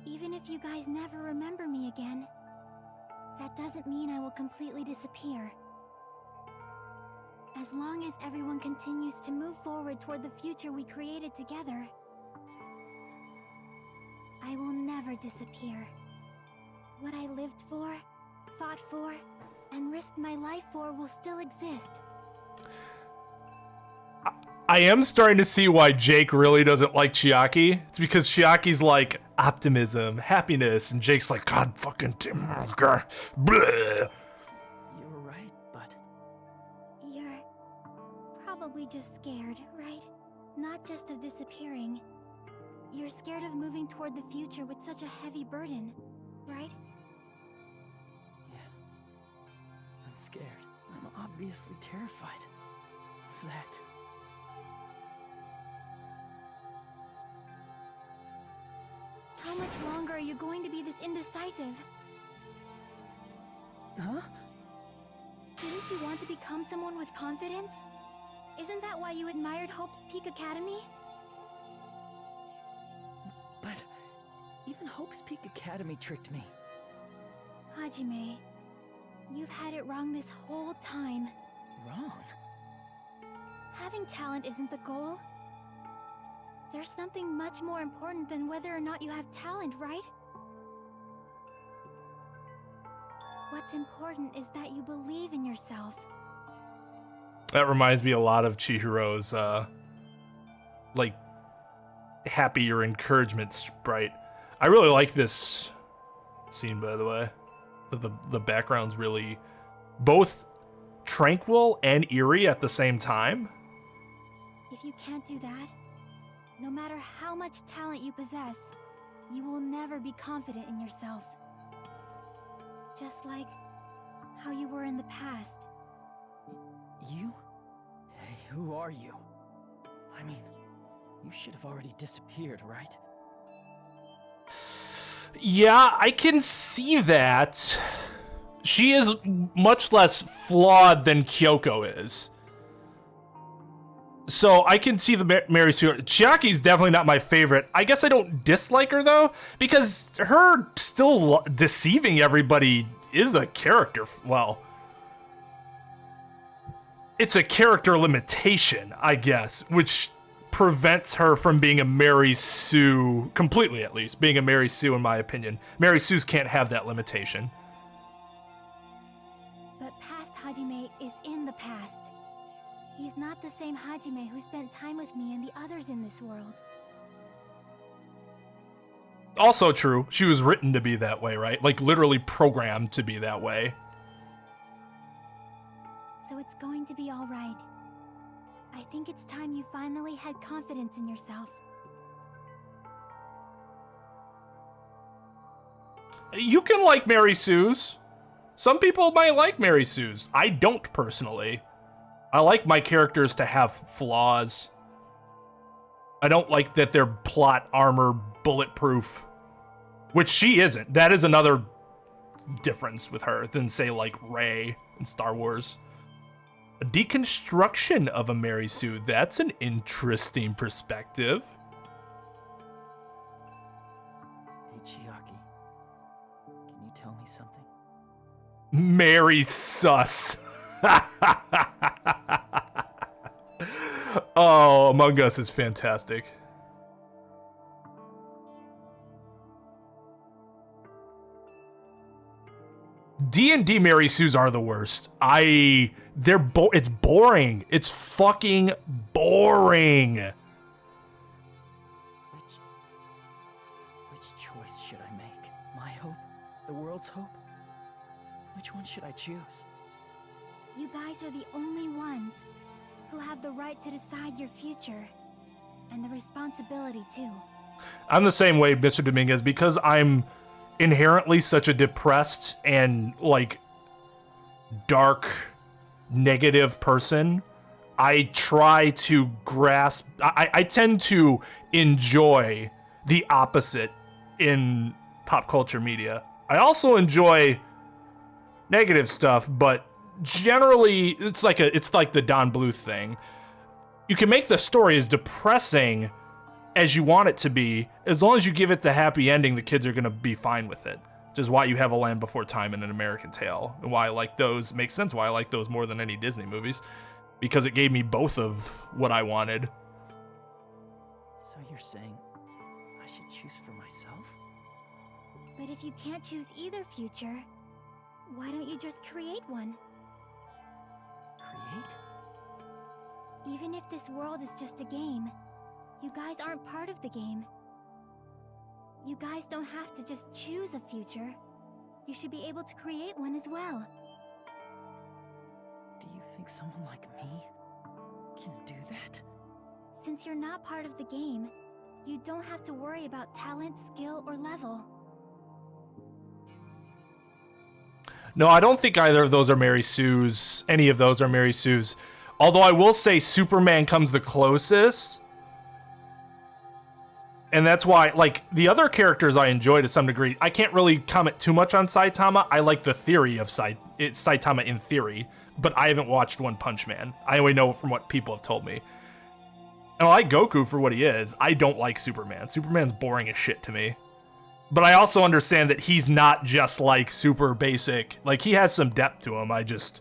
even if you guys never remember me again, that doesn't mean I will completely disappear. As long as everyone continues to move forward toward the future we created together, I will never disappear. What I lived for, fought for, and risked my life for will still exist. I am starting to see why Jake really doesn't like Chiaki. It's because Chiaki's like optimism, happiness, and Jake's like, God fucking bleh. You were right, but... You're probably just scared, right? Not just of disappearing. You're scared of moving toward the future with such a heavy burden, right? I'm scared. I'm obviously terrified of that. How much longer are you going to be this indecisive? Huh? Didn't you want to become someone with confidence? Isn't that why you admired Hope's Peak Academy? But even Hope's Peak Academy tricked me. Hajime, you've had it wrong this whole time. Wrong? Having talent isn't the goal. There's something much more important than whether or not you have talent, right? What's important is that you believe in yourself. That reminds me a lot of Chihiro's, like, happy or encouragement sprite. I really like this scene, by the way. The background's really both tranquil and eerie at the same time. If you can't do that, no matter how much talent you possess, you will never be confident in yourself. Just like how you were in the past. You? Hey, who are you? I mean, you should have already disappeared, right? Yeah, I can see that. She is much less flawed than Kyoko is. So I can see the Mary Sue. Chiaki's definitely not my favorite. I guess I don't dislike her though, because her still deceiving everybody is a character. Well, it's a character limitation, I guess, which prevents her from being a Mary Sue completely, at least being a Mary Sue, in my opinion. Mary Sue's can't have that limitation. But past Hajime is in the past. He's not the same Hajime who spent time with me and the others in this world. Also true, she was written to be that way, right? Like literally programmed to be that way. So it's going to be all right. I think it's time you finally had confidence in yourself. You can like Mary Sue's. Some people might like Mary Sue's. I don't personally. I like my characters to have flaws. I don't like that they're plot armor bulletproof, which she isn't. That is another difference with her than, say, like Rey in Star Wars. A deconstruction of a Mary Sue. That's an interesting perspective. Hey, Chiaki. Can you tell me something? Mary Sus. Oh, Among Us is fantastic. D&D Mary Sues are the worst. It's boring. It's fucking boring. Which choice should I make? My hope? The world's hope? Which one should I choose? You guys are the only ones who have the right to decide your future. And the responsibility, too. I'm the same way, Mr. Dominguez, because I'm inherently such a depressed and, like, dark, negative person. I try to grasp... I tend to enjoy the opposite in pop culture media. I also enjoy negative stuff, but generally, it's like the Don Bluth thing. You can make the story as depressing as you want it to be, as long as you give it the happy ending, the kids are going to be fine with it. Which is why you have A Land Before Time and An American Tail, and why I like those. Makes sense why I like those more than any Disney movies, because it gave me both of what I wanted. So you're saying I should choose for myself? But if you can't choose either future, why don't you just create one? Create? Even if this world is just a game, you guys aren't part of the game. You guys don't have to just choose a future. You should be able to create one as well. Do you think someone like me can do that? Since you're not part of the game, you don't have to worry about talent, skill, or level. No, I don't think either of those are Mary Sue's. Any of those are Mary Sue's. Although I will say Superman comes the closest. And that's why, like, the other characters I enjoy to some degree. I can't really comment too much on Saitama. I like the theory of Saitama in theory, but I haven't watched One Punch Man. I only know from what people have told me. And I like Goku for what he is. I don't like Superman. Superman's boring as shit to me. But I also understand that he's not just, like, super basic. Like, he has some depth to him. I just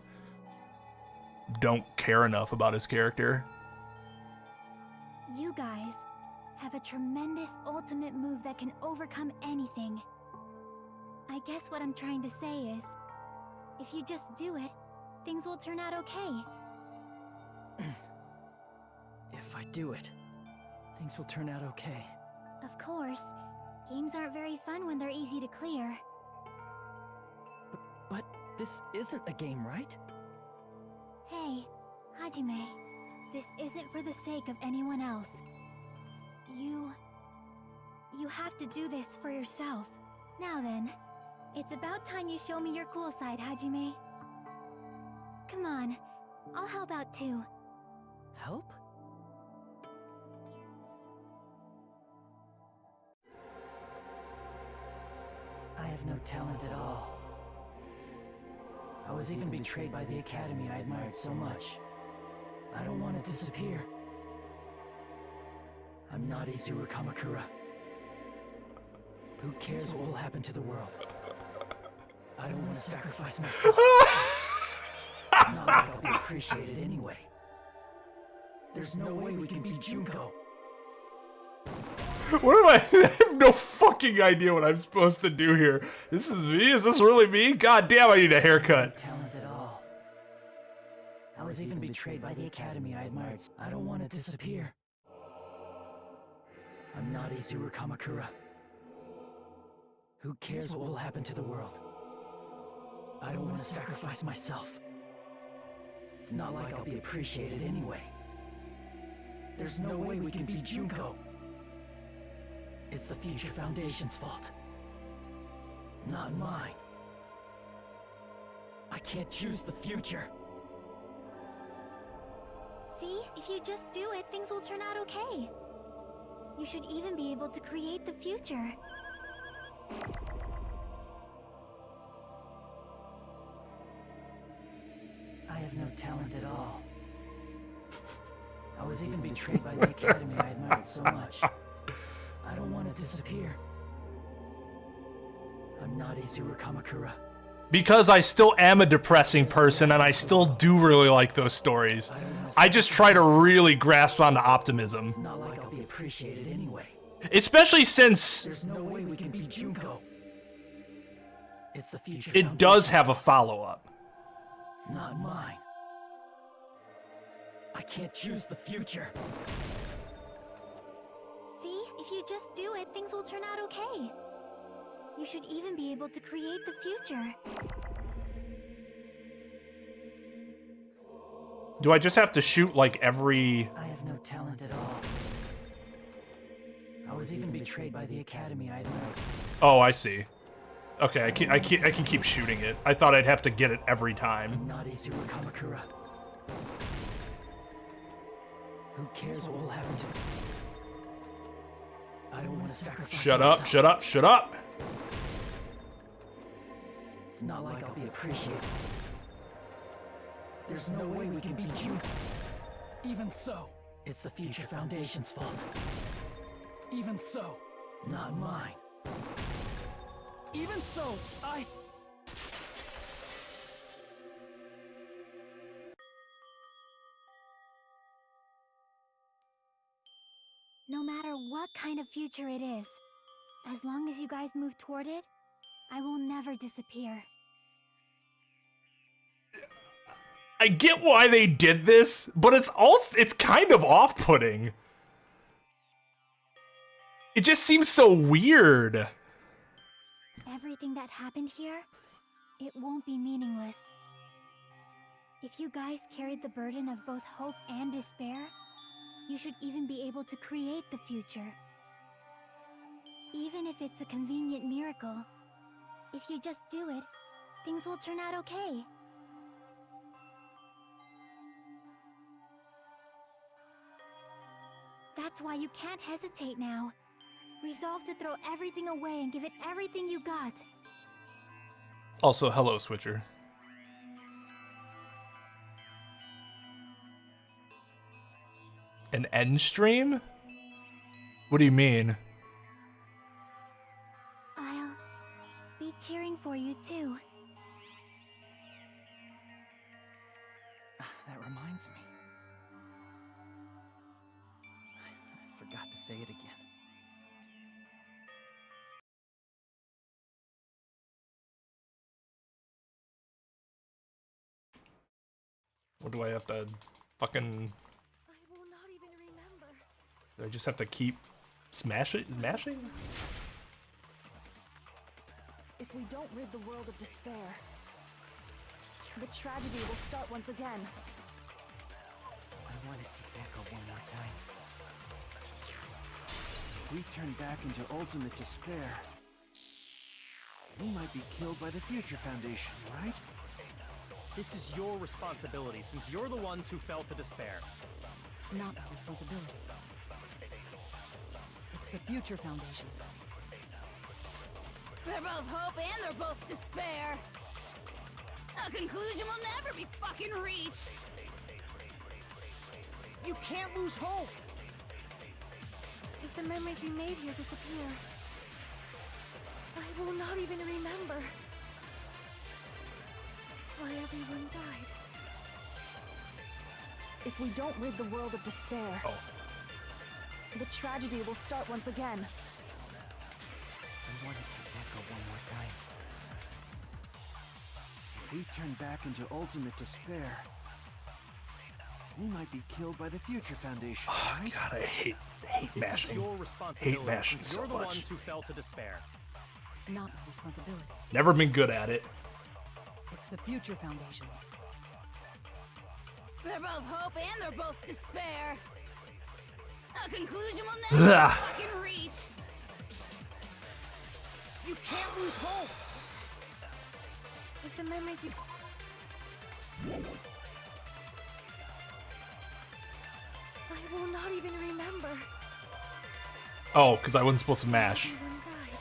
don't care enough about his character. You guys have a tremendous ultimate move that can overcome anything. I guess what I'm trying to say is, if you just do it, things will turn out okay. If I do it, things will turn out okay. Of course, games aren't very fun when they're easy to clear. But this isn't a game, right? Hey, Hajime, this isn't for the sake of anyone else. You have to do this for yourself. Now then, it's about time you show me your cool side, Hajime. Come on, I'll help out too. Help? I have no talent at all. I was even betrayed by the academy I admired so much. I don't want to disappear. I'm not Izuru Kamakura. Who cares what will happen to the world? I don't want to sacrifice myself. It's not like I'll be appreciated anyway. There's no way we can beat Junko. What am I have no fucking idea what I'm supposed to do here. This is me? Is this really me? God damn, I need a haircut. Talent at all. I was even betrayed by the academy I admired. I don't want to disappear. I'm not Izuru Kamakura. Who cares what will happen to the world? I don't want to sacrifice myself. It's not like I'll be appreciated anyway. There's no way we can beat Junko. It's the Future Foundation's fault. Not mine. I can't choose the future. See, if you just do it, things will turn out okay. You should even be able to create the future. I have no talent at all. I was even betrayed by the academy I admired so much. I don't want to disappear. I'm not Izuru Kamakura. Because I still am a depressing person and I still do really like those stories. I just try to really grasp onto optimism. It's not like I'll be appreciated anyway. Especially since There's no way we can beat Junko. It's the Future it does have a follow-up. Not mine. I can't choose the future. See, if you just do it, things will turn out okay. You should even be able to create the future. Do I just have to shoot like every... I have no talent at all. I was even betrayed by the academy I admired. Oh, I see. Okay, I can keep shooting it. I thought I'd have to get it every time. Not Izuru Kamakura. Who cares what will happen to them? I don't want to sacrifice Shut up, myself. shut up, shut up! It's not like I'll be appreciated. There's no way we can beat you. Even so, it's the Future Foundation's fault. Even so, not mine. Even so, No matter what kind of future it is, as long as you guys move toward it, I will never disappear. I get why they did this, but it's kind of off-putting. It just seems so weird. Everything that happened here, it won't be meaningless. If you guys carried the burden of both hope and despair, you should even be able to create the future. Even if it's a convenient miracle, if you just do it, things will turn out okay. That's why you can't hesitate now. Resolve to throw everything away and give it everything you got. Also, hello, Switcher. An end stream? What do you mean? I'll be cheering for you too. That reminds me. I forgot to say it again. What do I have to fucking... I will not even remember. Do I just have to keep smashing? If we don't rid the world of despair, the tragedy will start once again. I want to see Echo one more time. If we turn back into ultimate despair, we might be killed by the Future Foundation, right? This is your responsibility, since you're the ones who fell to despair. It's not my responsibility. It's the Future Foundation's. They're both hope and they're both despair. A conclusion will never be fucking reached. You can't lose hope! If the memories we made here disappear, I will not even remember why everyone died. If we don't rid the world of despair, the tragedy will start once again. I want to see Echo one more time. If we turn back into ultimate despair, we might be killed by the Future Foundation, right? God, I hate This mashing. is your responsibility, Hate mashing since so you're the much. ones who fell to despair. It's not my responsibility. Never been good at it. It's the Future Foundation's. They're both hope and they're both despair. A conclusion will never be fucking reached. You can't lose hope! If the memories we... I will not even remember. Oh, because I wasn't supposed to mash. Everyone died.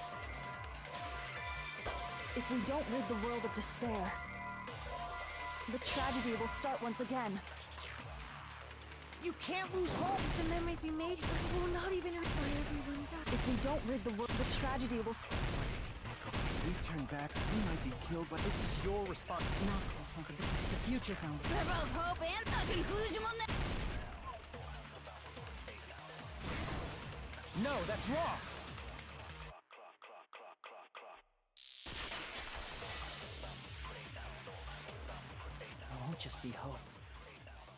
If we don't rid the world of despair, the tragedy will start once again. You can't lose hope! If the memories we made here, I will not even remember why everyone died. If we don't rid the world, the tragedy will If we turn back, we might be killed by This is your responsibility. It's not my responsibility. It's the Future Foundation. They're both hope and a conclusion will never... No, that's wrong! It won't just be hope.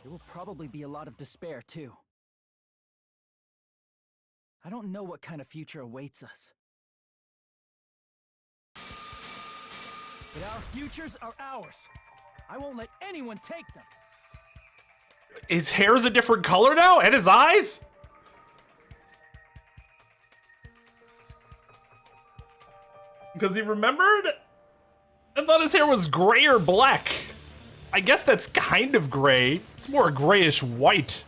There will probably be a lot of despair, too. I don't know what kind of future awaits us. But our futures are ours. I won't let anyone take them. His hair's a different color now? And his eyes? Because he remembered? I thought his hair was gray or black. I guess that's kind of gray. It's more grayish white.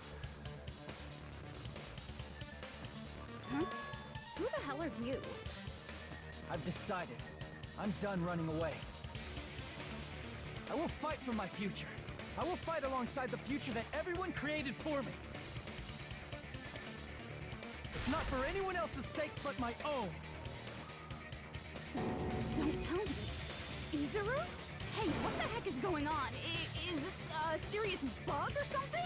Huh? Who the hell are you? I've decided. I'm done running away. I will fight for my future. I will fight alongside the future that everyone created for me. It's not for anyone else's sake but my own. Don't tell me. Izuru? Hey, what the heck is going on? Is this a serious bug or something?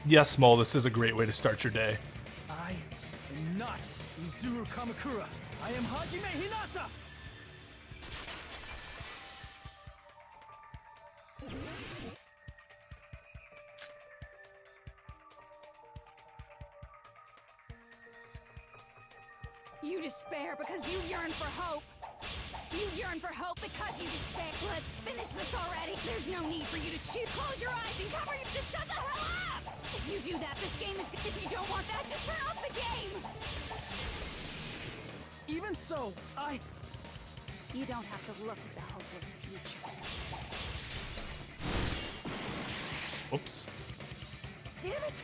Yes, Mole, this is a great way to start your day. I am not Izuru Kamakura. I am Hajime Hinata! You despair because you yearn for hope. You yearn for hope because you despair. Let's finish this already. There's no need for you to choose. Close your eyes and cover your... Just shut the hell up! If you do that, this game is... If you don't want that, just turn off the game! Even so, You don't have to look at the hopeless future. Oops. Damn it!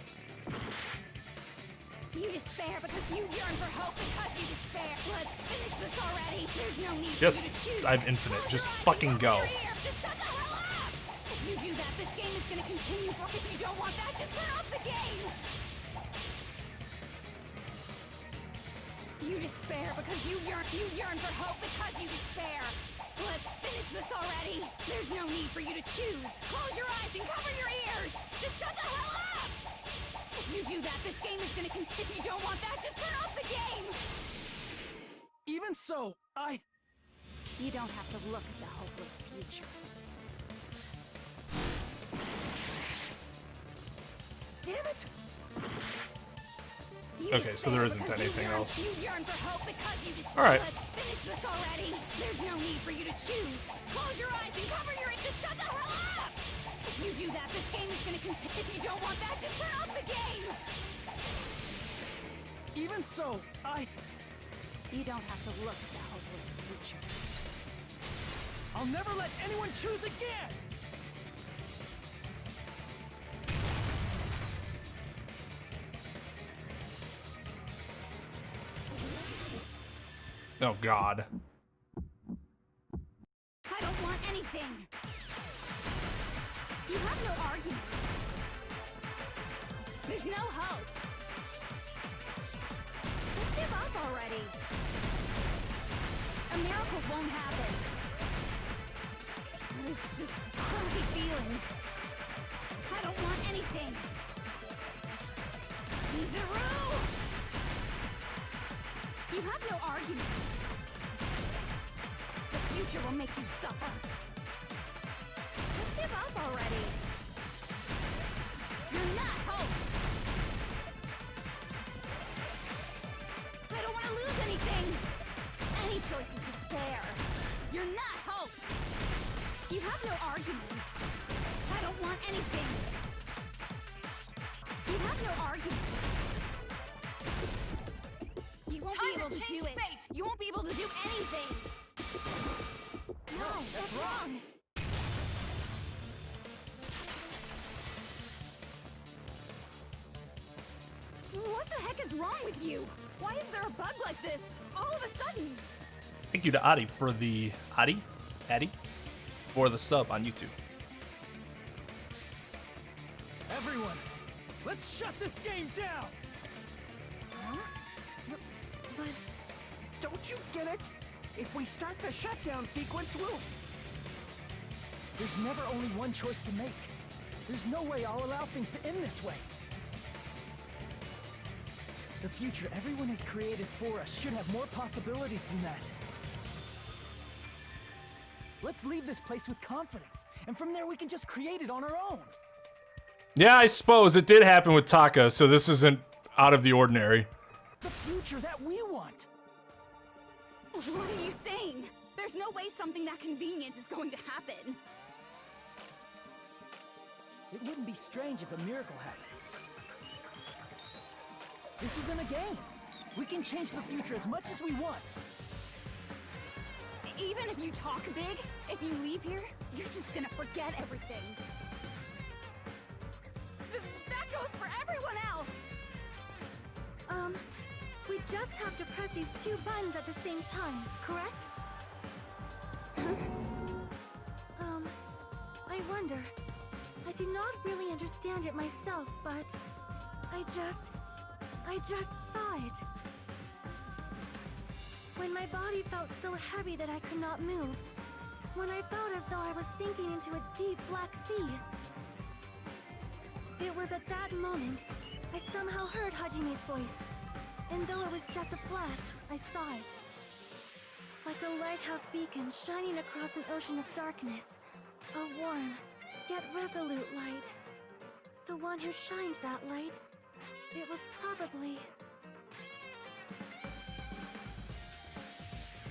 You despair because you yearn for hope because you despair. Let's finish this already. There's no need for you to choose. I have infinite. Just fucking go. Just shut the hell up! If you do that, this game is gonna continue for... If you don't want that, just turn off the game! You despair because you yearn for hope because you despair. Let's finish this already. There's no need for you to choose. Close your eyes and cover your ears. Just shut the hell up! If you do that, this game is gonna continue. If you don't want that, just turn off the game! even so, You don't have to look at the hopeless future. Damn it! Okay, so there isn't anything else. You yearn for hope because you despair. All right. Let's finish this already. There's no need for you to choose. Close your eyes and cover your ears. Just shut the hell up! If you do that, this game is gonna continue. If you don't want that, just turn off the game! Even so, You don't have to look at the hopeless future. I'll never let anyone choose again! Oh, God. I don't want anything! You have no argument. There's no hope. Just give up already. A miracle won't happen. This crazy feeling. I don't want anything. Izuru! You have no argument. The future will make you suffer. Just give up already. You're not hope. I don't want to lose anything. Any choice is despair. You're not hope. You have no argument. I don't want anything. You have no argument. You won't be able to do it. You won't be able to do anything. No, that's wrong. What the heck is wrong with you? Why is there a bug like this all of a sudden? Thank you to Adi for the Adi for the sub on YouTube. Everyone, let's shut this game down! Huh? But don't you get it? If we start the shutdown sequence, we'll... There's never only one choice to make. There's no way I'll allow things to end this way. The future everyone has created for us should have more possibilities than that. Let's leave this place with confidence, and from there we can just create it on our own. Yeah, I suppose it did happen with Taka, so this isn't out of the ordinary. The future that we want. What are you saying? There's no way something that convenient is going to happen. It wouldn't be strange if a miracle happened. This isn't a game. We can change the future as much as we want. Even if you talk big, if you leave here, you're just gonna forget everything. That goes for everyone else! We just have to press these two buttons at the same time, correct? I wonder. I do not really understand it myself, but I just saw it. When my body felt so heavy that I could not move. When I felt as though I was sinking into a deep black sea. It was at that moment I somehow heard Hajime's voice. And though it was just a flash, I saw it. Like a lighthouse beacon shining across an ocean of darkness. A warm, yet resolute light. The one who shined that light, it was probably...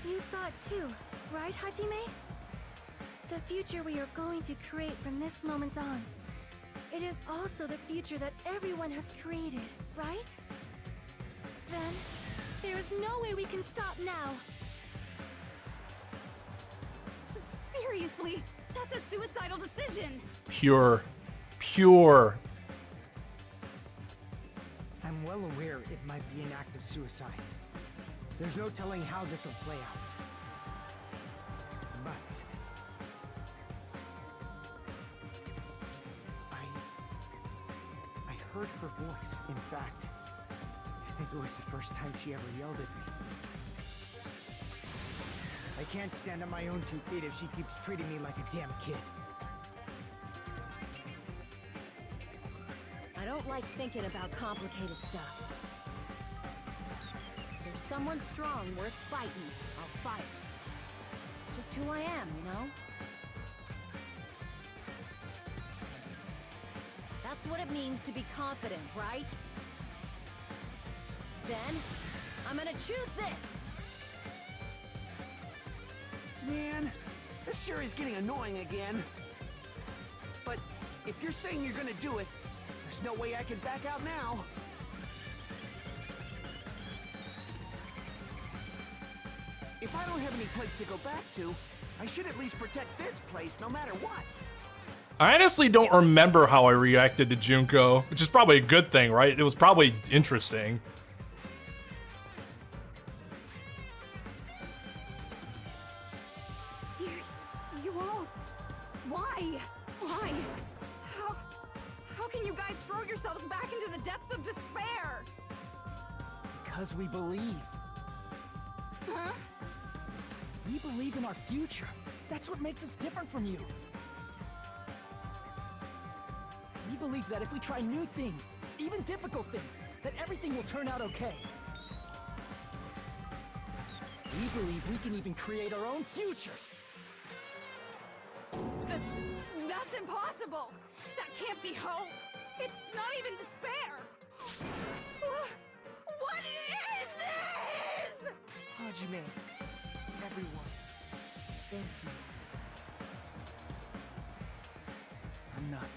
You saw it too, right, Hajime? The future we are going to create from this moment on. It is also the future that everyone has created, right? Then, there is no way we can stop now. Seriously, that's a suicidal decision. Pure. I'm well aware it might be an act of suicide. There's no telling how this will play out. But... I heard her voice, in fact. I think it was the first time she ever yelled at me. I can't stand on my own 2 feet if she keeps treating me like a damn kid. I don't like thinking about complicated stuff. If there's someone strong worth fighting, I'll fight. It's just who I am, you know? That's what it means to be confident, right? Then, I'm gonna choose this! Man, this sure is getting annoying again. But if you're saying you're gonna do it, there's no way I can back out now. If I don't have any place to go back to, I should at least protect this place no matter what. I honestly don't remember how I reacted to Junko, which is probably a good thing, right? It was probably interesting. You all... Why? How can you guys throw yourselves back into the depths of despair? Because we believe. Huh? We believe in our future. That's what makes us different from you. We believe that if we try new things, even difficult things, that everything will turn out okay. We believe we can even create our own futures. That's impossible! That can't be hope! It's not even despair! What is this?! Hajime, everyone, thank you. I'm not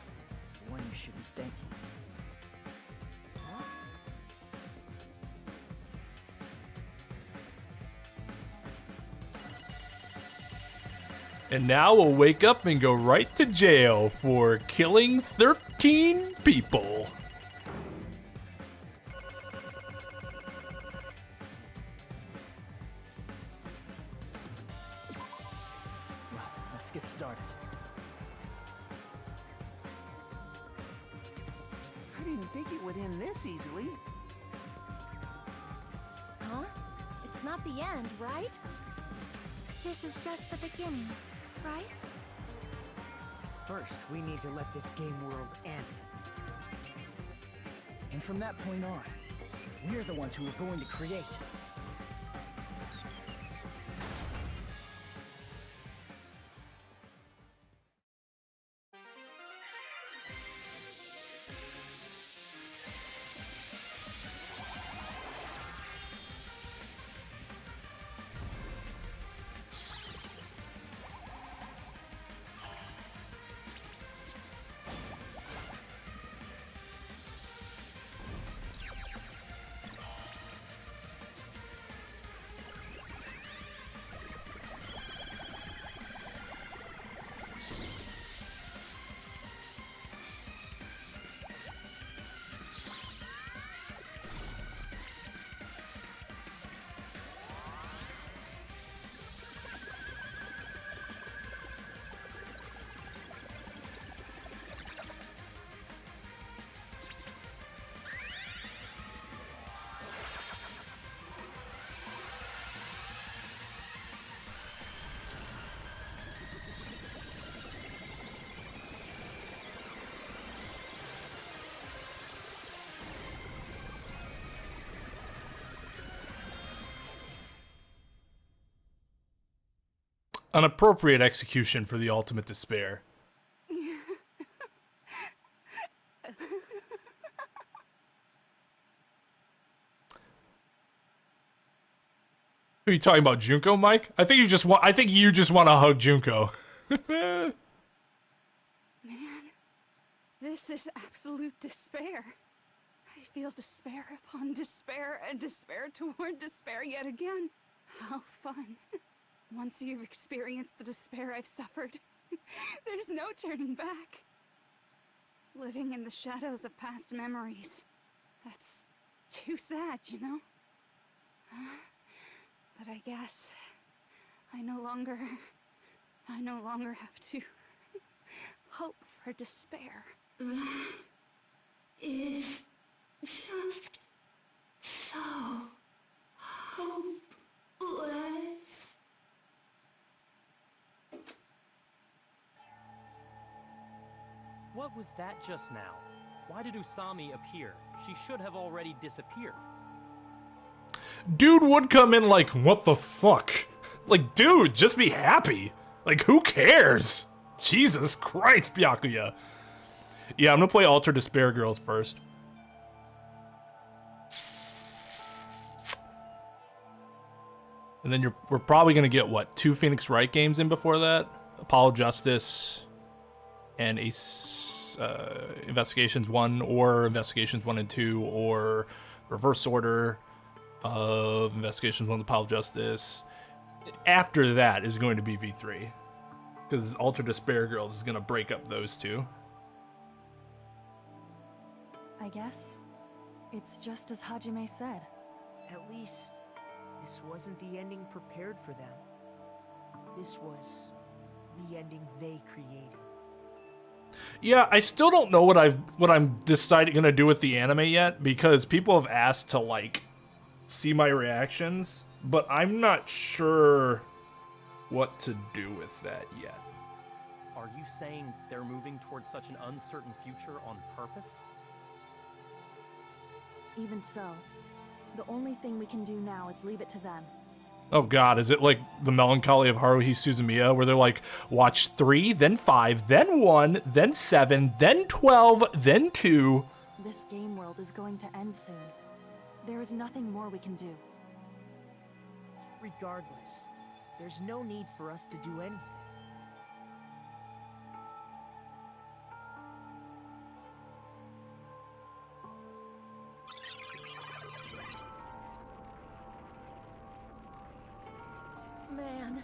the one you should be thanking. Huh? And now we'll wake up and go right to jail for killing 13 people. Well, let's get started. I didn't think it would end this easily. Huh? It's not the end, right? This is just the beginning, right? First, we need to let this game world end. And from that point on, we're the ones who are going to create. An appropriate execution for the ultimate despair. Who are you talking about, Junko, Mike? I think you just want to hug Junko. Man, this is absolute despair. I feel despair upon despair and despair toward despair yet again. How fun. Once you've experienced the despair I've suffered, there's no turning back. Living in the shadows of past memories. That's too sad, you know? But I guess I no longer have to hope for despair. That is just so hopeless. What was that just now? Why did Usami appear? She should have already disappeared. Dude would come in like, what the fuck? Like, dude, just be happy. Like, who cares? Jesus Christ, Byakuya. Yeah, I'm gonna play Alter Despair Girls first. And then we're probably gonna get, what, 2 Phoenix Wright games in before that? Apollo Justice and Investigations 1, or Investigations 1 and 2, or Reverse Order of Investigations 1 of Apollo Justice. After that is going to be V3. Because Alter Despair Girls is going to break up those two. I guess it's just as Hajime said. At least this wasn't the ending prepared for them. This was the ending they created. Yeah, I still don't know what I'm deciding gonna do with the anime yet, because people have asked to like see my reactions, but I'm not sure what to do with that yet. Are you saying they're moving towards such an uncertain future on purpose? Even so, the only thing we can do now is leave it to them. Oh god, is it like the Melancholy of Haruhi Suzumiya, where they're like, watch 3, then 5, then 1, then 7, then 12, then 2. This game world is going to end soon. There is nothing more we can do. Regardless, there's no need for us to do anything. Man,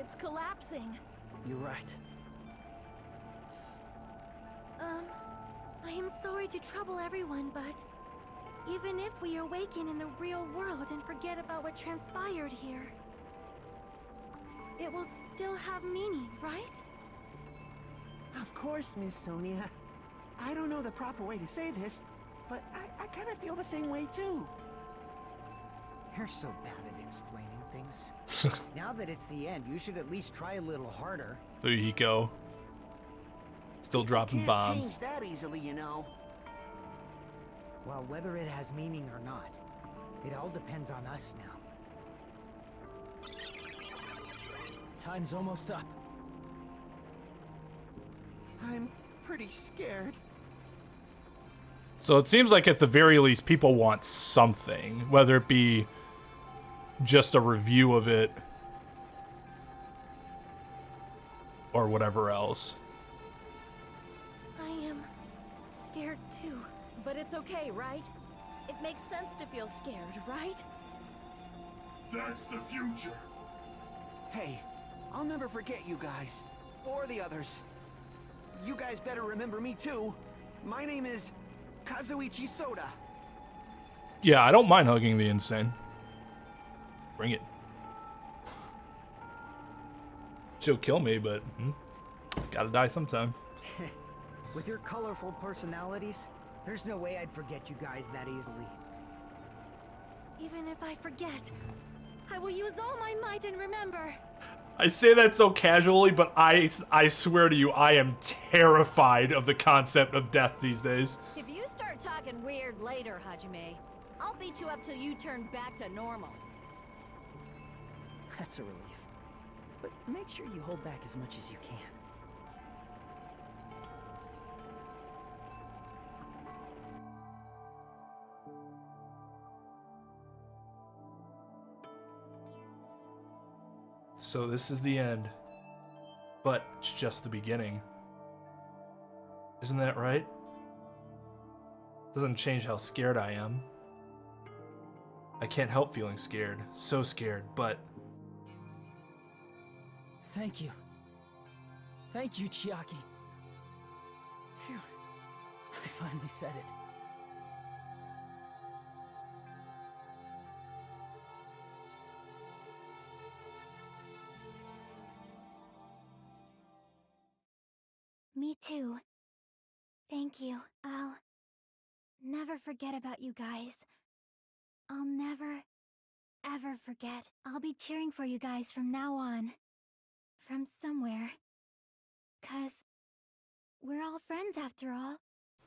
it's collapsing. You're right. I am sorry to trouble everyone, but even if we awaken in the real world and forget about what transpired here, it will still have meaning, right? Of course, Miss Sonia. I don't know the proper way to say this, but I kind of feel the same way too. You're so bad at explaining things. Now that it's the end, you should at least try a little harder. Yuhiko. Still dropping bombs. Change that easily, you know. Well, whether it has meaning or not, it all depends on us now. Time's almost up. I'm pretty scared. So it seems like at the very least people want something, whether it be just a review of it or whatever else. I am scared too. But it's okay, right? It makes sense to feel scared, right? That's the future. Hey, I'll never forget you guys. Or the others. You guys better remember me too. My name is Kazuichi Soda. Yeah, I don't mind hugging the insane. Bring it. She'll kill me, but gotta die sometime. With your colorful personalities, there's no way I'd forget you guys that easily. Even if I forget, I will use all my might and remember. I say that so casually, but I swear to you, I am terrified of the concept of death these days. If you start talking weird later, Hajime, I'll beat you up till you turn back to normal. That's a relief. but make sure you hold back as much as you can. So this is the end, but it's just the beginning. Isn't that right? Doesn't change how scared I am. I can't help feeling scared, so scared, but... Thank you. Thank you, Chiaki. Phew. I finally said it. Me too. Thank you. I'll never forget about you guys. I'll never, ever forget. I'll be cheering for you guys from now on. From somewhere. 'Cause we're all friends after all.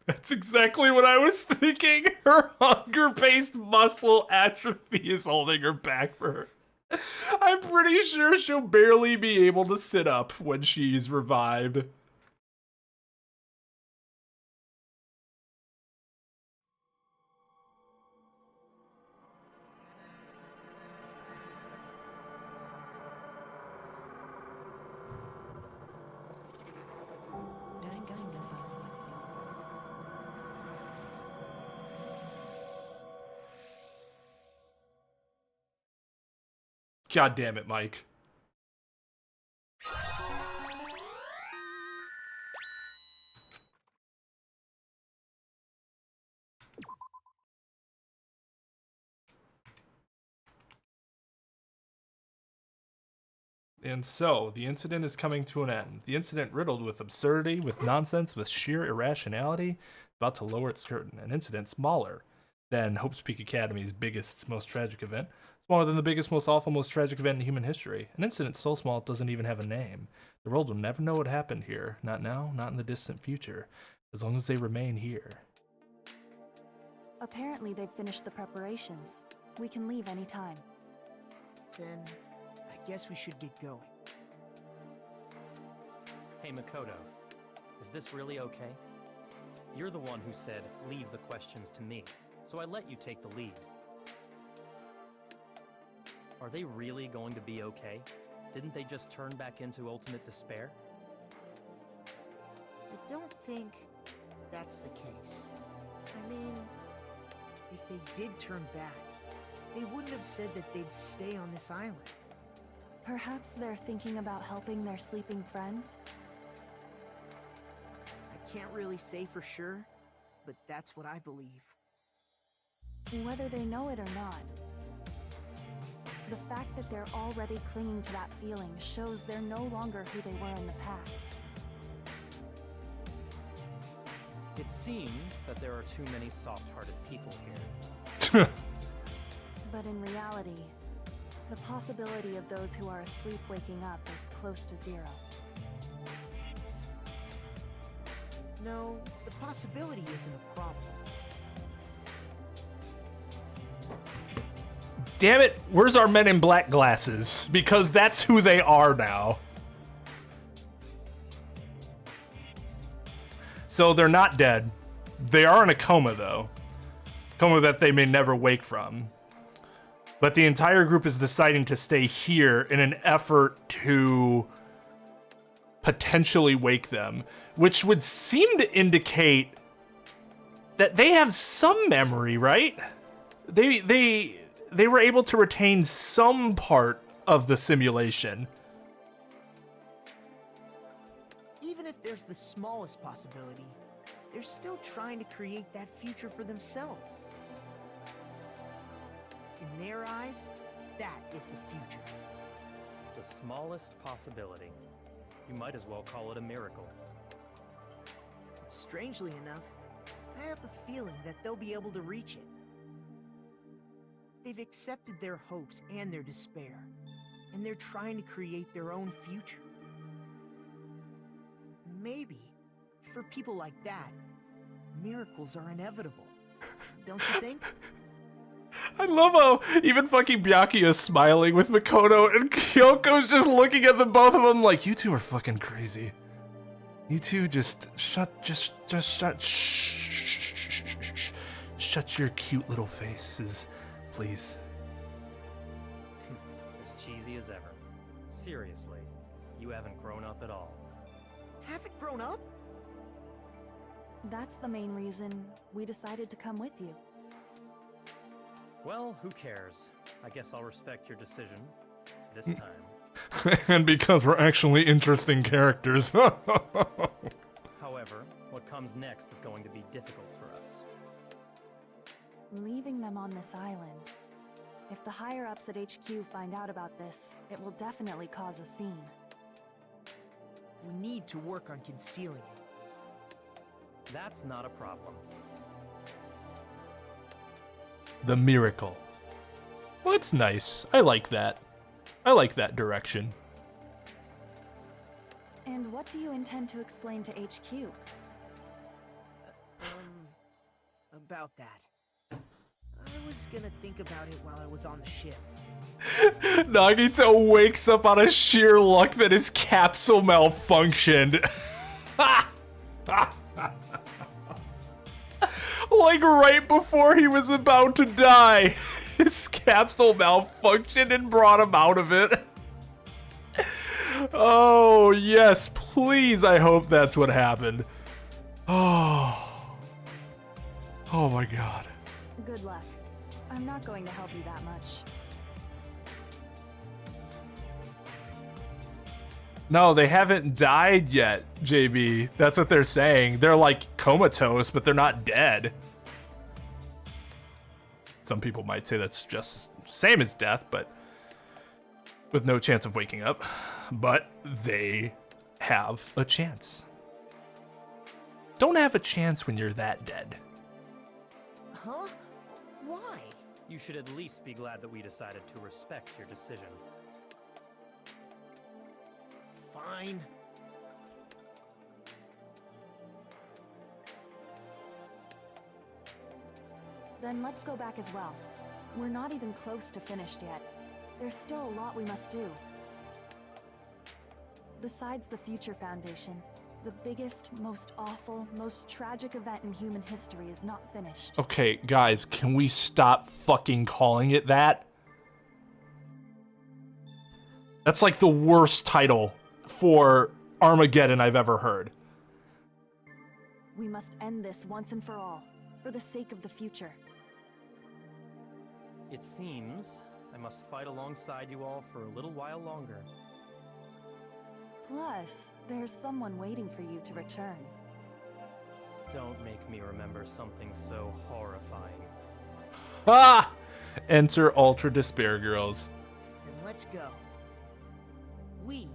That's exactly what I was thinking. Her hunger-based muscle atrophy is holding her back for her. I'm pretty sure she'll barely be able to sit up when she's revived. God damn it, Mike. And so, the incident is coming to an end. The incident riddled with absurdity, with nonsense, with sheer irrationality, about to lower its curtain. An incident smaller than Hope's Peak Academy's biggest, most tragic event. Smaller than the biggest, most awful, most tragic event in human history. An incident so small it doesn't even have a name. The world will never know what happened here. Not now, not in the distant future. As long as they remain here. Apparently they've finished the preparations. We can leave any time. Then, I guess we should get going. Hey, Makoto. Is this really okay? You're the one who said, leave the questions to me. So I let you take the lead. Are they really going to be okay? Didn't they just turn back into ultimate despair? I don't think that's the case. I mean, if they did turn back, they wouldn't have said that they'd stay on this island. Perhaps they're thinking about helping their sleeping friends? I can't really say for sure, but that's what I believe. Whether they know it or not, the fact that they're already clinging to that feeling shows they're no longer who they were in the past. It seems that there are too many soft-hearted people here. But in reality, the possibility of those who are asleep waking up is close to zero. No, the possibility isn't a problem. Damn it, where's our Men in Black glasses? Because that's who they are now. So they're not dead. They are in a coma, though. Coma that they may never wake from. But the entire group is deciding to stay here in an effort to potentially wake them, which would seem to indicate that they have some memory, right? They were able to retain some part of the simulation. Even if there's the smallest possibility, they're still trying to create that future for themselves. In their eyes, that is the future. The smallest possibility. You might as well call it a miracle. But strangely enough, I have a feeling that they'll be able to reach it. They've accepted their hopes and their despair, and they're trying to create their own future. Maybe, for people like that, miracles are inevitable. Don't you think? I love how even fucking Byakuya is smiling with Makoto and Kyoko's just looking at the both of them like, you two are fucking crazy. You two just shut your cute little faces, please. As cheesy as ever. Seriously, you haven't grown up at all. Haven't grown up? That's the main reason we decided to come with you. Well, who cares? I guess I'll respect your decision. This time. And because we're actually interesting characters. However, what comes next is going to be difficult for us. Leaving them on this island. If the higher-ups at HQ find out about this, it will definitely cause a scene. We need to work on concealing it. That's not a problem. The miracle. Well, it's nice. I like that. I like that direction. And what do you intend to explain to HQ? About that. I was gonna think about it while I was on the ship. Nagito wakes up out of sheer luck that his capsule malfunctioned. Like right before he was about to die, his capsule malfunctioned and brought him out of it. Oh, yes, please, I hope that's what happened. Oh my god. Good luck. I'm not going to help you that much. No, they haven't died yet, JB. That's what they're saying. They're like comatose, but they're not dead. Some people might say that's just same as death, but with no chance of waking up. But they have a chance. Don't have a chance when you're that dead. Huh? Why? You should at least be glad that we decided to respect your decision. Fine. Then let's go back as well. We're not even close to finished yet. There's still a lot we must do. Besides the Future Foundation, the biggest, most awful, most tragic event in human history is not finished. Okay, guys, can we stop fucking calling it that? That's like the worst title for Armageddon I've ever heard. We must end this once and for all, for the sake of the future. It seems I must fight alongside you all for a little while longer. Plus, there's someone waiting for you to return. Don't make me remember something so horrifying. Ah! Enter Ultra Despair Girls. Then let's go. We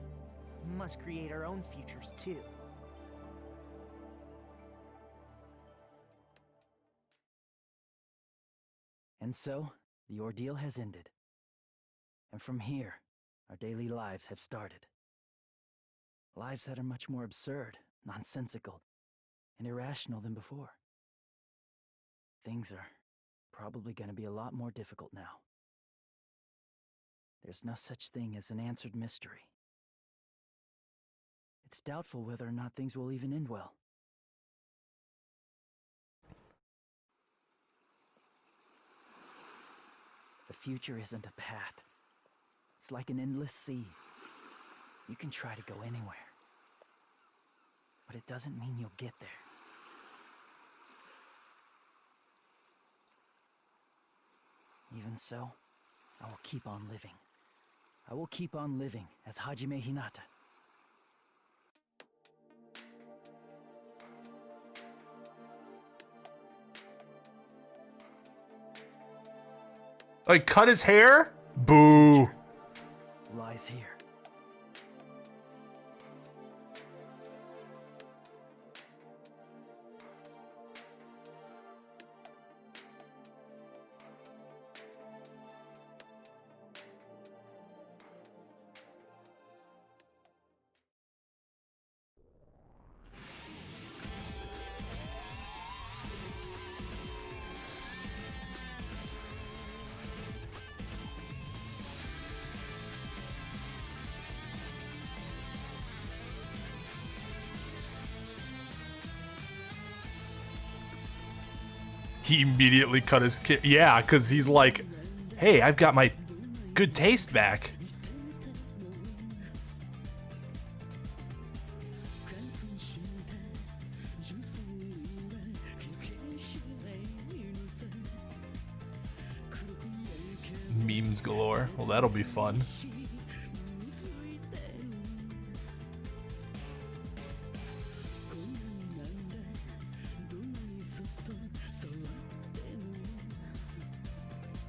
must create our own futures too. And so, the ordeal has ended. And from here, our daily lives have started. Lives that are much more absurd, nonsensical, and irrational than before. Things are probably going to be a lot more difficult now. There's no such thing as an answered mystery. It's doubtful whether or not things will even end well. The future isn't a path. It's like an endless sea. You can try to go anywhere, but it doesn't mean you'll get there. Even so, I will keep on living. I will keep on living as Hajime Hinata. Like, cut his hair? Boo. Lies here. He immediately cut his yeah, because he's like, hey, I've got my good taste back. Memes galore. Well, that'll be fun.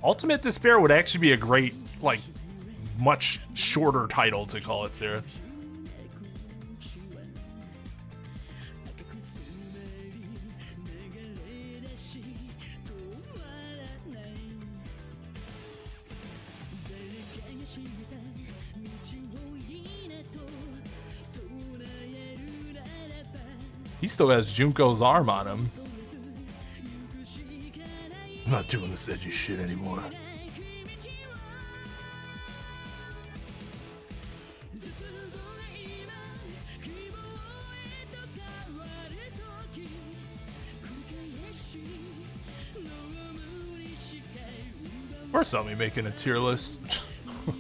Ultimate Despair would actually be a great, like, much shorter title to call it series. He still has Junko's arm on him. I'm not doing this edgy shit anymore. Or somebody making a tier list. What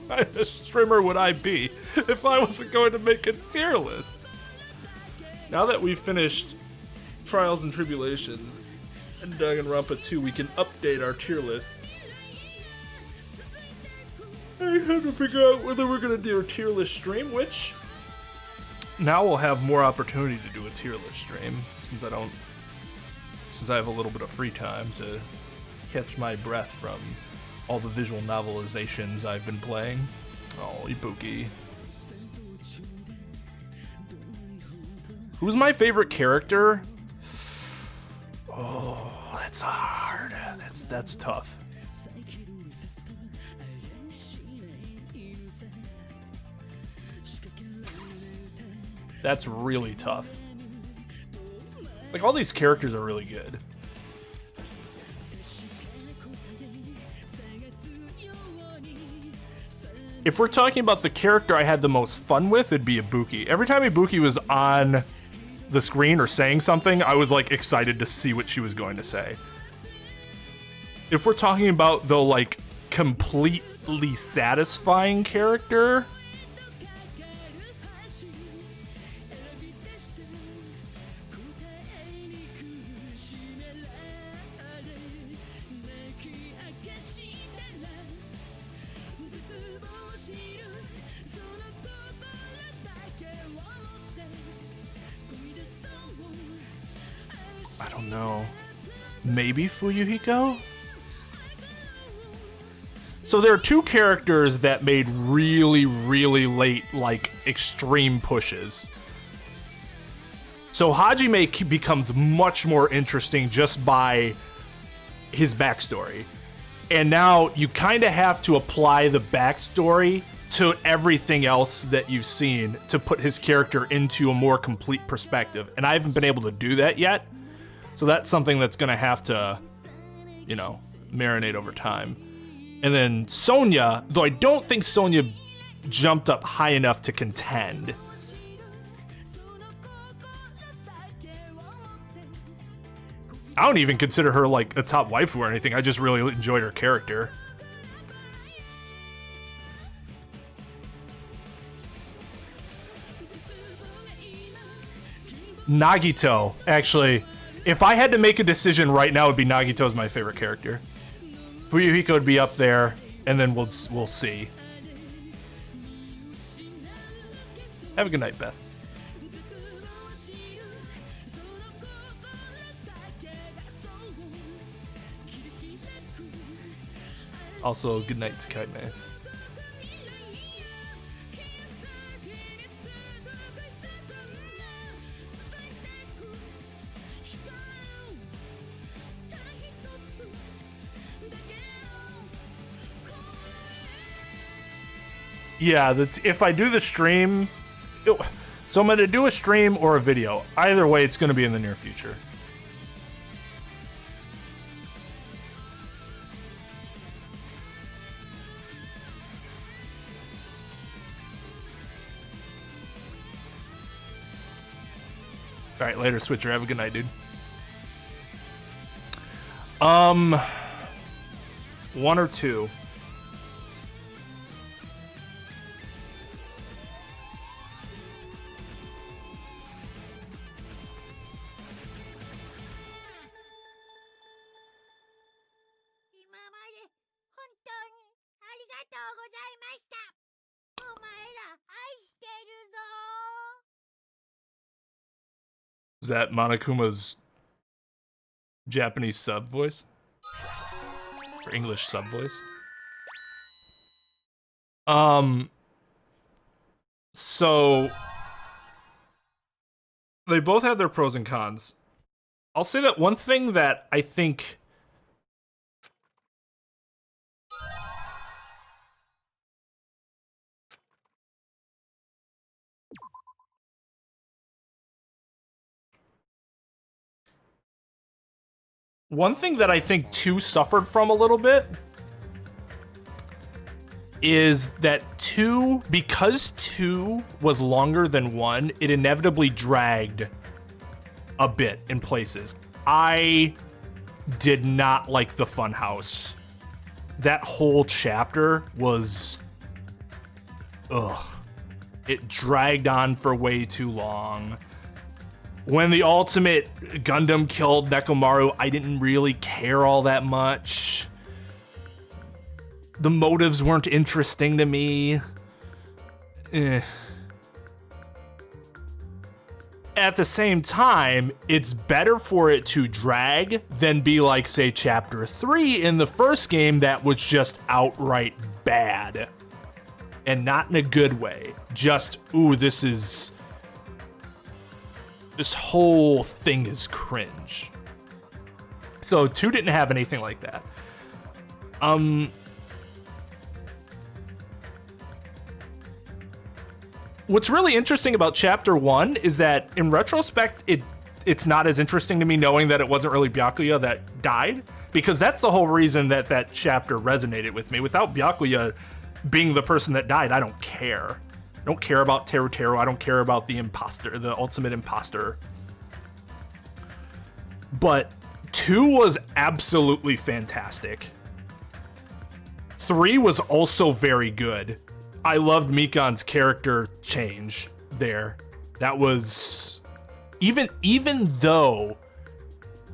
kind of streamer would I be if I wasn't going to make a tier list? Now that we've finished Trials and Tribulations and Danganronpa 2, we can update our tier lists. I have to figure out whether we're going to do a tier list stream, which now we'll have more opportunity to do a tier list stream since I have a little bit of free time to catch my breath from all the visual novelizations I've been playing. Oh, Ibuki. Who's my favorite character? Oh, that's hard. That's tough. That's really tough. Like, all these characters are really good. If we're talking about the character I had the most fun with, it'd be Ibuki. Every time Ibuki was on the screen or saying something, I was like excited to see what she was going to say. If we're talking about the like completely satisfying character, I don't know. Maybe Fuyuhiko? So there are two characters that made really, really late, like, extreme pushes. So Hajime becomes much more interesting just by his backstory. And now you kind of have to apply the backstory to everything else that you've seen to put his character into a more complete perspective. And I haven't been able to do that yet. So that's something that's going to have to, you know, marinate over time. And then Sonya, though I don't think Sonya jumped up high enough to contend. I don't even consider her like a top waifu or anything. I just really enjoyed her character. Nagito, actually. If I had to make a decision right now, it would be Nagito as my favorite character. Fuyuhiko would be up there, and then we'll see. Have a good night, Beth. Also, good night to Kite Man. Yeah, if I do the stream, so I'm going to do a stream or a video. Either way, it's going to be in the near future. All right, later, Switcher. Have a good night, dude. One or two. Is that Monokuma's Japanese sub voice? Or English sub voice? So they both have their pros and cons. I'll say that one thing that I think two suffered from a little bit is that two, because two was longer than one, it inevitably dragged a bit in places. I did not like the funhouse. That whole chapter was, ugh. It dragged on for way too long. When the ultimate Gundam killed Nekomaru, I didn't really care all that much. The motives weren't interesting to me. At the same time, it's better for it to drag than be like, say, Chapter 3 in the first game that was just outright bad. And not in a good way. Just, ooh, this whole thing is cringe. So 2 didn't have anything like that. What's really interesting about Chapter 1 is that, in retrospect, it's not as interesting to me knowing that it wasn't really Byakuya that died, because that's the whole reason that chapter resonated with me. Without Byakuya being the person that died, I don't care. I don't care about Teru. I don't care about the imposter, the ultimate imposter. But 2 was absolutely fantastic. 3 was also very good. I loved Mikan's character change there. That was even though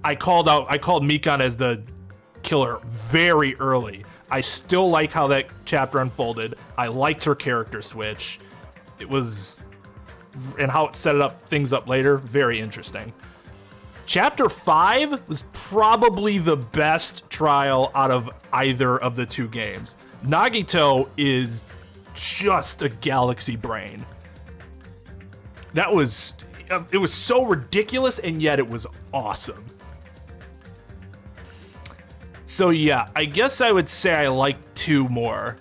I called Mikan as the killer very early, I still like how that chapter unfolded. I liked her character switch. It was, and how it set things up later, very interesting. Chapter 5 was probably the best trial out of either of the 2 games. Nagito is just a galaxy brain. It was so ridiculous, and yet it was awesome. So yeah, I guess I would say I like 2 more.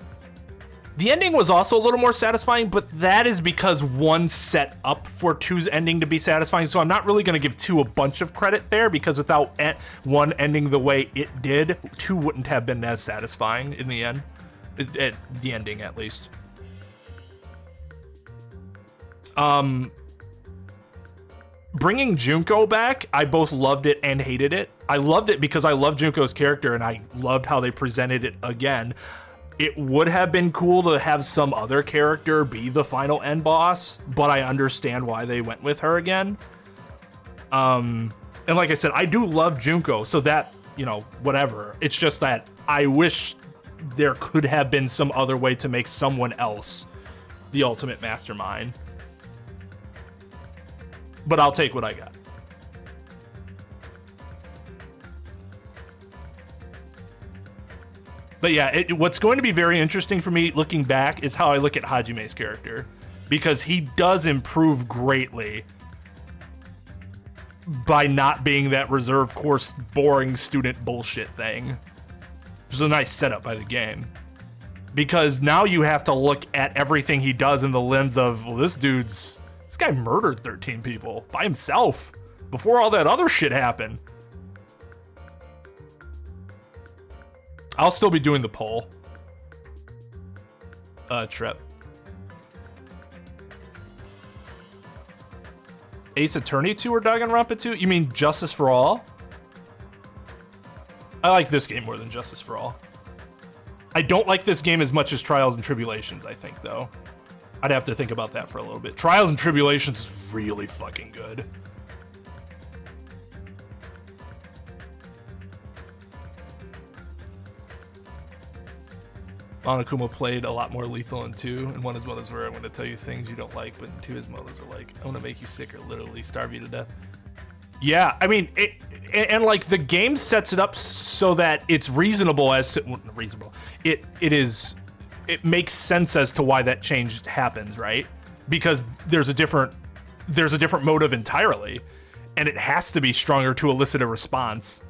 The ending was also a little more satisfying, but that is because 1 set up for 2's ending to be satisfying, so I'm not really going to give 2 a bunch of credit there, because without 1 ending the way it did, 2 wouldn't have been as satisfying in the end. At the ending, at least. Bringing Junko back, I both loved it and hated it. I loved it because I loved Junko's character, and I loved how they presented it again. It would have been cool to have some other character be the final end boss, but I understand why they went with her again. And like I said, I do love Junko, so that, whatever. It's just that I wish there could have been some other way to make someone else the ultimate mastermind. But I'll take what I got. But yeah, what's going to be very interesting for me looking back is how I look at Hajime's character, because he does improve greatly by not being that reserve course boring student bullshit thing. Which is a nice setup by the game. Because now you have to look at everything he does in the lens of, well, this guy murdered 13 people by himself before all that other shit happened. I'll still be doing the poll. Trep. Ace Attorney 2 or Danganronpa 2? You mean Justice for All? I like this game more than Justice for All. I don't like this game as much as Trials and Tribulations, I think, though. I'd have to think about that for a little bit. Trials and Tribulations is really fucking good. Monokuma played a lot more lethal in 2, and 1 is modes where I'm going to tell you things you don't like, but in 2 his modes are like, I want to make you sick or literally starve you to death. Yeah, I mean, and like the game sets it up so that it's reasonable as to, well, reasonable. It makes sense as to why that change happens, right? Because there's a different motive entirely, and it has to be stronger to elicit a response.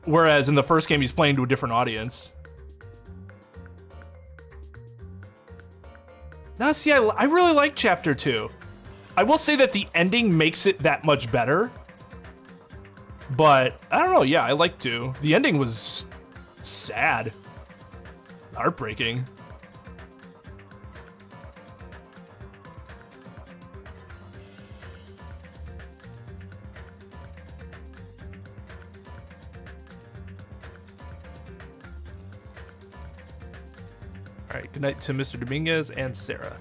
Whereas in the first game, he's playing to a different audience. Now, see, I really like Chapter 2. I will say that the ending makes it that much better. But, I don't know, yeah, I like 2. The ending was sad. Heartbreaking. All right, good night to Mr. Dominguez and Sarah.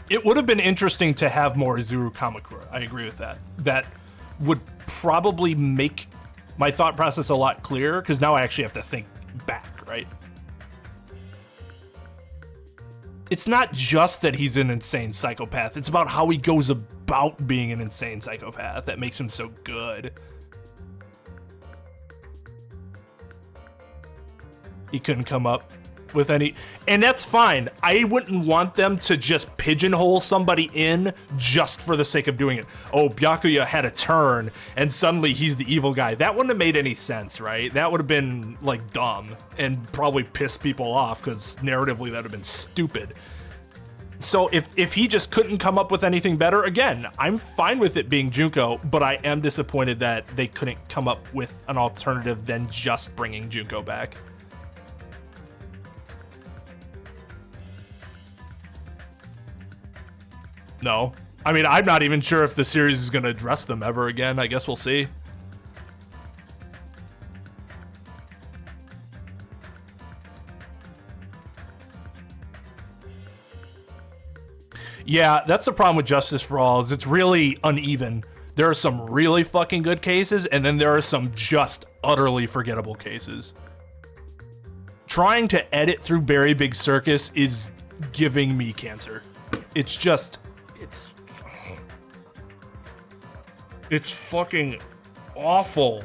It would have been interesting to have more Izuru Kamakura. I agree with that. That would probably make my thought process a lot clearer, because now I actually have to think back, right? It's not just that he's an insane psychopath. It's about how he goes about being an insane psychopath that makes him so good. He couldn't come up with any, and that's fine. I wouldn't want them to just pigeonhole somebody in just for the sake of doing it. Oh, Byakuya had a turn and suddenly he's the evil guy. That wouldn't have made any sense, right? That would have been like dumb and probably pissed people off, because narratively that would have been stupid. So if he just couldn't come up with anything better, again, I'm fine with it being Junko, but I am disappointed that they couldn't come up with an alternative than just bringing Junko back. No. I mean, I'm not even sure if the series is going to address them ever again. I guess we'll see. Yeah, that's the problem with Justice for All, is it's really uneven. There are some really fucking good cases, and then there are some just utterly forgettable cases. Trying to edit through Berry Big Circus is giving me cancer. It's just... It's fucking awful.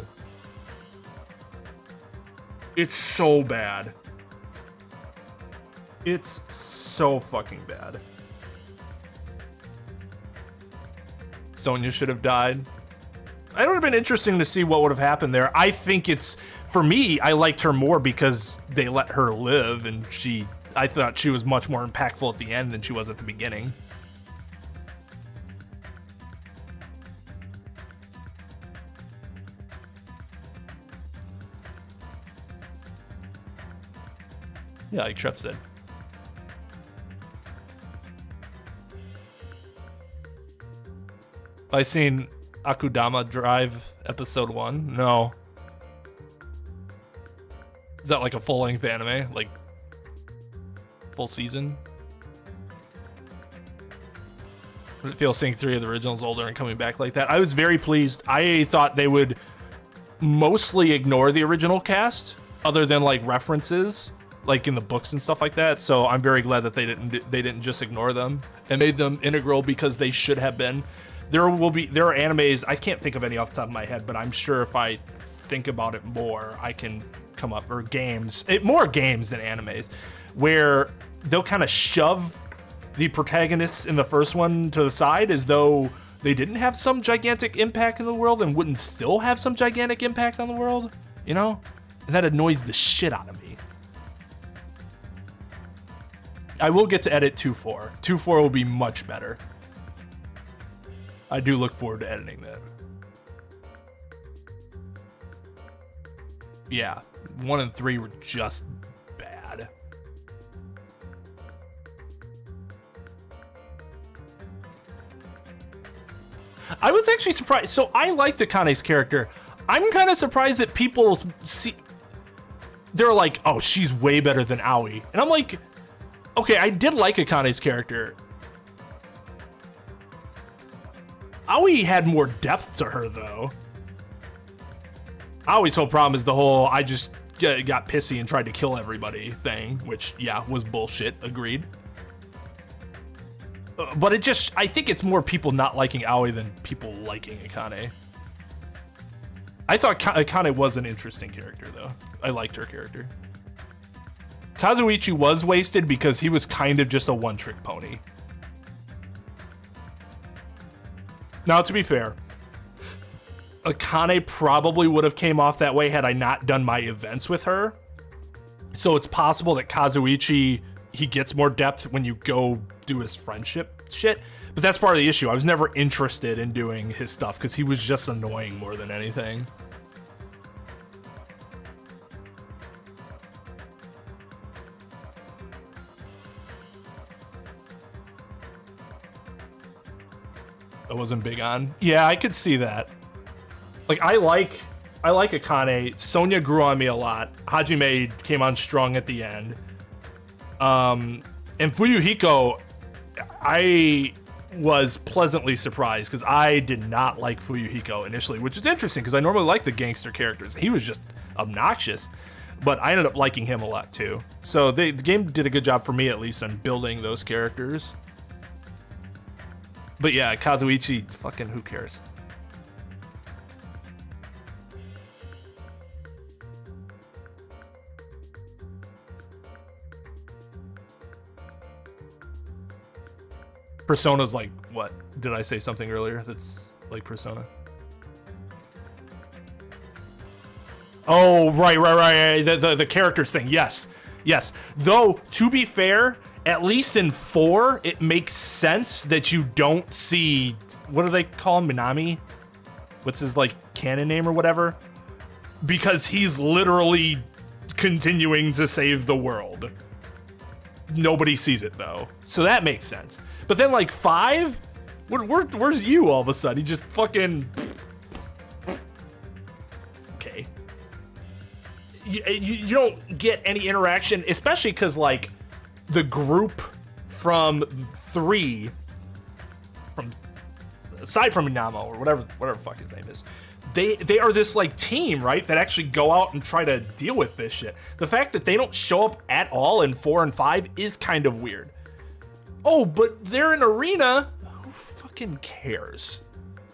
It's so bad. It's so fucking bad. Sonya should have died. It would have been interesting to see what would have happened there. I think it's, for me, I liked her more because they let her live, and I thought she was much more impactful at the end than she was at the beginning. Yeah, like Trev said. I seen Akudama Drive episode 1? No. Is that like a full-length anime? Like full season? Would it feel seeing 3 of the originals older and coming back like that? I was very pleased. I thought they would mostly ignore the original cast, other than like references, like in the books and stuff like that. So I'm very glad that they didn't just ignore them and made them integral, because they should have been. There are animes, I can't think of any off the top of my head, but I'm sure if I think about it more, I can come up, or games, more games than animes, where they'll kind of shove the protagonists in the first one to the side as though they didn't have some gigantic impact in the world and wouldn't still have some gigantic impact on the world, you know? And that annoys the shit out of me. I will get to edit 2.4. 2.4 will be much better. I do look forward to editing that. Yeah, 1 and 3 were just bad. I was actually surprised. So I liked Akane's character. I'm kind of surprised that people see. They're like, oh, she's way better than Aoi. And I'm like, okay, I did like Akane's character. Aoi had more depth to her, though. Aoi's whole problem is the whole I just got pissy and tried to kill everybody thing, which, yeah, was bullshit. Agreed. But it just, I think it's more people not liking Aoi than people liking Akane. I thought Akane was an interesting character, though. I liked her character. Kazuichi was wasted because he was kind of just a one-trick pony. Now, to be fair, Akane probably would have came off that way had I not done my events with her. So it's possible that Kazuichi, he gets more depth when you go do his friendship shit. But that's part of the issue. I was never interested in doing his stuff because he was just annoying more than anything. I wasn't big on. Yeah, I could see that. Like, I like Akane. Sonya grew on me a lot. Hajime came on strong at the end. And Fuyuhiko, I was pleasantly surprised because I did not like Fuyuhiko initially, which is interesting because I normally like the gangster characters. He was just obnoxious, but I ended up liking him a lot too. So the game did a good job for me, at least, on building those characters. But yeah, Kazuichi, fucking who cares? Persona's like, what? Did I say something earlier that's like Persona? Oh, right. The characters thing, yes. Though, to be fair, at least in 4, it makes sense that you don't see, what do they call him, Minami? What's his, like, canon name or whatever? Because he's literally continuing to save the world. Nobody sees it, though. So that makes sense. But then, like, 5? Where's you all of a sudden? He just fucking... Okay. You don't get any interaction, especially because, like, the group from 3, aside from Minamo or whatever the fuck his name is, they are this like team, right, that actually go out and try to deal with this shit. The fact that they don't show up at all in 4 and 5 is kind of weird. Oh, but they're in arena. Who fucking cares?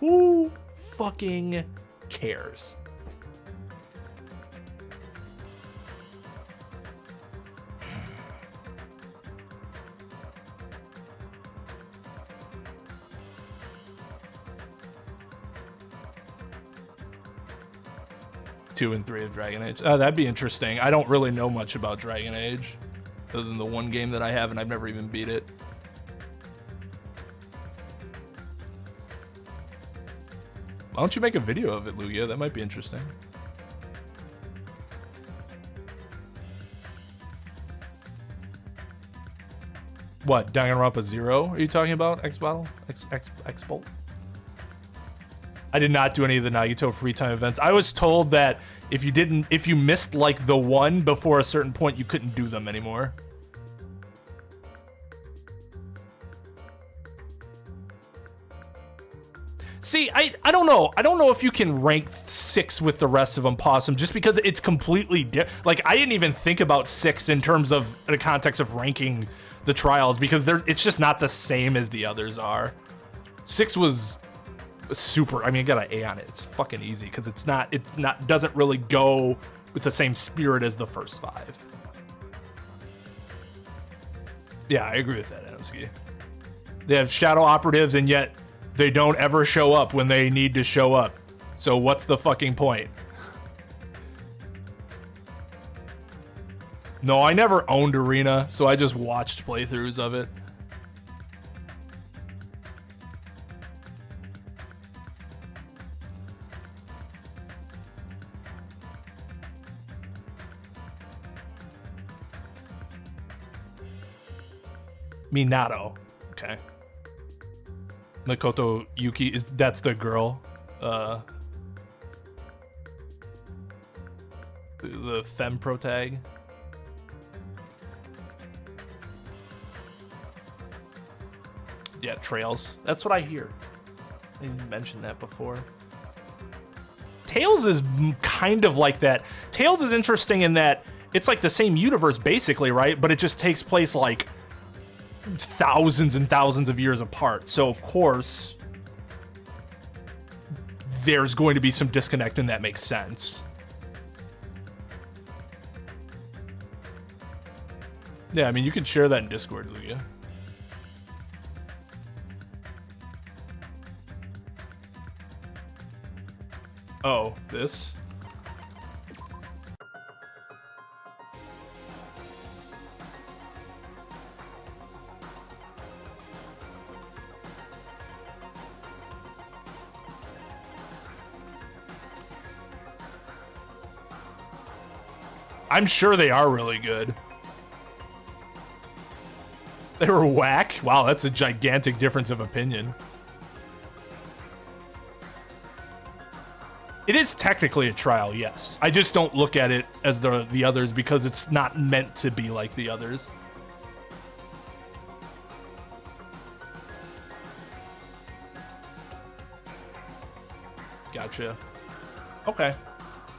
Who fucking cares? Two and 3 of Dragon Age. That'd be interesting. I don't really know much about Dragon Age, other than the one game that I have, and I've never even beat it. Why don't you make a video of it, Lugia? That might be interesting. What, Danganronpa 0 are you talking about? X-Bolt? I did not do any of the Nagito free time events. I was told that if you missed like the one before a certain point, you couldn't do them anymore. See, I don't know. I don't know if you can rank 6 with the rest of them, Possum, just because it's completely different. Like, I didn't even think about 6 in terms of the context of ranking the trials because it's just not the same as the others are. 6 was super. I mean, I got an A on it. It's fucking easy because it's not doesn't really go with the same spirit as the first 5. Yeah, I agree with that, Adamski. They have shadow operatives and yet they don't ever show up when they need to show up. So what's the fucking point? No, I never owned Arena, so I just watched playthroughs of it. Minato. Okay. Makoto Yuki that's the girl. The femme protag. Yeah, Trails. That's what I hear. I mentioned that before. Tales is kind of like that. Tales is interesting in that it's like the same universe basically, right? But it just takes place like thousands and thousands of years apart. So of course, there's going to be some disconnect, and that makes sense. Yeah, I mean, you can share that in Discord, Lugia. Oh, this? I'm sure they are really good. They were whack? Wow, that's a gigantic difference of opinion. It is technically a trial, yes. I just don't look at it as the others because it's not meant to be like the others. Gotcha. Okay.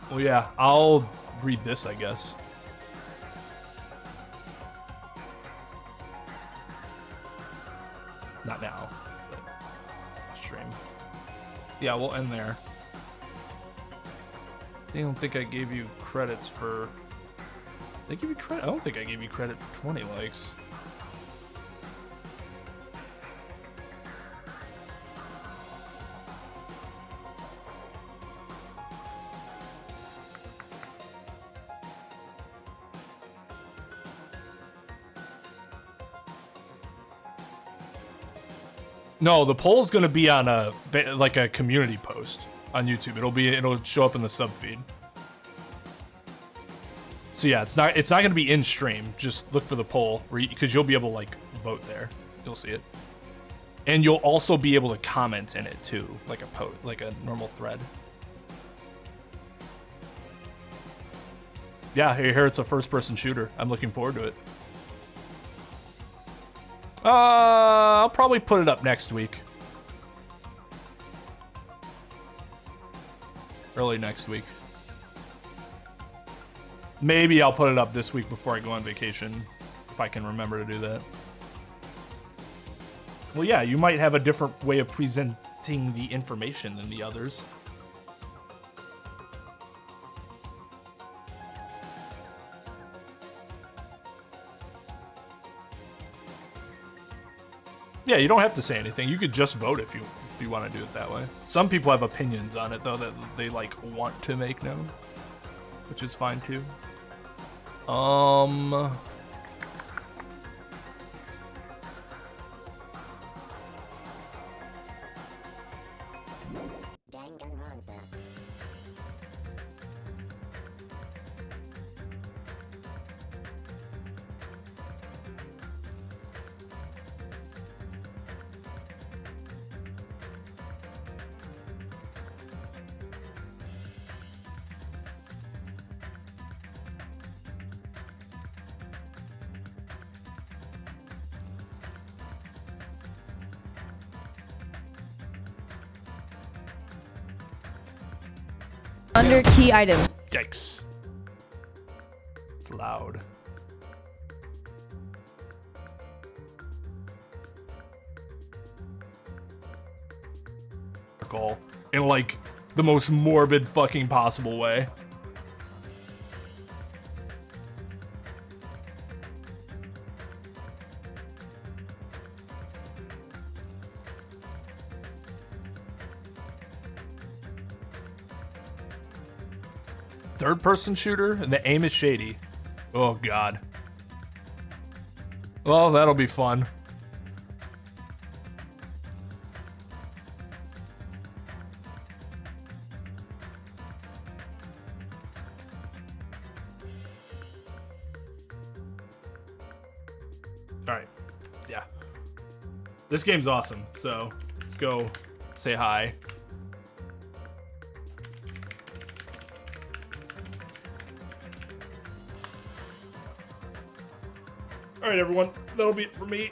Well, yeah, I'll read this, I guess. Not now, but stream. Yeah, we'll end there. I don't think I gave you credits for... Did I give you credit? I don't think I gave you credit for 20 likes. No, the poll's gonna be on a community post on YouTube. It'll show up in the sub feed. So yeah, it's not gonna be in stream. Just look for the poll because you'll be able to like vote there. You'll see it, and you'll also be able to comment in it too, like a normal thread. Yeah, here it's a first-person shooter. I'm looking forward to it. I'll probably put it up next week. Early next week. Maybe I'll put it up this week before I go on vacation, if I can remember to do that. Well, yeah, you might have a different way of presenting the information than the others. Yeah, you don't have to say anything. You could just vote if you want to do it that way. Some people have opinions on it though that they like want to make known, which is fine too. Danganronpa. Under key items. Yikes. It's loud. In like the most morbid fucking possible way. Third-person shooter, and the aim is shady. Oh, God. Well, that'll be fun. Alright. Yeah. This game's awesome, so it's go say hi. All right, everyone, that'll be it for me.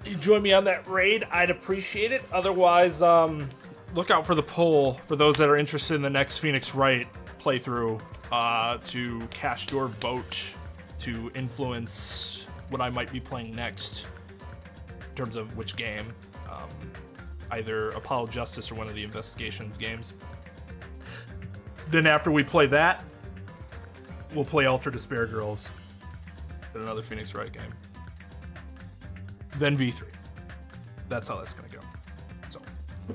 You join me on that raid, I'd appreciate it. Otherwise, look out for the poll for those that are interested in the next Phoenix Wright playthrough to cast your vote to influence what I might be playing next in terms of which game. Either Apollo Justice or one of the Investigations games. Then after we play that, we'll play Ultra Despair Girls in another Phoenix Wright game. Then V3. That's how that's gonna go. So, in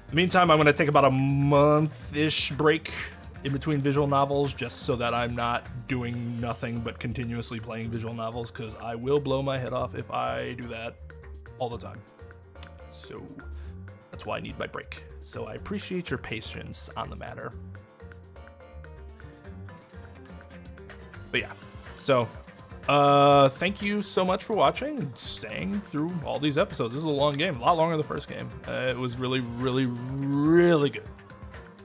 the meantime, I'm gonna take about a month-ish break in between visual novels, just so that I'm not doing nothing but continuously playing visual novels, because I will blow my head off if I do that all the time. So that's why I need my break. So I appreciate your patience on the matter. But yeah, so thank you so much for watching and staying through all these episodes. This is a long game, a lot longer than the first game. It was really, really, really good.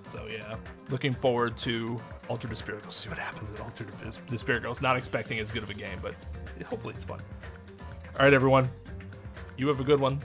So yeah, looking forward to Ultra Despair. We'll see what happens at Ultra Despair Girls. Not expecting as good of a game, but hopefully it's fun. All right, everyone, you have a good one.